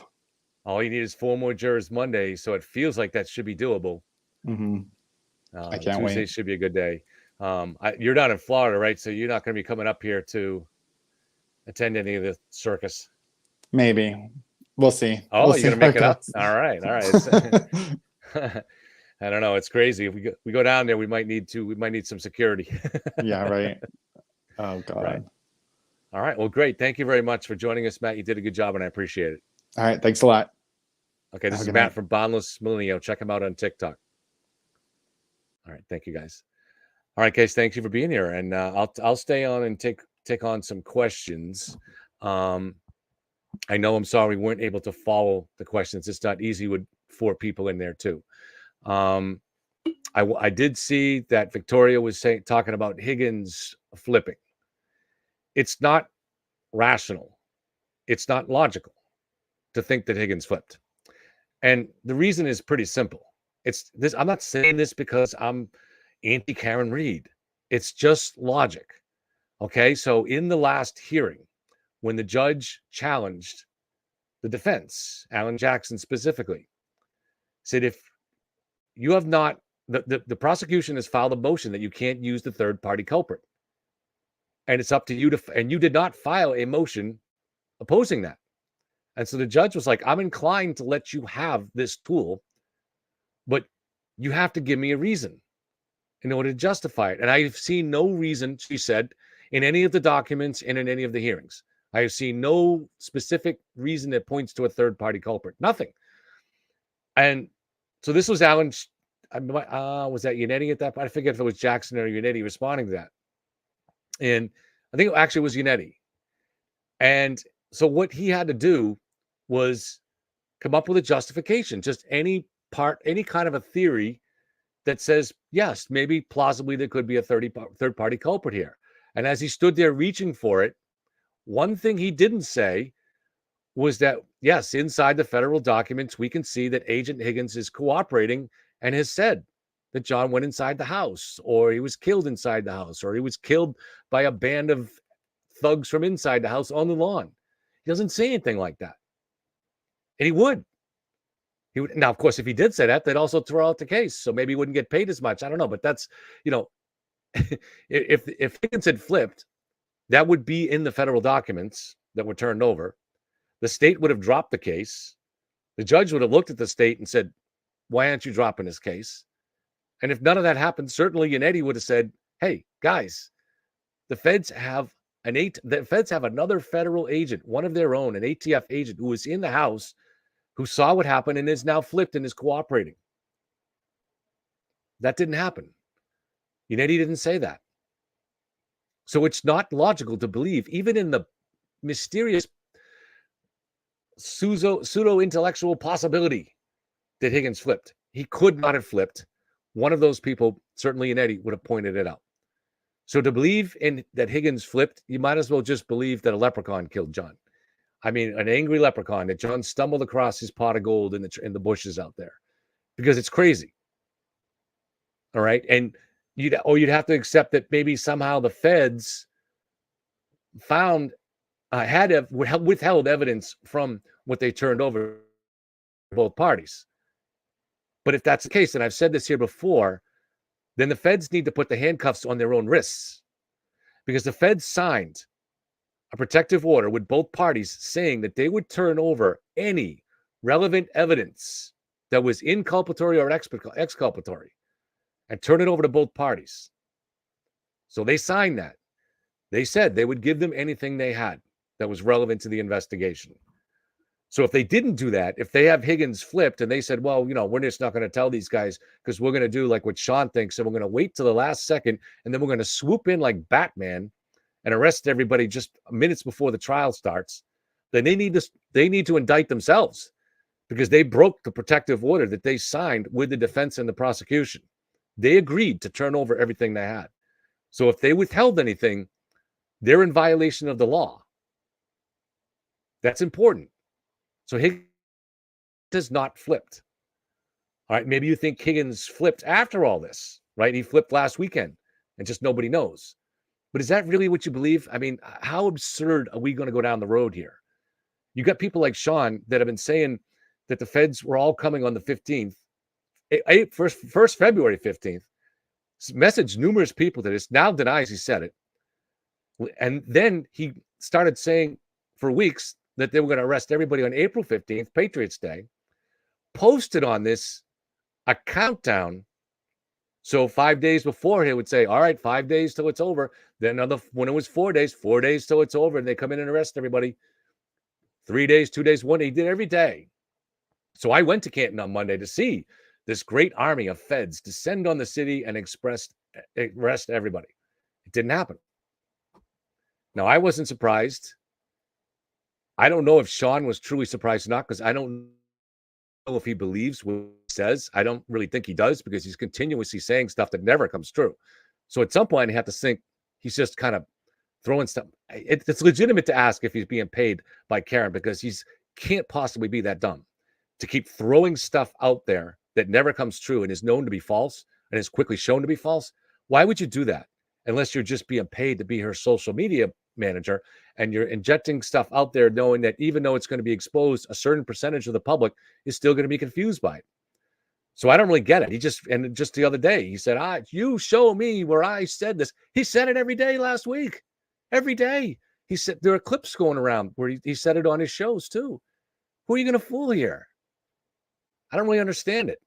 All you need is 4 more jurors Monday, so it feels like that should be doable. I can't wait. Tuesday should be a good day. You're down in Florida, right? So you're not going to be coming up here to attend any of the circus? Maybe. We'll see. Oh, We'll you're see gonna how make it up? goes. All right. It's, I don't know. It's crazy. If we go down there, we might need some security. Yeah, right. Oh God. Right. All right. Well, great. Thank you very much for joining us, Matt. You did a good job, and I appreciate it. All right. Thanks a lot. Okay, this Have a is good Matt night. from Boundless Millennial. Check him out on TikTok. All right. Thank you, guys. All right, guys. Thank you for being here, and I'll stay on and take on some questions. I know I'm sorry we weren't able to follow the questions. It's not easy with 4 people in there too. I did see that Victoria was talking about Higgins flipping. It's not rational. It's not logical to think that Higgins flipped. And the reason is pretty simple. It's this. I'm not saying this because I'm anti Karen Reed. It's just logic. Okay. So in the last hearing, when the judge challenged the defense, Alan Jackson specifically, said if you have not, the prosecution has filed a motion that you can't use the third party culprit. And it's up to you and you did not file a motion opposing that. And so the judge was like, I'm inclined to let you have this tool, but you have to give me a reason in order to justify it. And I've seen no reason, she said, in any of the documents and in any of the hearings. I have seen no specific reason that points to a third-party culprit. Nothing. And so this was Alan. Was that Yannetti at that point? I forget if it was Jackson or Yannetti responding to that. And I think it actually was Yannetti. And so what he had to do was come up with a justification, just any kind of a theory that says, yes, maybe plausibly there could be a third-party culprit here. And as he stood there reaching for it, one thing he didn't say was that, yes, inside the federal documents, we can see that Agent Higgins is cooperating and has said that John went inside the house, or he was killed inside the house, or he was killed by a band of thugs from inside the house on the lawn. He doesn't say anything like that. And he would. Now, of course, if he did say that, they'd also throw out the case. So maybe he wouldn't get paid as much. I don't know. But that's, if Higgins had flipped, that would be in the federal documents that were turned over. The state would have dropped the case. The judge would have looked at the state and said, why aren't you dropping this case? And if none of that happened, certainly Yannetti would have said, hey, guys, the feds have another federal agent, one of their own, an ATF agent who was in the house, who saw what happened and is now flipped and is cooperating. That didn't happen. Yannetti didn't say that. So it's not logical to believe, even in the mysterious pseudo-intellectual possibility that Higgins flipped. He could not have flipped. One of those people, certainly Yannetti, would have pointed it out. So to believe in that Higgins flipped, you might as well just believe that a leprechaun killed John. I mean, an angry leprechaun, that John stumbled across his pot of gold in the bushes out there, because it's crazy. All right. And you'd have to accept that maybe somehow the feds found withheld evidence from what they turned over to both parties. But if that's the case, and I've said this here before, then the feds need to put the handcuffs on their own wrists, because the feds signed a protective order with both parties saying that they would turn over any relevant evidence that was inculpatory or exculpatory and turn it over to both parties. So they signed that. They said they would give them anything they had that was relevant to the investigation. So if they didn't do that, if they have Higgins flipped and they said, well, we're just not going to tell these guys because we're going to do like what Sean thinks, and we're going to wait till the last second, and then we're going to swoop in like Batman and arrest everybody just minutes before the trial starts, then they need to indict themselves, because they broke the protective order that they signed with the defense and the prosecution. They agreed to turn over everything they had. So if they withheld anything, they're in violation of the law. That's important. So Higgins has not flipped. All right, maybe you think Higgins flipped after all this, right? He flipped last weekend and just nobody knows. But is that really what you believe? I mean, how absurd are we going to go down the road here? You got people like Sean that have been saying that the feds were all coming on the 15th, first February 15th, messaged numerous people to this, now denies he said it. And then he started saying for weeks that they were going to arrest everybody on April 15th, Patriots Day, posted on this a countdown. So 5 days before, he would say, all right, 5 days till it's over. Then when it was 4 days till it's over, and they come in and arrest everybody. 3 days, 2 days, 1 day. He did every day. So I went to Canton on Monday to see this great army of feds descend on the city and arrest everybody. It didn't happen. Now, I wasn't surprised. I don't know if Sean was truly surprised or not, because I don't know if he believes what he says. I don't really think he does, because he's continuously saying stuff that never comes true. So at some point, I have to think he's just kind of throwing stuff. It's legitimate to ask if he's being paid by Karen, because he can't possibly be that dumb to keep throwing stuff out there that never comes true and is known to be false and is quickly shown to be false. Why would you do that unless you're just being paid to be her social media manager, and you're injecting stuff out there knowing that even though it's going to be exposed, a certain percentage of the public is still going to be confused by it? So I don't really get it. Just the other day, he said, you show me where I said this. He said it every day last week. Every day. He said there are clips going around where he said it on his shows too. Who are you going to fool here? I don't really understand it.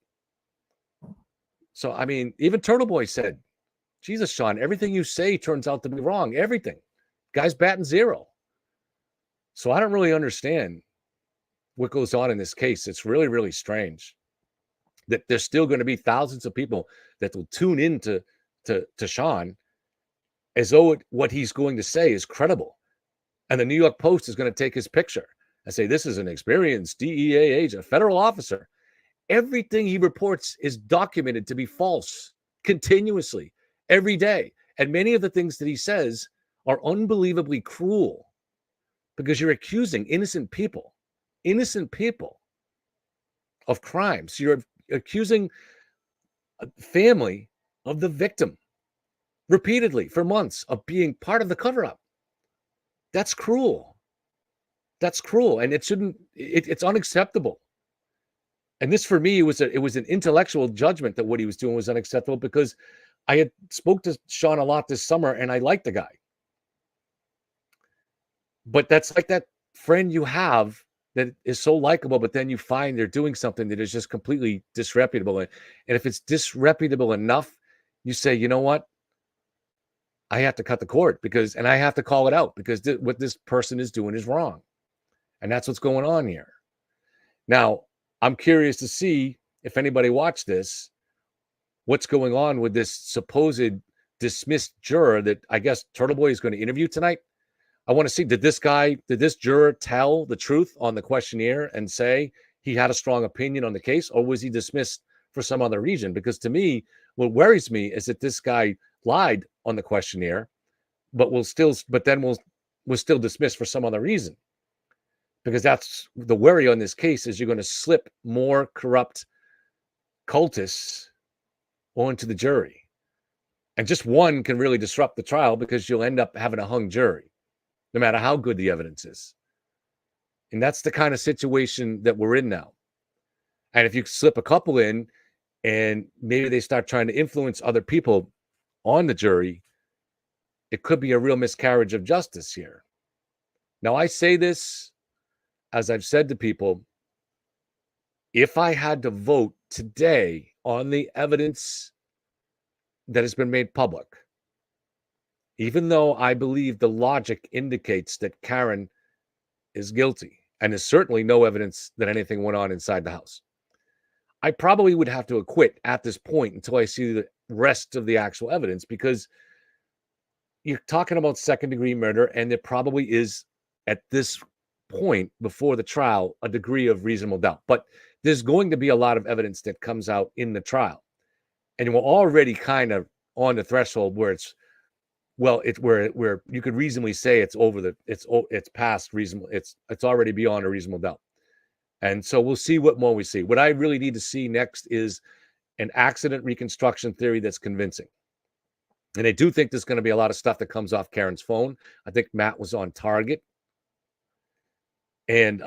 So, I mean, even Turtle Boy said, Jesus, Sean, everything you say turns out to be wrong. Everything. Guy's batting zero. So I don't really understand what goes on in this case. It's really, really strange that there's still going to be thousands of people that will tune in to Sean as though what he's going to say is credible. And the New York Post is going to take his picture and say, this is an experienced DEA agent, a federal officer. Everything he reports is documented to be false continuously every day. And many of the things that he says are unbelievably cruel, because you're accusing innocent people of crimes. You're accusing a family of the victim repeatedly for months of being part of the cover-up. That's cruel. That's cruel. And it's unacceptable. And this, for me, it was an intellectual judgment that what he was doing was unacceptable, because I had spoke to Sean a lot this summer and I liked the guy. But that's like that friend you have that is so likable, but then you find they're doing something that is just completely disreputable. And if it's disreputable enough, you say, you know what? I have to cut the cord, and I have to call it out, because what this person is doing is wrong. And that's what's going on here. Now, I'm curious to see if anybody watched this, what's going on with this supposed dismissed juror that I guess Turtle Boy is going to interview tonight. I want to see, did this juror tell the truth on the questionnaire and say he had a strong opinion on the case, or was he dismissed for some other reason? Because to me, what worries me is that this guy lied on the questionnaire, but was still dismissed for some other reason. Because that's the worry on this case, is you're going to slip more corrupt cultists onto the jury. And just one can really disrupt the trial, because you'll end up having a hung jury, no matter how good the evidence is. And that's the kind of situation that we're in now. And if you slip a couple in, and maybe they start trying to influence other people on the jury, it could be a real miscarriage of justice here. Now, I say this, as I've said to people, if I had to vote today on the evidence that has been made public, even though I believe the logic indicates that Karen is guilty, and there's certainly no evidence that anything went on inside the house, I probably would have to acquit at this point until I see the rest of the actual evidence, because you're talking about second-degree murder, and there probably is, at this point before the trial, a degree of reasonable doubt. But there's going to be a lot of evidence that comes out in the trial, and we're already kind of on the threshold where where you could reasonably say it's past reasonable, it's already beyond a reasonable doubt. And so we'll see what more we see. What I really need to see next is an accident reconstruction theory that's convincing. And I do think there's going to be a lot of stuff that comes off Karen's phone. I think Matt was on target. And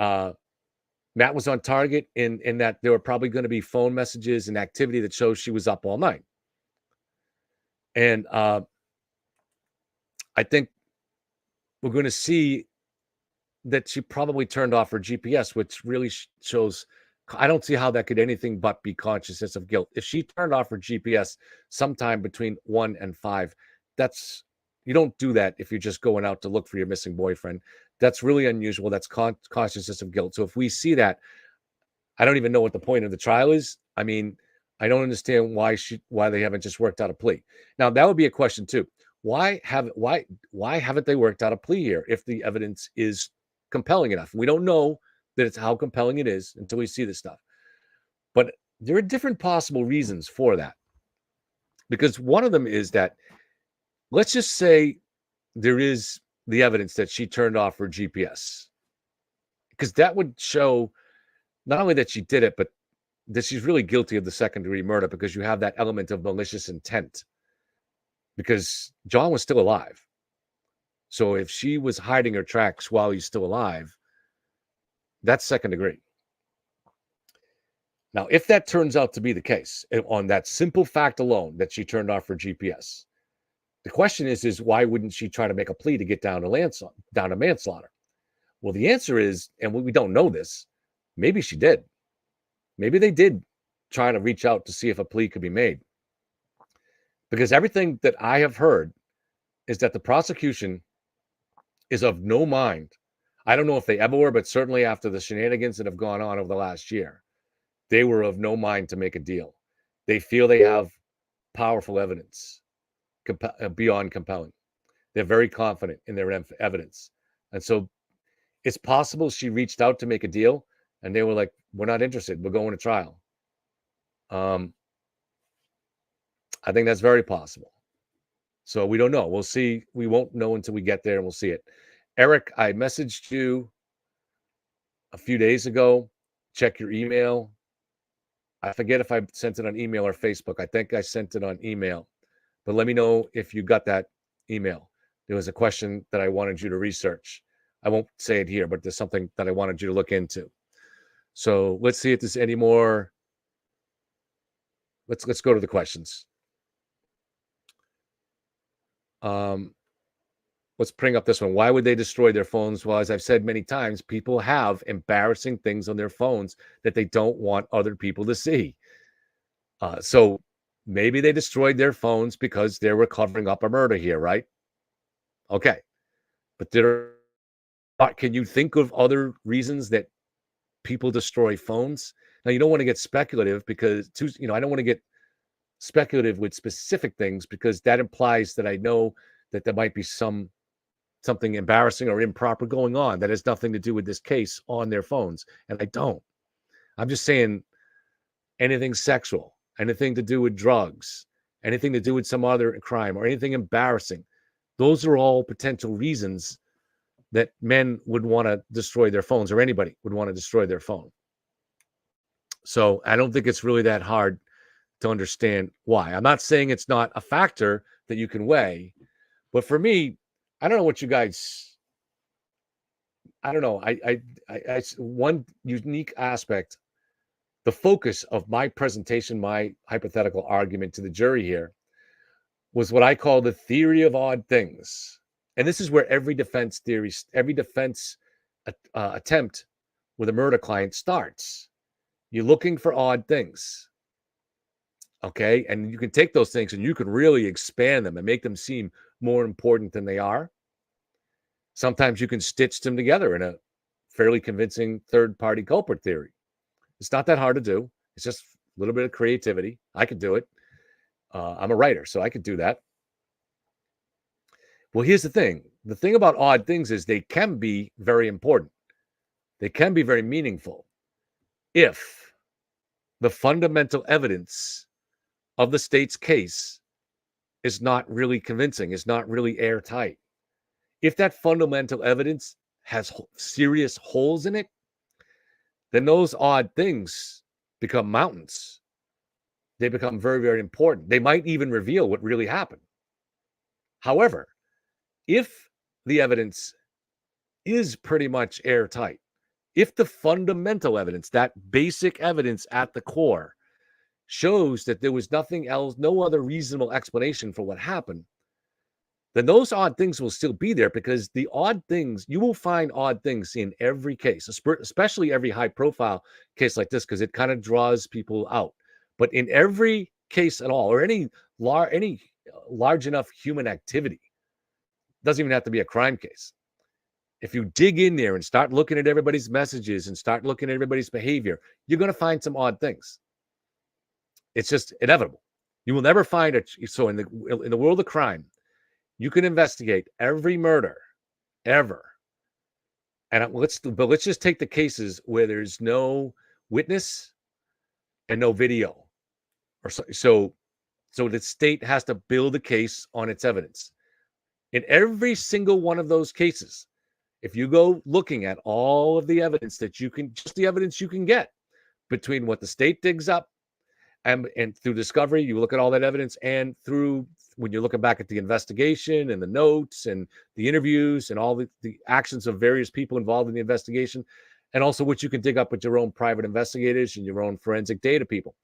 Matt was on target in that there were probably going to be phone messages and activity that shows she was up all night. And I think we're going to see that she probably turned off her GPS, which really shows, I don't see how that could anything but be consciousness of guilt. If she turned off her GPS sometime between 1 and 5, you don't do that if you're just going out to look for your missing boyfriend. That's really unusual. That's consciousness of guilt. So if we see that, I don't even know what the point of the trial is. I mean, I don't understand why they haven't just worked out a plea. Now, that would be a question too. Why haven't they worked out a plea here if the evidence is compelling enough? We don't know that it's how compelling it is until we see this stuff. But there are different possible reasons for that. Because one of them is that, let's just say there is the evidence that she turned off her GPS. Because that would show not only that she did it, but that she's really guilty of the second-degree murder, because you have that element of malicious intent. Because John was still alive. So if she was hiding her tracks while he's still alive, that's second degree. Now, if that turns out to be the case, on that simple fact alone that she turned off her GPS, the question is why wouldn't she try to make a plea to get down to manslaughter? Well, the answer is, and we don't know this, maybe she did. Maybe they did try to reach out to see if a plea could be made. Because everything that I have heard is that the prosecution is of no mind. I don't know if they ever were, but certainly after the shenanigans that have gone on over the last year, they were of no mind to make a deal. They feel they have powerful evidence beyond compelling. They're very confident in their evidence. And so it's possible she reached out to make a deal and they were like, we're not interested. We're going to trial. I think that's very possible. So we don't know. We'll see. We won't know until we get there and we'll see it. Eric, I messaged you a few days ago. Check your email. I forget if I sent it on email or Facebook. I think I sent it on email. But let me know if you got that email. There was a question that I wanted you to research. I won't say it here, but there's something that I wanted you to look into. So let's see if there's any more. Let's go to the questions. Let's bring up this one. Why would they destroy their phones? Well, as I've said many times, people have embarrassing things on their phones that they don't want other people to see. So maybe they destroyed their phones because they were covering up a murder here, right? Okay. But can you think of other reasons that people destroy phones? Now, you don't want to get speculative because, I don't want to get speculative with specific things because that implies that I know that there might be something embarrassing or improper going on that has nothing to do with this case on their phones. And I don't. I'm just saying anything sexual, anything to do with drugs, anything to do with some other crime or anything embarrassing. Those are all potential reasons that men would want to destroy their phones, or anybody would want to destroy their phone. So I don't think it's really that hard to understand why. I'm not saying it's not a factor that you can weigh, but for me, I don't know what you guys, I don't know. I one unique aspect, the focus of my presentation, my hypothetical argument to the jury here was what I call the theory of odd things. And this is where every defense attempt with a murder client starts. You're looking for odd things. Okay. And you can take those things and you can really expand them and make them seem more important than they are. Sometimes you can stitch them together in a fairly convincing third-party culprit theory. It's not that hard to do. It's just a little bit of creativity. I could do it. I'm a writer, so I could do that. Well, here's the thing. The thing about odd things is they can be very important. They can be very meaningful if the fundamental evidence of the state's case is not really convincing, is not really airtight. If that fundamental evidence has serious holes in it, then those odd things become mountains. They become very, very important. They might even reveal what really happened. However, if the evidence is pretty much airtight, if the fundamental evidence, that basic evidence at the core, shows that there was nothing else, no other reasonable explanation for what happened, then those odd things will still be there, because the odd things, you will find odd things in every case, especially every high profile case like this, because it kind of draws people out. But in every case at all, or any large enough human activity, doesn't even have to be a crime case. If you dig in there and start looking at everybody's messages and start looking at everybody's behavior, you're going to find some odd things. It's just inevitable. You will never find it. So in the world of crime, you can investigate every murder ever. And let's just take the cases where there's no witness and no video, or so the state has to build a case on its evidence. In every single one of those cases, if you go looking at all of the evidence that you can, just the evidence you can get between what the state digs up and through discovery, you look at all that evidence, and through when you're looking back at the investigation and the notes and the interviews and all the actions of various people involved in the investigation, and also what you can dig up with your own private investigators and your own forensic data people,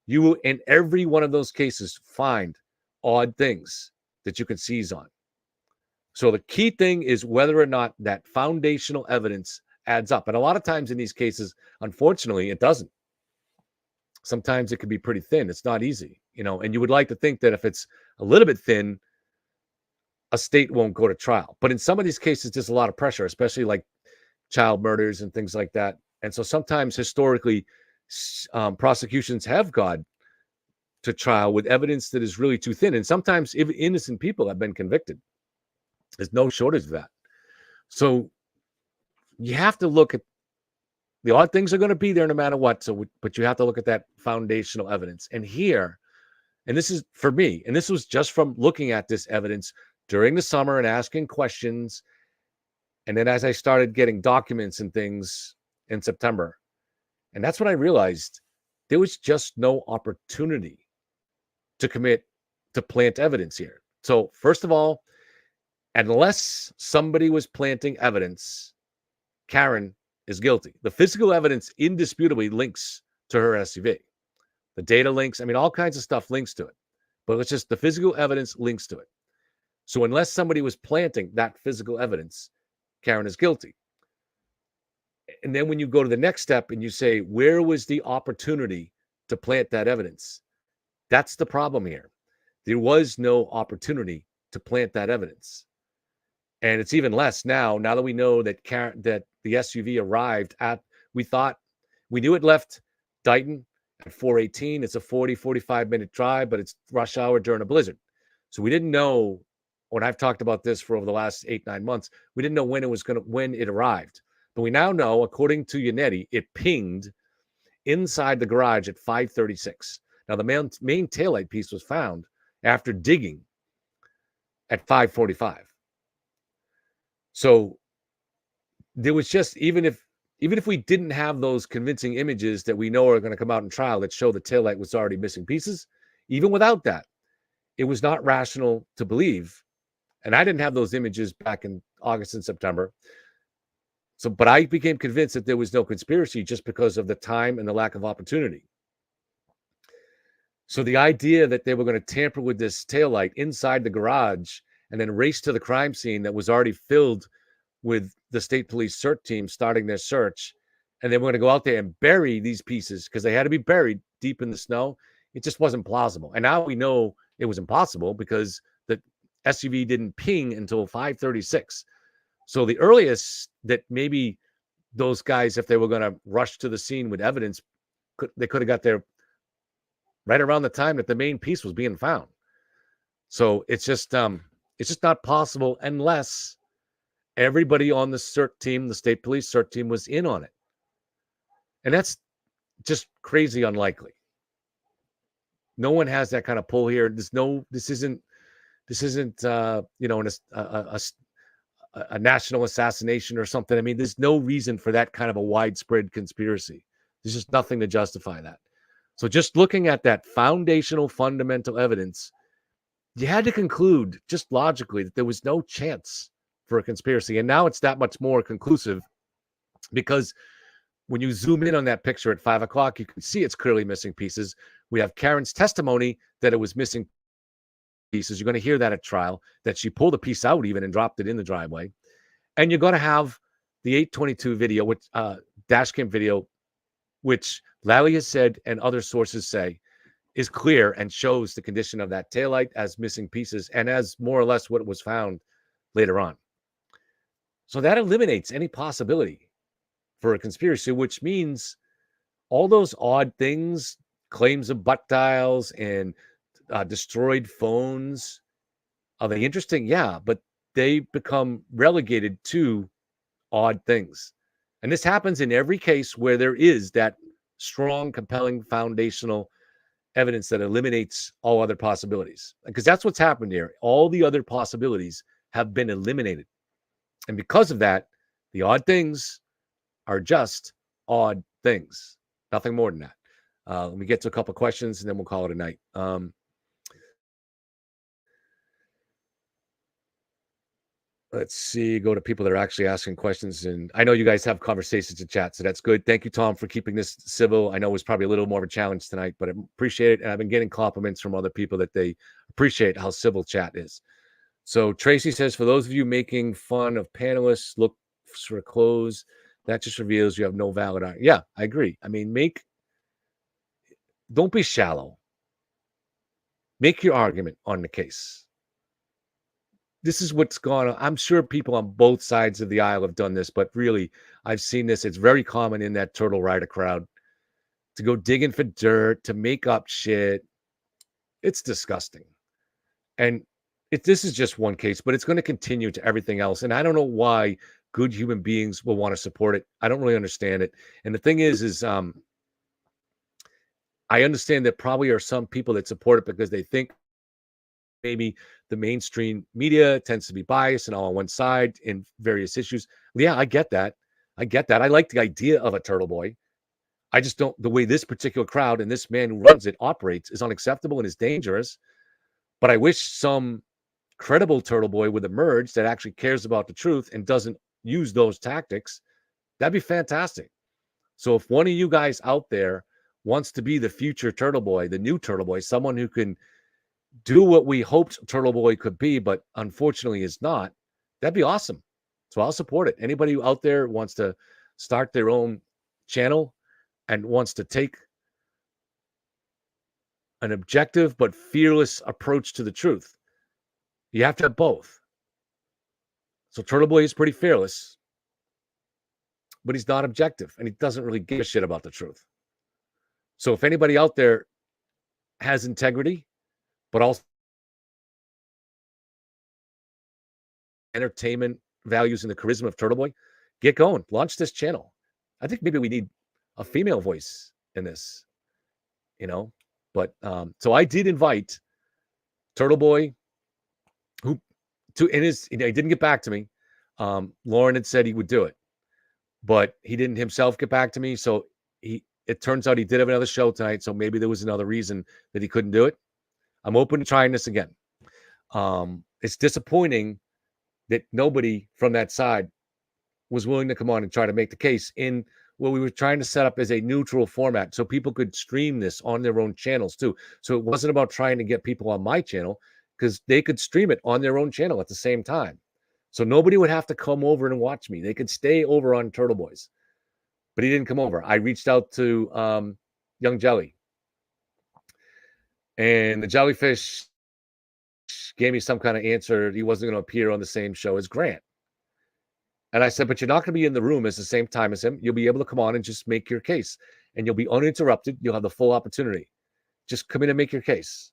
you will, in every one of those cases, find odd things that you can seize on. So the key thing is whether or not that foundational evidence adds up. And a lot of times in these cases, unfortunately, it doesn't. Sometimes it can be pretty thin. It's not easy, and you would like to think that if it's a little bit thin, a state won't go to trial. But in some of these cases, there's a lot of pressure, especially like child murders and things like that. And so sometimes historically, prosecutions have gone to trial with evidence that is really too thin. And sometimes even innocent people have been convicted. There's no shortage of that. So you have to look at the odd things are going to be there no matter what. So, but you have to look at that foundational evidence. And here, and this is for me, and this was just from looking at this evidence during the summer and asking questions. And then as I started getting documents and things in September, and that's when I realized there was just no opportunity to plant evidence here. So first of all, unless somebody was planting evidence, Karen is guilty. The physical evidence indisputably links to her SUV. The data links, all kinds of stuff links to it. But it's just the physical evidence links to it. So unless somebody was planting that physical evidence, Karen is guilty. And then when you go to the next step and you say, where was the opportunity to plant that evidence? That's the problem here. There was no opportunity to plant that evidence. And it's even less now that we know that that the SUV arrived we knew it left Dighton at 4:18. It's a 45 minute drive, but it's rush hour during a blizzard. So we didn't know, when I've talked about this for over the last 8-9 months, we didn't know when it arrived. But we now know, according to Yannetti, it pinged inside the garage at 5:36. Now the main taillight piece was found after digging at 5:45. So there was just, even if we didn't have those convincing images that we know are going to come out in trial that show the taillight was already missing pieces, even without that, it was not rational to believe. And I didn't have those images back in August and September. But I became convinced that there was no conspiracy just because of the time and the lack of opportunity. So the idea that they were going to tamper with this taillight inside the garage and then race to the crime scene that was already filled with the state police search team starting their search, and they were going to go out there and bury these pieces because they had to be buried deep in the snow, it just wasn't plausible. And now we know it was impossible because the SUV didn't ping until 5:36. So the earliest that maybe those guys, if they were going to rush to the scene with evidence, they could have got there right around the time that the main piece was being found. So it's just not possible unless everybody on the search team, the state police search team, was in on it. And that's just crazy unlikely. No one has that kind of pull here. This isn't a national assassination or something. There's no reason for that kind of a widespread conspiracy. There's just nothing to justify that. So just looking at that foundational, fundamental evidence, you had to conclude just logically that there was no chance for a conspiracy. And now it's that much more conclusive because when you zoom in on that picture at 5 o'clock, you can see it's clearly missing pieces. We have Karen's testimony that it was missing pieces. You're going to hear that at trial, that she pulled a piece out even and dropped it in the driveway. And you're going to have the 822 video, which dash cam video, which Lally has said and other sources say is clear and shows the condition of that taillight as missing pieces and as more or less what was found later on. So that eliminates any possibility for a conspiracy, which means all those odd things, claims of butt dials and destroyed phones, are they interesting? Yeah, but they become relegated to odd things. And this happens in every case where there is that strong, compelling, foundational evidence that eliminates all other possibilities. Because that's what's happened here. All the other possibilities have been eliminated. And because of that, the odd things are just odd things. Nothing more than that. Let me get to a couple of questions and then we'll call it a night. Let's see, go to people that are actually asking questions. And I know you guys have conversations in chat, so that's good. Thank you, Tom, for keeping this civil. I know it was probably a little more of a challenge tonight, but I appreciate it. And I've been getting compliments from other people that they appreciate how civil chat is. So Tracy says, for those of you making fun of panelists, look for clothes. That just reveals you have no valid argument. Yeah, I agree. I mean, don't be shallow. Make your argument on the case. This is what's gone on. I'm sure people on both sides of the aisle have done this, but really, I've seen this. It's very common in that turtle rider crowd to go digging for dirt, to make up shit. It's disgusting. And this is just one case, but it's going to continue to everything else. And I don't know why good human beings will want to support it. I don't really understand it. And the thing is I understand that probably are some people that support it because they think maybe the mainstream media tends to be biased and all on one side in various issues. Yeah, I get that. I like the idea of a turtle boy. I just don't, the way this particular crowd and this man who runs it operates is unacceptable and is dangerous. But I wish some credible turtle boy would emerge that actually cares about the truth and doesn't use those tactics. That'd be fantastic. So if one of you guys out there wants to be the future turtle boy, the new turtle boy, someone who can do what we hoped Turtle Boy could be, but unfortunately is not, that'd be awesome. So I'll support it. Anybody out there wants to start their own channel and wants to take an objective but fearless approach to the truth, you have to have both. So Turtle Boy is pretty fearless, but he's not objective and he doesn't really give a shit about the truth. So if anybody out there has integrity, but also entertainment values and the charisma of Turtle Boy, get going. Launch this channel. I think maybe we need a female voice in this, But so I did invite Turtle Boy, he didn't get back to me. Lauren had said he would do it, but he didn't himself get back to me. So it turns out he did have another show tonight. So maybe there was another reason that he couldn't do it. I'm open to trying this again. It's disappointing that nobody from that side was willing to come on and try to make the case in what we were trying to set up as a neutral format so people could stream this on their own channels too. So it wasn't about trying to get people on my channel because they could stream it on their own channel at the same time. So nobody would have to come over and watch me. They could stay over on Turtle Boys. But he didn't come over. I reached out to Young Jelly. And the jellyfish gave me some kind of answer. He wasn't going to appear on the same show as Grant. And I said, but you're not going to be in the room at the same time as him. You'll be able to come on and just make your case. And you'll be uninterrupted. You'll have the full opportunity. Just come in and make your case.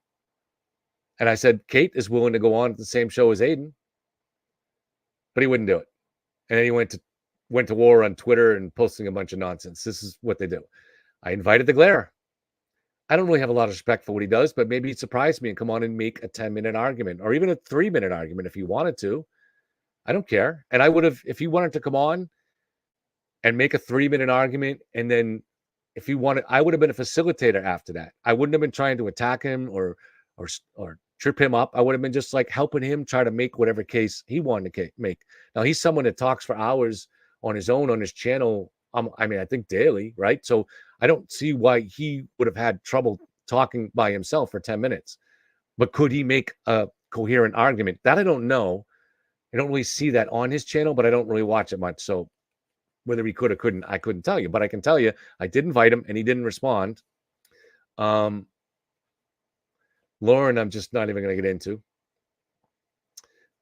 And I said, Kate is willing to go on at the same show as Aiden. But he wouldn't do it. And then he went to war on Twitter and posting a bunch of nonsense. This is what they do. I invited the Glare. I don't really have a lot of respect for what he does, but maybe he'd surprise me and come on and make a 10-minute argument or even a 3-minute argument if he wanted to. I don't care. And I would have, if he wanted to come on and make a 3-minute argument, and then if he wanted, I would have been a facilitator after that. I wouldn't have been trying to attack him or trip him up. I would have been just like helping him try to make whatever case he wanted to make. Now, he's someone that talks for hours on his own, on his channel. I think daily, right? So I don't see why he would have had trouble talking by himself for 10 minutes. But could he make a coherent argument? That I don't know. I don't really see that on his channel, but I don't really watch it much. So whether he could or couldn't, I couldn't tell you. But I can tell you, I did invite him, and he didn't respond. Lauren, I'm just not even going to get into.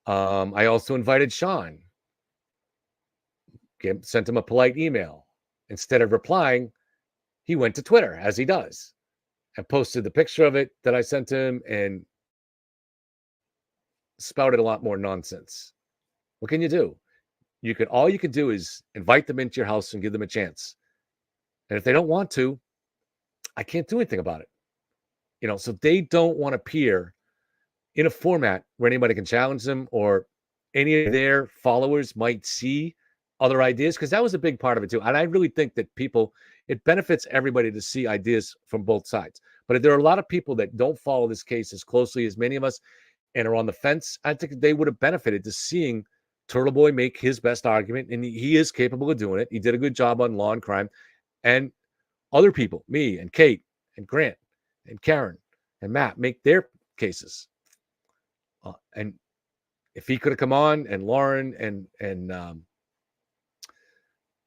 I also invited Sean. Sent him a polite email. Instead of replying, he went to Twitter, as he does, and posted the picture of it that I sent him and spouted a lot more nonsense. What can you do? All you can do is invite them into your house and give them a chance. And if they don't want to, I can't do anything about it. So they don't want to appear in a format where anybody can challenge them or any of their followers might see other ideas, because that was a big part of it too. And I really think that it benefits everybody to see ideas from both sides. But if there are a lot of people that don't follow this case as closely as many of us and are on the fence, I think they would have benefited to seeing Turtle Boy make his best argument. And he is capable of doing it. He did a good job on Law and Crime. And other people, me and Kate and Grant and Karen and Matt, make their cases. And if he could have come on, and Lauren and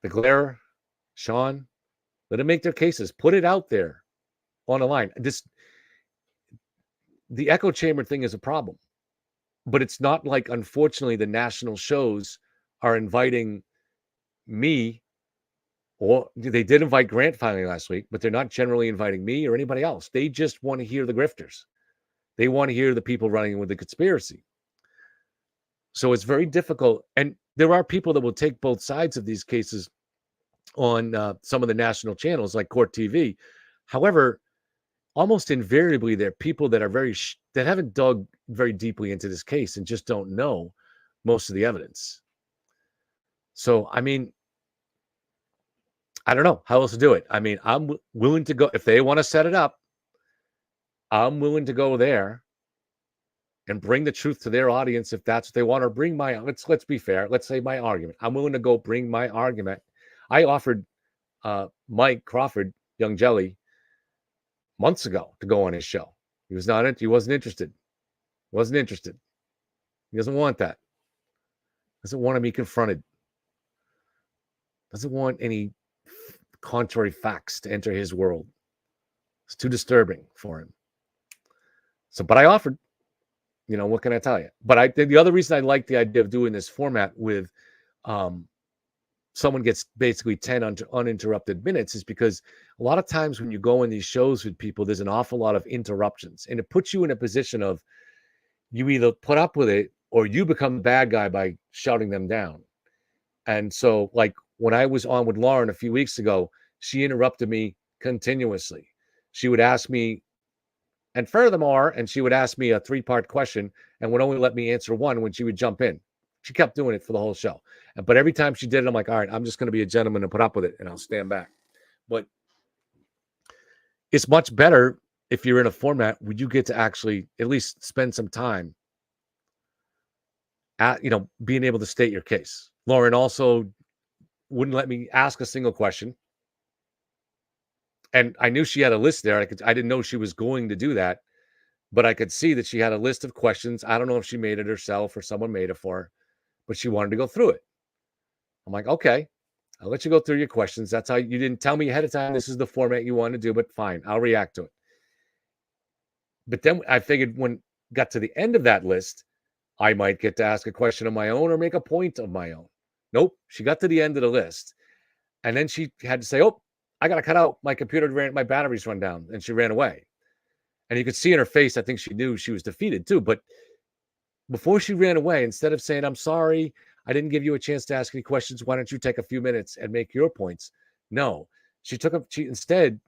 the Glare, Sean, let them make their cases. Put it out there on a line. The echo chamber thing is a problem, but it's not like, unfortunately, the national shows are inviting me, or they did invite Grant finally last week, but they're not generally inviting me or anybody else. They just want to hear the grifters. They want to hear the people running with the conspiracy. So it's very difficult. And there are people that will take both sides of these cases on some of the national channels like Court TV. However, almost invariably, they're people that are that haven't dug very deeply into this case and just don't know most of the evidence. So, I mean, I don't know how else to do it. I mean, I'm willing to go, if they want to set it up, I'm willing to go there and bring the truth to their audience if that's what they want, or bring let's be fair. Let's say my argument. I'm willing to go bring my argument. I offered Mike Crawford, Young Jelly, months ago to go on his show. He wasn't interested. He doesn't want that. Doesn't want to be confronted. Doesn't want any contrary facts to enter his world. It's too disturbing for him. So, but I offered. What can I tell you? But the other reason I like the idea of doing this format with someone gets basically 10 uninterrupted minutes is because a lot of times when you go in these shows with people, there's an awful lot of interruptions, and it puts you in a position of you either put up with it or you become the bad guy by shouting them down. And so, like when I was on with Lauren a few weeks ago, she interrupted me continuously. She would ask me, and furthermore, and she would ask me a 3-part question and would only let me answer one when she would jump in. She kept doing it for the whole show. But every time she did it, I'm like, all right, I'm just going to be a gentleman and put up with it, and I'll stand back. But it's much better if you're in a format where you get to actually at least spend some time at, being able to state your case. Lauren also wouldn't let me ask a single question. And I knew she had a list there. I didn't know she was going to do that, but I could see that she had a list of questions. I don't know if she made it herself or someone made it for her, but she wanted to go through it. I'm like, okay, I'll let you go through your questions. That's how you didn't tell me ahead of time this is the format you want to do, but fine, I'll react to it. But then I figured when got to the end of that list, I might get to ask a question of my own or make a point of my own. Nope, she got to the end of the list, and then she had to say, oh, I got to cut out. My computer my batteries run down, and she ran away. And you could see in her face, I think she knew she was defeated too. But before she ran away, instead of saying, I'm sorry, I didn't give you a chance to ask any questions, why don't you take a few minutes and make your points? No, instead,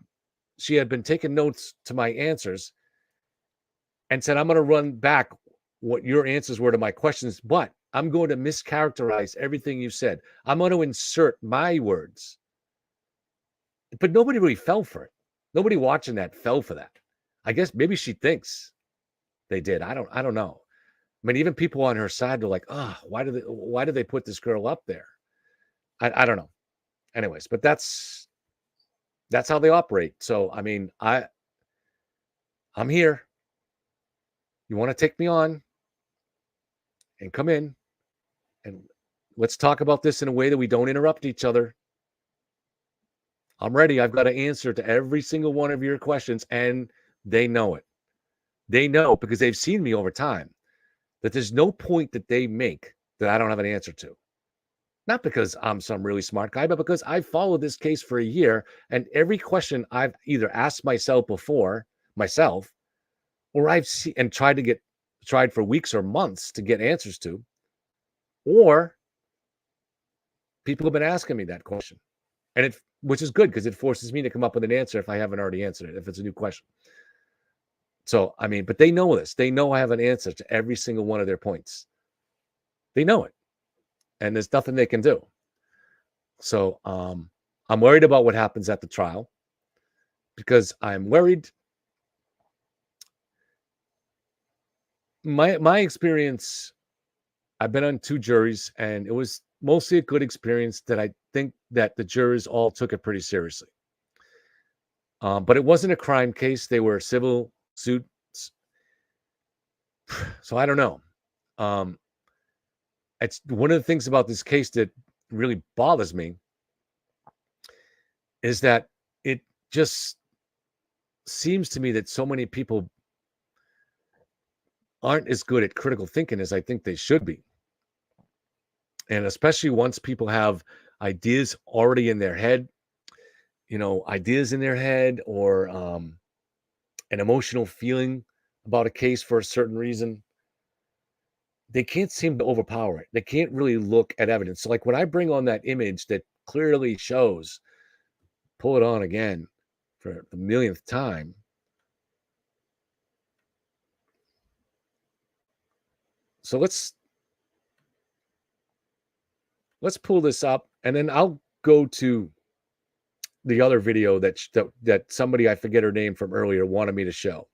she had been taking notes to my answers and said, I'm going to run back what your answers were to my questions, but I'm going to mischaracterize everything you said. I'm going to insert my words. But nobody really fell for it. Nobody watching that fell for that. I guess maybe she thinks they did. I don't know. I mean, even people on her side are like, oh, why do they put this girl up there? I don't know. Anyways, but that's how they operate. So I mean, I'm here. you want to take me on and come in and let's talk about this in a way that we don't interrupt each other. I'm ready. I've got an answer to every single one of your questions, and they know it. They know because they've seen me over time that there's no point that they make that I don't have an answer to. Not because I'm some really smart guy, but because I've followed this case for a year, and every question I've either asked myself before, or I've seen and tried for weeks or months to get answers to, or people have been asking me that question. And which is good because it forces me to come up with an answer if I haven't already answered it, if it's a new question. So, I mean, but they know this. They know I have an answer to every single one of their points. They know it. And there's nothing they can do. So I'm worried about what happens at the trial because I'm worried. My experience, I've been on 2 juries, and it was mostly a good experience that I think that the jurors all took it pretty seriously. But it wasn't a crime case. They were civil suits. So I don't know. It's one of the things about this case that really bothers me is that it just seems to me that so many people aren't as good at critical thinking as I think they should be. And especially once people have ideas already in their head, ideas in their head or an emotional feeling about a case for a certain reason, they can't seem to overpower it. They can't really look at evidence. So like when I bring on that image that clearly shows, pull it on again for the millionth time. So let's pull this up, and then I'll go to the other video that somebody, I forget her name from earlier, wanted me to show.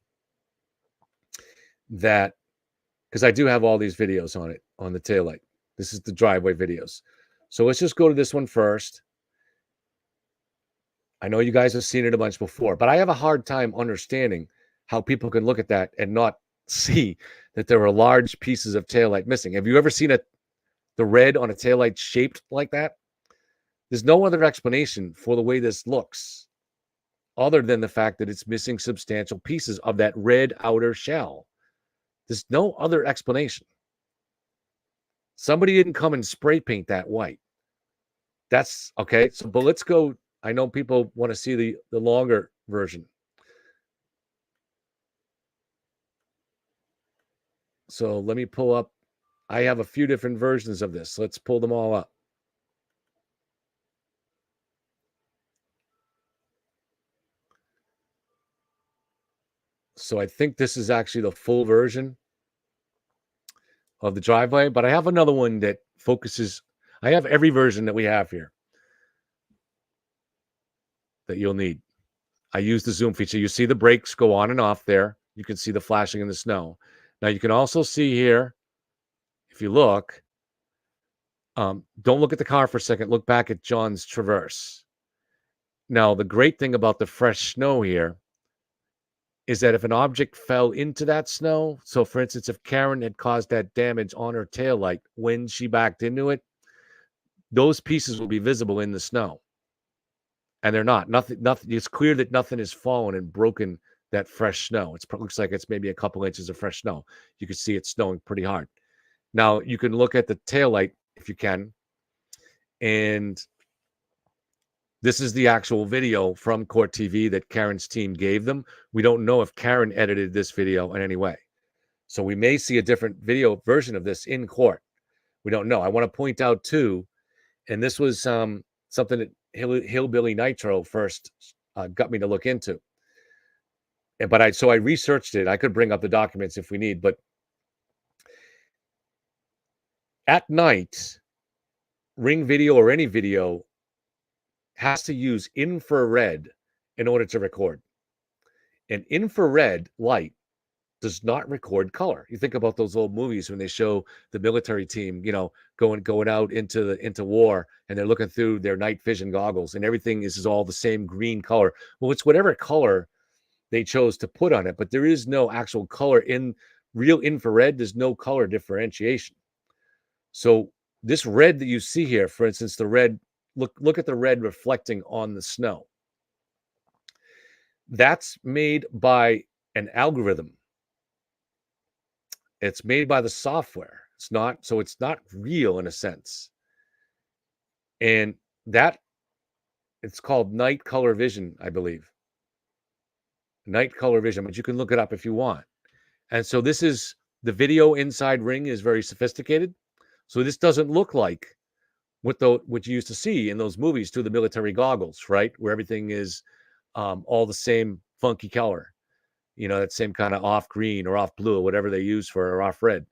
That because I do have all these videos on it on the taillight. This is the driveway videos. So let's just go to this one first. I know you guys have seen it a bunch before, but I have a hard time understanding how people can look at that and not see that there are large pieces of taillight missing. Have you ever seen the red on a taillight shaped like that? There's no other explanation for the way this looks other than the fact that it's missing substantial pieces of that red outer shell. There's no other explanation. Somebody didn't come and spray paint that white. That's okay. So, but let's go. I know people want to see the longer version. So let me pull up. I have a few different versions of this. Let's pull them all up. So I think this is actually the full version of the driveway, but I have another one that focuses. I have every version that we have here that you'll need. I use the zoom feature. You see the brakes go on and off there. You can see the flashing in the snow. Now you can also see here, if you look, don't look at the car for a second. Look back at John's Traverse. Now, the great thing about the fresh snow here is that if an object fell into that snow, so for instance, if Karen had caused that damage on her taillight when she backed into it, those pieces will be visible in the snow. And they're not. Nothing. It's clear that nothing has fallen and broken that fresh snow. It looks like it's maybe a couple inches of fresh snow. You can see it snowing pretty hard. Now, you can look at the taillight if you can. And this is the actual video from Court TV that Karen's team gave them. We don't know if Karen edited this video in any way. So we may see a different video version of this in court. We don't know. I want to point out, too, and this was something that Hillbilly Nitro first got me to look into. But I researched it. I could bring up the documents if we need. But at night, Ring video or any video has to use infrared in order to record. And infrared light does not record color. You think about those old movies when they show the military team, going out into war, and they're looking through their night vision goggles, and everything is all the same green color. Well, it's whatever color they chose to put on it, but there is no actual color in real infrared, there's no color differentiation. So this red that you see here, for instance, the red, look at the red reflecting on the snow. That's made by an algorithm. It's made by the software. It's not real in a sense. And that, it's called night color vision, I believe. Night color vision, but you can look it up if you want. And so this is, the video inside ring is very sophisticated. So this doesn't look like what you used to see in those movies through the military goggles, right? Where everything is all the same funky color, that same kind of off green or off blue or whatever they use for, or off red.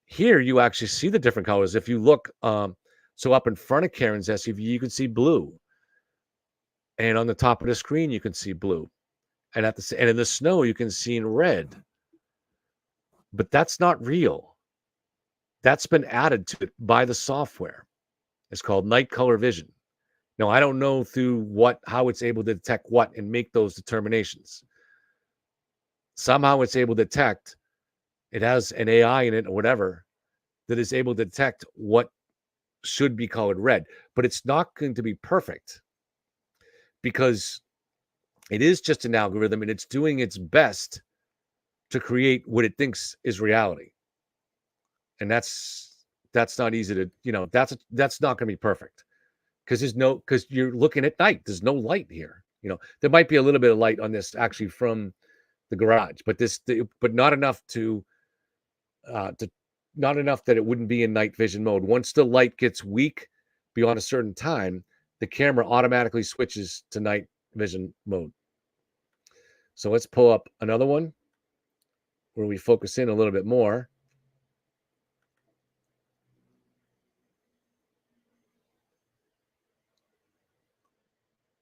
Here you actually see the different colors. If you look, so up in front of Karen's SUV, you can see blue, and on the top of the screen you can see blue, and and in the snow you can see in red. But that's not real. That's been added to it by the software. It's called night color vision. Now, I don't know how it's able to detect what and make those determinations. Somehow it's able to detect, it has an AI in it or whatever that is able to detect what should be colored red, but it's not going to be perfect because it is just an algorithm and it's doing its best to create what it thinks is reality. And that's not easy to, that's not going to be perfect because you're looking at night. There's no light here. There might be a little bit of light on this actually from the garage, but not enough not enough that it wouldn't be in night vision mode. Once the light gets weak beyond a certain time, the camera automatically switches to night vision mode. So let's pull up another one where we focus in a little bit more.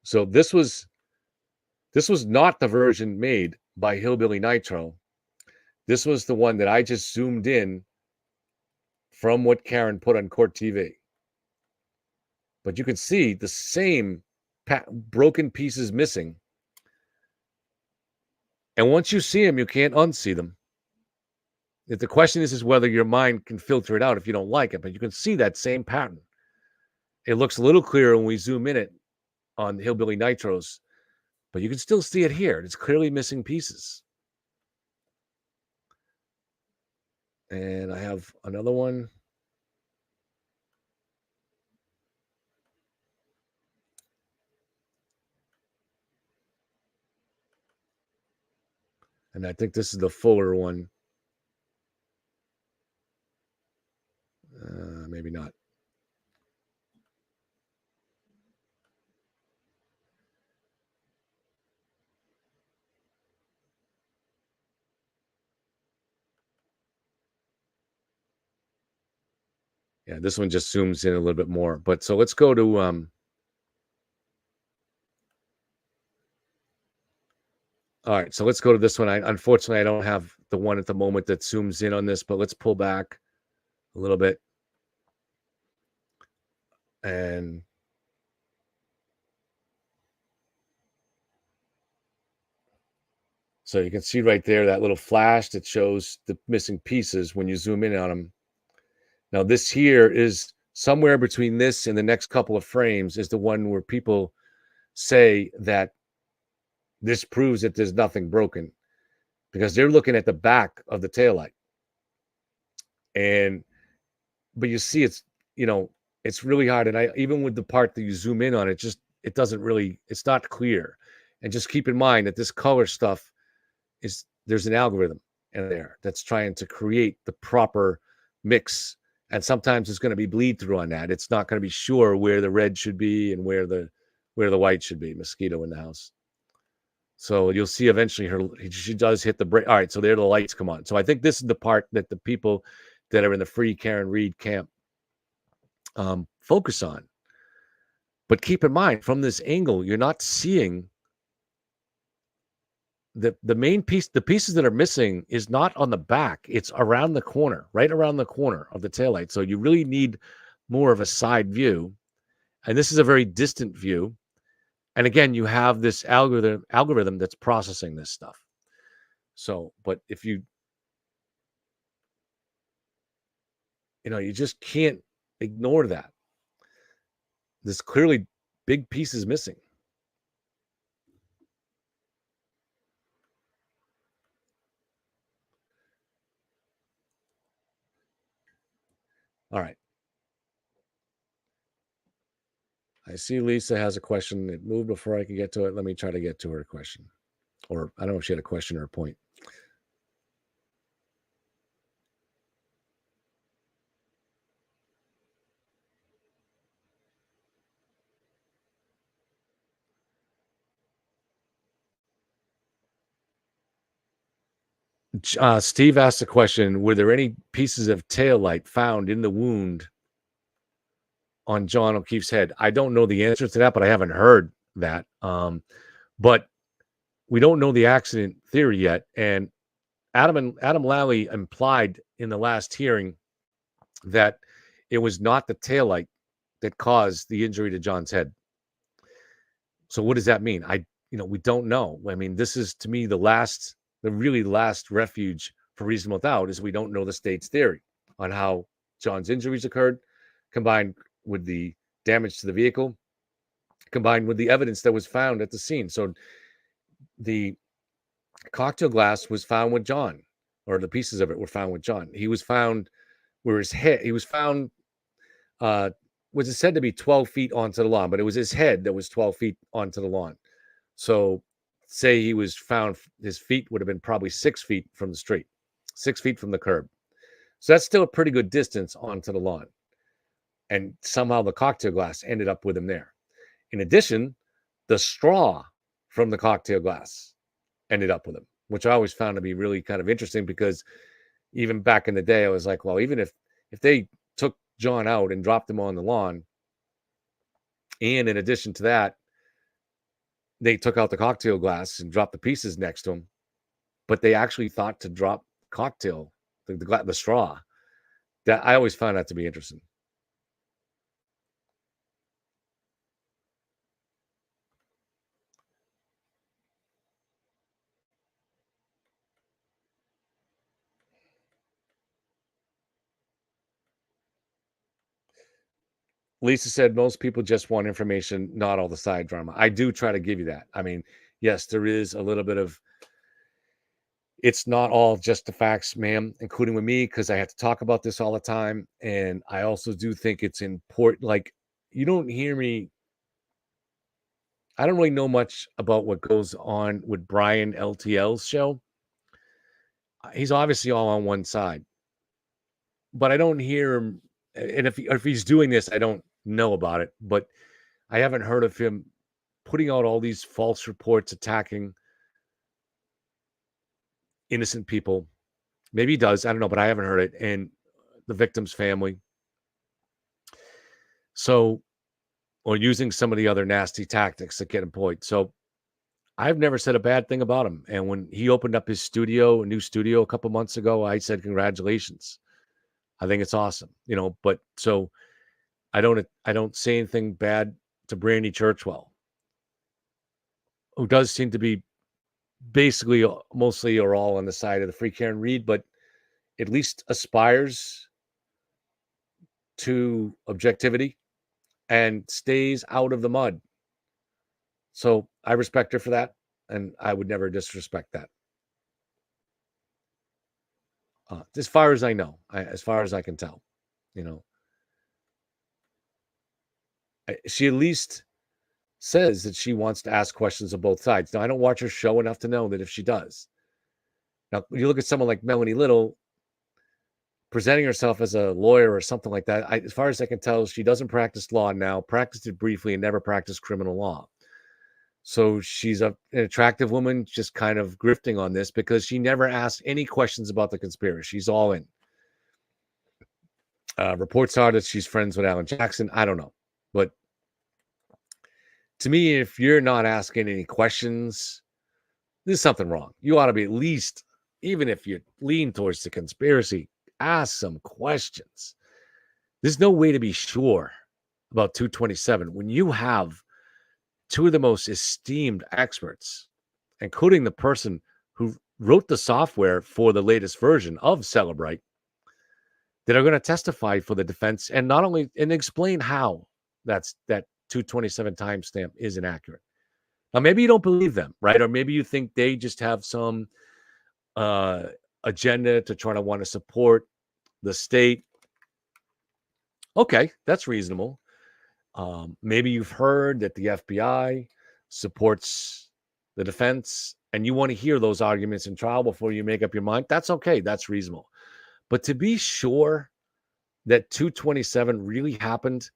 So this was not the version made by Hillbilly Nitro. This was the one that I just zoomed in from what Karen put on Court TV. But you can see the same broken pieces missing. And once you see them, you can't unsee them. If the question is whether your mind can filter it out if you don't like it, but you can see that same pattern. It looks a little clearer when we zoom in it on Hillbilly Nitros, but you can still see it here. It's clearly missing pieces. And I have another one. And I think this is the fuller one. Maybe not. Yeah, this one just zooms in a little bit more. But so let's go to all right, so let's go to this one. Unfortunately, I don't have the one at the moment that zooms in on this, but let's pull back a little bit. And so you can see right there that little flash that shows the missing pieces when you zoom in on them. Now, this here is somewhere between this and the next couple of frames is the one where people say that this proves that there's nothing broken because they're looking at the back of the taillight. But you see, it's really hard. And even with the part that you zoom in on, it doesn't really, it's not clear. And just keep in mind that this color stuff there's an algorithm in there that's trying to create the proper mix. And sometimes it's going to be bleed through on that. It's not going to be sure where the red should be and where the white should be. Mosquito in the house. So you'll see eventually she does hit the brake. All right, so there the lights come on. So I think this is the part that the people that are in the free Karen Reed camp focus on. But keep in mind, from this angle, you're not seeing the main piece. The pieces that are missing is not on the back. It's around the corner, right around the corner of the taillight. So you really need more of a side view. And this is a very distant view. And again, you have this algorithm that's processing this stuff. So, but if you You just can't ignore that. There's clearly big pieces missing. All right. I see Lisa has a question. It moved before I could get to it. Let me try to get to her question. Or I don't know if she had a question or a point. Steve asked a question. Were there any pieces of tail light found in the wound on John O'Keefe's head? I don't know the answer to that, but I haven't heard that. But we don't know the accident theory yet. And Adam Lally implied in the last hearing that it was not the taillight that caused the injury to John's head. So what does that mean? We don't know. I mean, this is to me the really last refuge for reasonable doubt is we don't know the state's theory on how John's injuries occurred, combined with the damage to the vehicle, combined with the evidence that was found at the scene. So the cocktail glass was found with John, or the pieces of it were found with John. He was found where his head, he was found, was it said to be 12 feet onto the lawn, but it was his head that was 12 feet onto the lawn. So say he was found, his feet would have been probably 6 feet from the street, 6 feet from the curb. So that's still a pretty good distance onto the lawn. And somehow the cocktail glass ended up with him there. In addition, the straw from the cocktail glass ended up with him, which I always found to be really kind of interesting, because even back in the day, I was like, well, even if they took John out and dropped him on the lawn, and in addition to that, they took out the cocktail glass and dropped the pieces next to him, but they actually thought to drop the straw. That I always found that to be interesting. Lisa said most people just want information, not all the side drama. I do try to give you that. I mean, yes, there is a little bit of, it's not all just the facts, ma'am, including with me, because I have to talk about this all the time. And I also do think it's important. Like, you don't hear me. I don't really know much about what goes on with Brian LTL's show. He's obviously all on one side, but I don't hear him. And if he's doing this, I don't know about it, but I haven't heard of him putting out all these false reports attacking innocent people. Maybe he does. I don't know, but I haven't heard it. And the victim's family. So, or using some of the other nasty tactics that get employed. So I've never said a bad thing about him. And when he opened up his new studio a couple months ago, I said, congratulations. I think it's awesome, but so I don't say anything bad to Brandy Churchwell, who does seem to be basically mostly or all on the side of the free Karen Reed, but at least aspires to objectivity and stays out of the mud. So I respect her for that, and I would never disrespect that. As far as I know, as far as I can tell, she at least says that she wants to ask questions of both sides. Now, I don't watch her show enough to know that if she does. Now, you look at someone like Melanie Little presenting herself as a lawyer or something like that. As far as I can tell, she doesn't practice law now, practiced it briefly, and never practiced criminal law. So she's an attractive woman, just kind of grifting on this because she never asked any questions about the conspiracy. She's all in. Reports are that she's friends with Alan Jackson. I don't know. But to me, if you're not asking any questions, there's something wrong. You ought to be at least, even if you lean towards the conspiracy, ask some questions. There's no way to be sure about 227 when you have two of the most esteemed experts, including the person who wrote the software for the latest version of Celebrite, that are going to testify for the defense, and not only and explain how that 227 timestamp is inaccurate. Now, maybe you don't believe them, right? Or maybe you think they just have some agenda to try to want to support the state. Okay, that's reasonable. Maybe you've heard that the FBI supports the defense and you want to hear those arguments in trial before you make up your mind. That's okay. That's reasonable. But to be sure that 227 really happened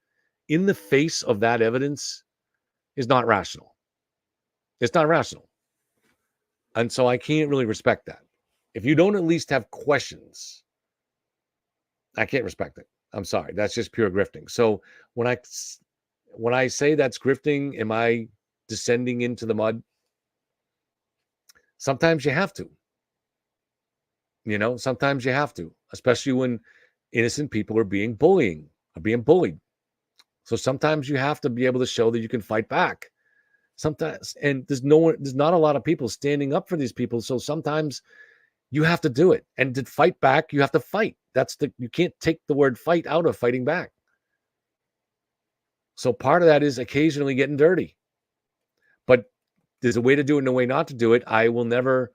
in the face of that evidence is not rational. It's not rational. And so I can't really respect that. If you don't at least have questions, I can't respect it. I'm sorry. That's just pure grifting. So when I say that's grifting, am I descending into the mud? Sometimes you have to. Sometimes you have to, especially when innocent people are being bullied. So sometimes you have to be able to show that you can fight back. Sometimes, and there's not a lot of people standing up for these people. So sometimes you have to do it. And to fight back, you have to fight. You can't take the word fight out of fighting back. So part of that is occasionally getting dirty. But there's a way to do it and a way not to do it. I will never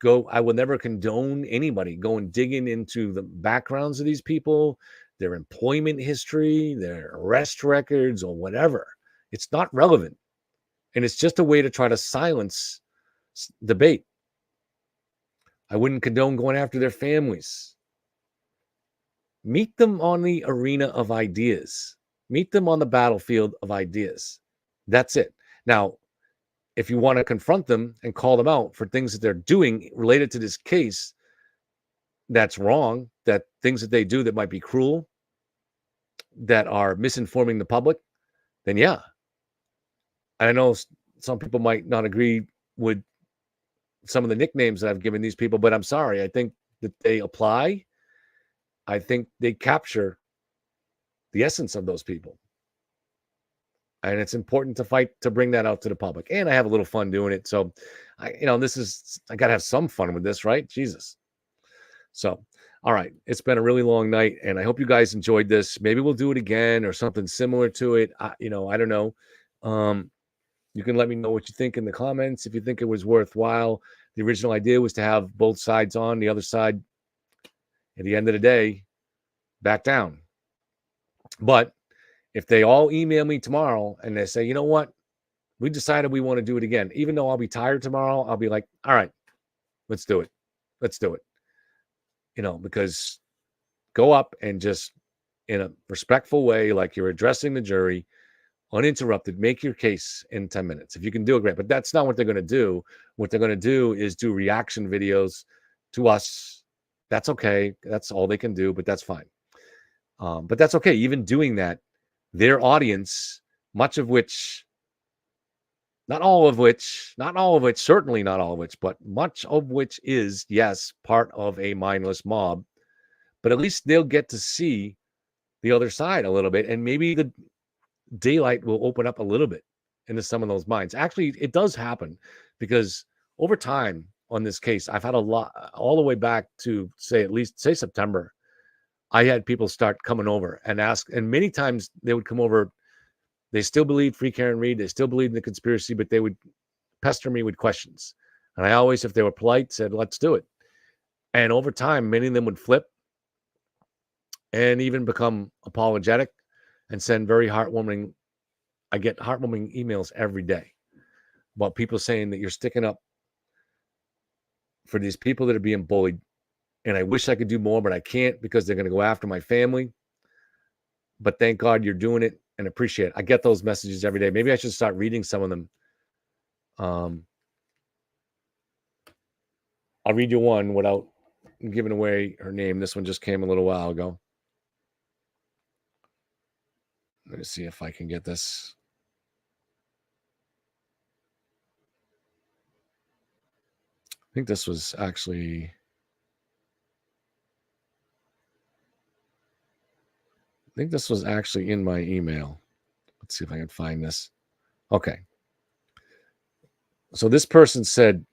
condone anybody going digging into the backgrounds of these people, their employment history, their arrest records, or whatever. It's not relevant. And it's just a way to try to silence debate. I wouldn't condone going after their families. Meet them on the arena of ideas. Meet them on the battlefield of ideas. That's it. Now, if you want to confront them and call them out for things that they're doing related to this case, that's wrong, that things that they do that might be cruel, that are misinforming the public, then yeah. And I know some people might not agree with some of the nicknames that I've given these people, but I'm sorry. I think that they apply. I think they capture the essence of those people. And it's important to fight to bring that out to the public. And I have a little fun doing it. So, I got to have some fun with this, right? Jesus. So, all right. It's been a really long night, and I hope you guys enjoyed this. Maybe we'll do it again or something similar to it. I don't know. You can let me know what you think in the comments if you think it was worthwhile. The original idea was to have both sides on, the other side, at the end of the day, back down. But if they all email me tomorrow and they say, you know what, we decided we want to do it again, even though I'll be tired tomorrow, I'll be like, all right, let's do it. Let's do it. Because go up and just in a respectful way, like you're addressing the jury, uninterrupted, make your case in 10 minutes. If you can do it, great. But that's not what they're going to do. What they're going to do is do reaction videos to us. That's okay. That's all they can do, but that's fine. But that's okay. Even doing that, their audience, not all of which, certainly not all of which, but much of which is, yes, part of a mindless mob. But at least they'll get to see the other side a little bit. And maybe the daylight will open up a little bit into some of those minds. Actually, it does happen because over time on this case, I've had a lot, all the way back to say September, I had people start coming over and ask, and many times they would come over. They still believed Free Karen Reed. They still believed in the conspiracy, but they would pester me with questions. And I always, if they were polite, said, let's do it. And over time, many of them would flip and even become apologetic and send very heartwarming. I get heartwarming emails every day about people saying that you're sticking up for these people that are being bullied. And I wish I could do more, but I can't because they're going to go after my family. But thank God you're doing it and appreciate it. I get those messages every day. Maybe I should start reading some of them. I'll read you one without giving away her name. This one just came a little while ago. Let me see if I can get this. I think this was actually... in my email. Let's see if I can find this. Okay. So this person said,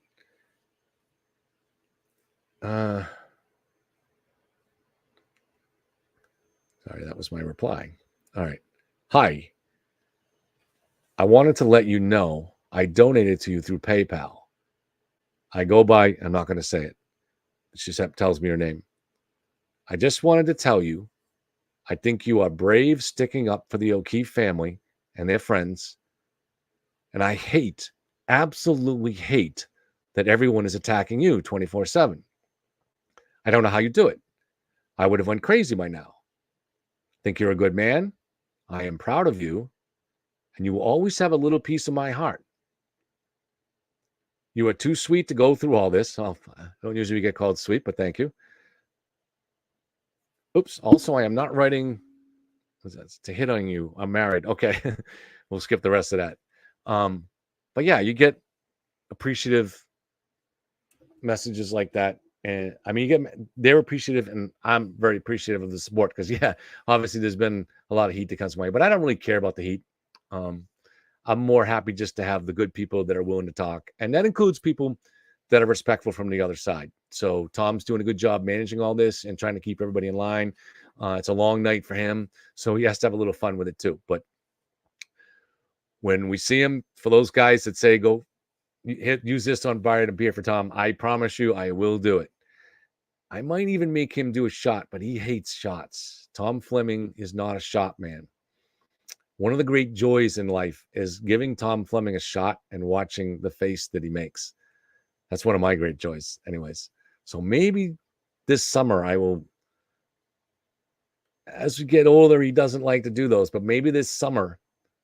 Sorry, that was my reply. All right. Hi. I wanted to let you know I donated to you through PayPal. I go by, I'm not going to say it. She tells me her name. I just wanted to tell you, I think you are brave sticking up for the O'Keefe family and their friends. And I hate, absolutely hate, that everyone is attacking you 24/7. I don't know how you do it. I would have went crazy by now. Think you're a good man. I am proud of you. And you will always have a little piece of my heart. You are too sweet to go through all this. Oh, I don't usually get called sweet, but thank you. Oops. Also, I am not writing to hit on you. I'm married. Okay. We'll skip the rest of that. But yeah, you get appreciative messages like that. And I mean, they're appreciative, and I'm very appreciative of the support because, yeah, obviously there's been a lot of heat that comes my way, but I don't really care about the heat. I'm more happy just to have the good people that are willing to talk. And that includes people that are respectful from the other side. So Tom's doing a good job managing all this and trying to keep everybody in line. It's a long night for him, so he has to have a little fun with it too. But when we see him, for those guys that say, go use this on buy a beer for Tom, I promise you I will do it. I might even make him do a shot, but he hates shots. Tom Fleming is not a shot man. One of the great joys in life is giving Tom Fleming a shot and watching the face that he makes. That's one of my great joys anyways. So maybe this summer I will, as we get older, he doesn't like to do those, but maybe this summer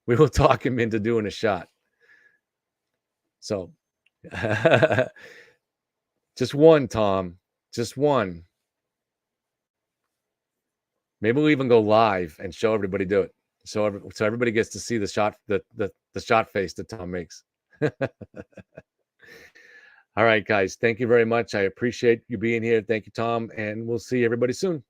we will talk him into doing a shot. So just one, Tom, just one. Maybe we'll even go live and show everybody do it. So everybody gets to see the shot, the shot face that Tom makes. All right, guys. Thank you very much. I appreciate you being here. Thank you, Tom. And we'll see everybody soon.